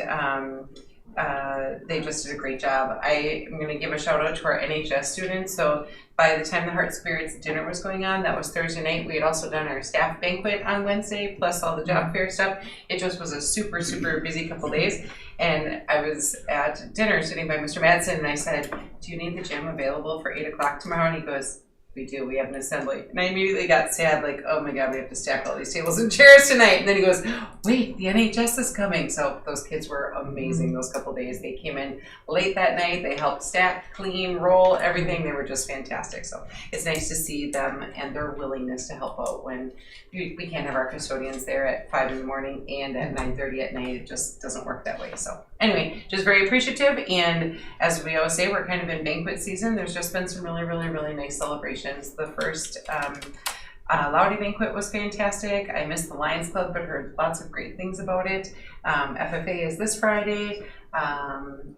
they just did a great job. I am going to give a shout out to our NHS students. So by the time the Heart Spirits dinner was going on, that was Thursday night, we had also done our staff banquet on Wednesday, plus all the job fair stuff. It just was a super, super busy couple days. And I was at dinner sitting by Mr. Madsen, and I said, do you need the gym available for 8 o'clock tomorrow? And he goes, we do, we have an assembly. And I immediately got sad, like, oh my God, we have to stack all these tables and chairs tonight. And then he goes, wait, the NHS is coming. So those kids were amazing those couple days. They came in late that night. They helped stack, clean, roll, everything. They were just fantastic. So it's nice to see them and their willingness to help out when we can't have our custodians there at 5 in the morning and at 9:30 at night. It just doesn't work that way. So anyway, just very appreciative. And as we always say, we're kind of in banquet season. There's just been some really, really, really nice celebrations. The first Loudy banquet was fantastic. I missed the Lions Club, but heard lots of great things about it. FFA is this Friday.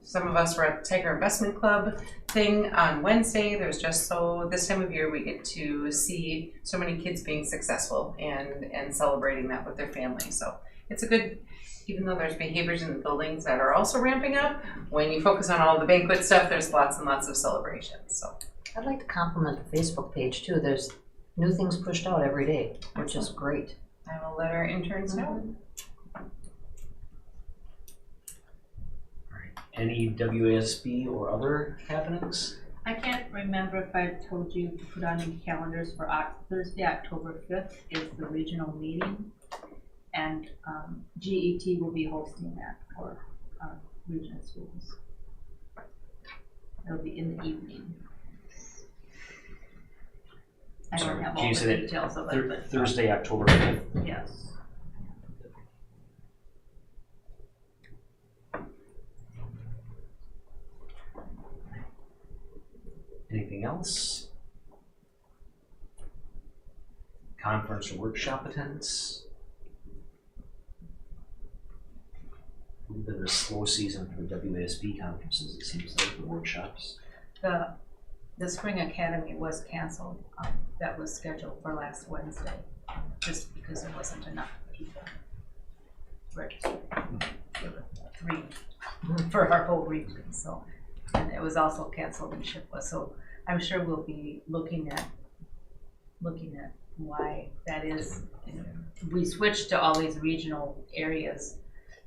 Some of us were at the Tiger Investment Club thing on Wednesday. There's just this time of year we get to see so many kids being successful and celebrating that with their family. So it's a good, even though there's behaviors in the buildings that are also ramping up, when you focus on all the banquet stuff, there's lots and lots of celebrations. So I'd like to compliment the Facebook page too. There's new things pushed out every day, which is great. I will let our interns know. Any WASB or other happenings? I can't remember if I told you to put on your calendars for Thursday, October 5th is the regional meeting, and GET will be hosting that for regional schools. It'll be in the evening. I don't have all the details of it, but Thursday, October 5th. yes. Anything else? Conference or workshop attendance? It's been a slow season for WASB conferences, it seems like, the workshops. The Spring Academy was canceled. That was scheduled for last Wednesday, just because there wasn't enough people registered. There were 3 for our whole region, so, and it was also canceled in Chippewa. So I'm sure we'll be looking at why that is. We switched to all these regional areas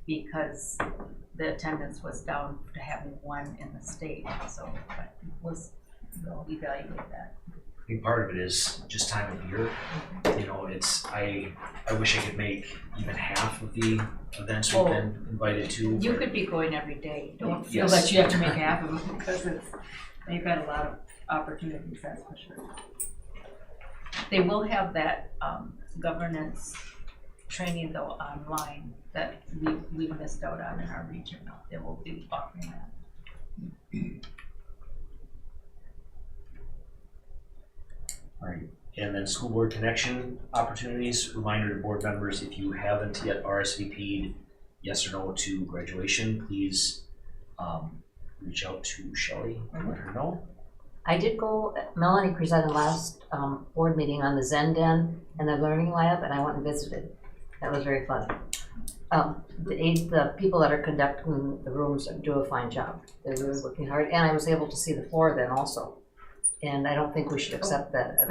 because the attendance was down to having 1 in the state. So we'll evaluate that. I think part of it is just time of year. You know, it's I wish I could make even half of the events we've been invited to. You could be going every day. Don't feel Yes. that you have to make half of them because they've got a lot of opportunities, that's for sure. They will have that governance training though online that we missed out on in our region. They will be offering that. All right, and then school board connection opportunities. Reminder to board members, if you haven't yet RSVP'd yes or no to graduation, please reach out to Shelley and let her know. I did go, Melanie presented last board meeting on the Zen Den and the Learning Lab, and I went and visited. That was very fun. The people that are conducting the rooms do a fine job. They're really working hard, and I was able to see the floor then also. And I don't think we should accept that.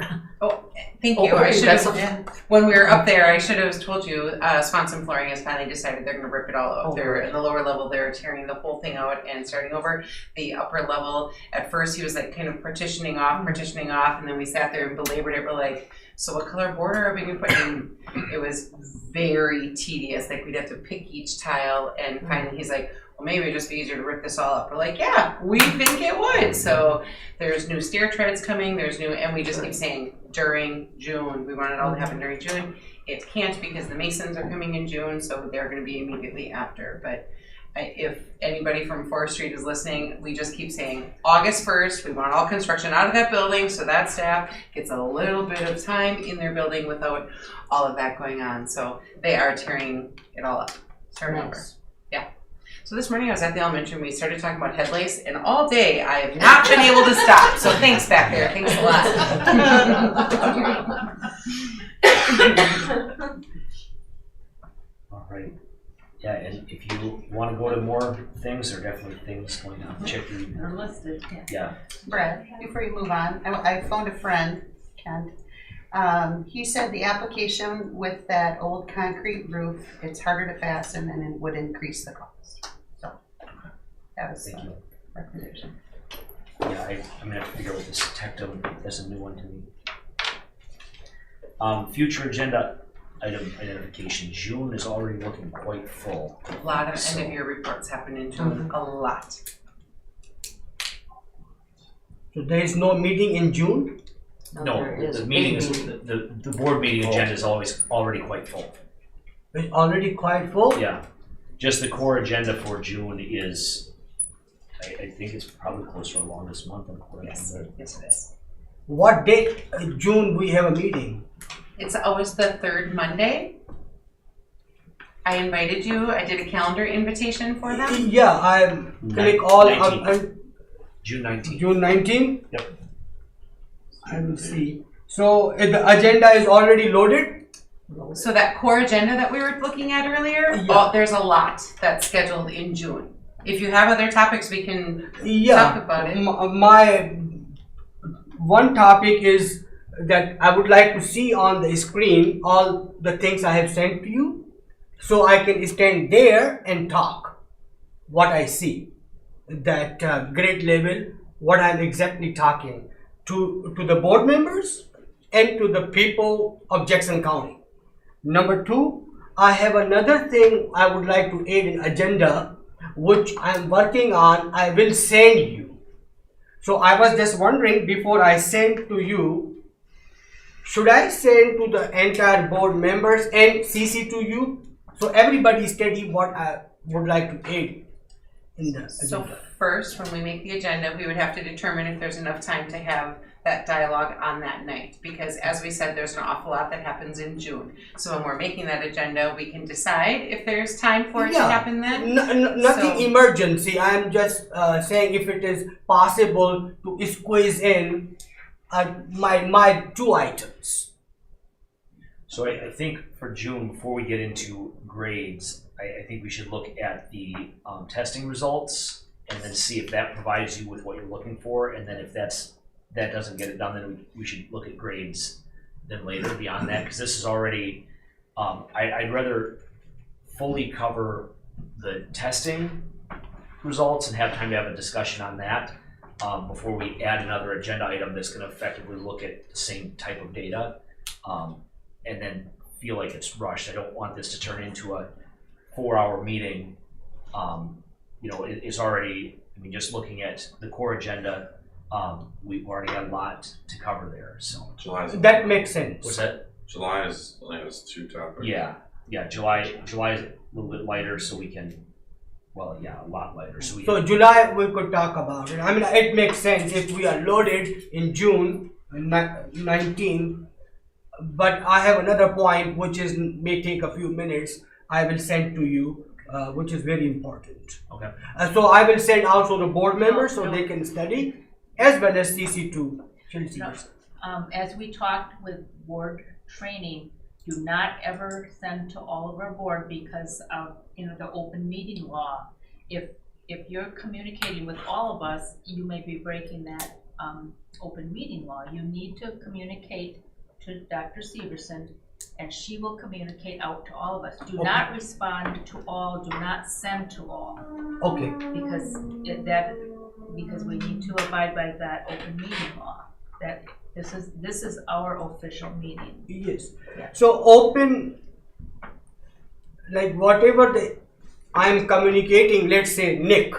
Thank you. I should have, when we were up there, I should have told you, Swanson Flooring has finally decided they're going to rip it all out. They're in the lower level, they're tearing the whole thing out and starting over. The upper level, at first he was like kind of partitioning off, and then we sat there and belabored it. We're like, so what color border are we going to put in? It was very tedious. Like we'd have to pick each tile, and finally he's like, well, maybe it'd just be easier to rip this all up. We're like, yeah, we think it would. So there's new stair treads coming, and we just keep saying during June. We want it all to happen during June. It can't because the Masons are coming in June, so they're going to be immediately after. But if anybody from Forest Street is listening, we just keep saying August 1st, we want all construction out of that building so that staff gets a little bit of time in their building without all of that going on. So they are tearing it all up, starting over. Yeah. So this morning I was at the elementary and we started talking about head lace, and all day I have not been able to stop. So thanks back there. Thanks a lot. All right. Yeah, and if you want to go to more things, there are definitely things going on. Check your email. They're listed. Yeah. Brett, before you move on, I phoned a friend, Kent. He said the application with that old concrete roof, it's harder to fasten and it would increase the cost. So that was the recommendation. Yeah, I'm gonna have to figure out what this Tectum, that's a new one to me. Future agenda item identification. June is already looking quite full. A lot of end of year reports happen in June, a lot. So there is no meeting in June? No, the meeting is, the board meeting agenda is always already quite full. It's already quite full? Yeah, just the core agenda for June is, I think it's probably close to our longest month on core agenda. Yes it is. What date in June we have a meeting? It's always the third Monday. I invited you, I did a calendar invitation for them. Yeah, I click all June 19th. June 19th? Yep. I will see. So the agenda is already loaded? So that core agenda that we were looking at earlier, there's a lot that's scheduled in June. If you have other topics, we can talk about it. My one topic is that I would like to see on the screen all the things I have sent to you, so I can stand there and talk what I see, that grade level, what I'm exactly talking to the board members and to the people of Jackson County. Number two, I have another thing I would like to add in agenda, which I'm working on. I will send you. So I was just wondering, before I send to you, should I send to the entire board members and CC to you, so everybody study what I would like to add in the agenda? So first, when we make the agenda, we would have to determine if there's enough time to have that dialogue on that night. Because as we said, there's an awful lot that happens in June. So when we're making that agenda, we can decide if there's time for it to happen then. Nothing emergency. I'm just saying if it is possible to squeeze in my 2 items. So I think for June, before we get into grades, I think we should look at the testing results and then see if that provides you with what you're looking for. And then if that doesn't get it done, then we should look at grades then later beyond that. Because this is already, I'd rather fully cover the testing results and have time to have a discussion on that before we add another agenda item that's going to effectively look at the same type of data. And then feel like it's rushed. I don't want this to turn into a 4-hour meeting. It's already, just looking at the core agenda, we've already got a lot to cover there, so. That makes sense. What's that? July is, I think it's 2 topics. Yeah, July is a little bit lighter, so we can, a lot lighter, so we So can. July we could talk about it. It makes sense if we are loaded in June 19th. But I have another point which may take a few minutes. I will send to you, which is very important. Okay. So I will send also the board members so they can study, as well as CC2. As we talked with board training, do not ever send to all of our board because of the open meeting law. If you're communicating with all of us, you may be breaking that open meeting law. You need to communicate to Dr. Severson, and she will communicate out to all of us. Do not respond to all, do not send to all. Okay. Because we need to abide by that open meeting law. That this is our official meeting. Yes. So open, like whatever I'm communicating, let's say Nick,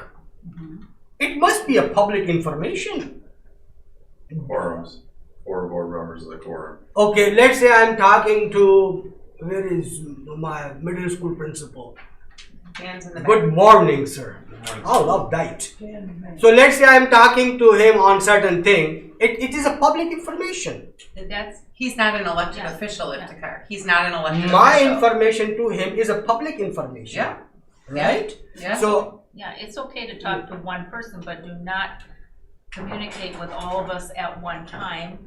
it must be a public information. Quorums. 4 board members is a quorum. Okay, let's say I'm talking to, where is my middle school principal? Hands in the back. Good morning, sir. I love that. So let's say I'm talking to him on certain thing. It is a public information. He's not an elected official, Iftikhar. He's not an elected My official. information to him is a public information. Yeah. Right? Yeah. So it's okay to talk to one person, but do not communicate with all of us at one time,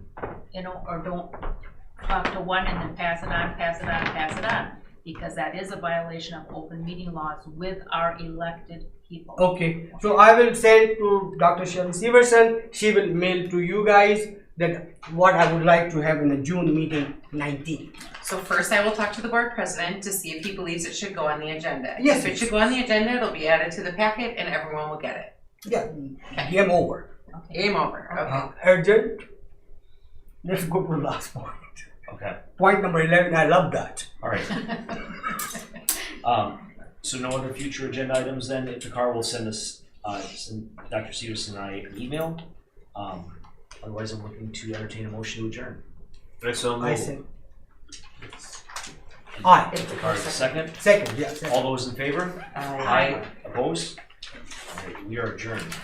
or don't talk to one and then pass it on, because that is a violation of open meeting laws with our elected people. okay, so I will send to Dr. Shelly Severson. She will mail to you guys that what I would like to have in the June meeting 19. So first I will talk to the board president to see if he believes it should go on the agenda. Yes. If it should go on the agenda, it'll be added to the packet and everyone will get it. Yeah, game over. Game over, okay. Urgent. Let's go to the last point. Okay. Point number 11, I love that. All right. So no other future agenda items then? Iftikhar will send us, send Dr. Severson and I an email. Otherwise, I'm looking to entertain a motion to adjourn. I say. Aye. Iftikhar is a second. Second, yeah. Second. All those in favor? Aye. Opposed? All right, we are adjourned.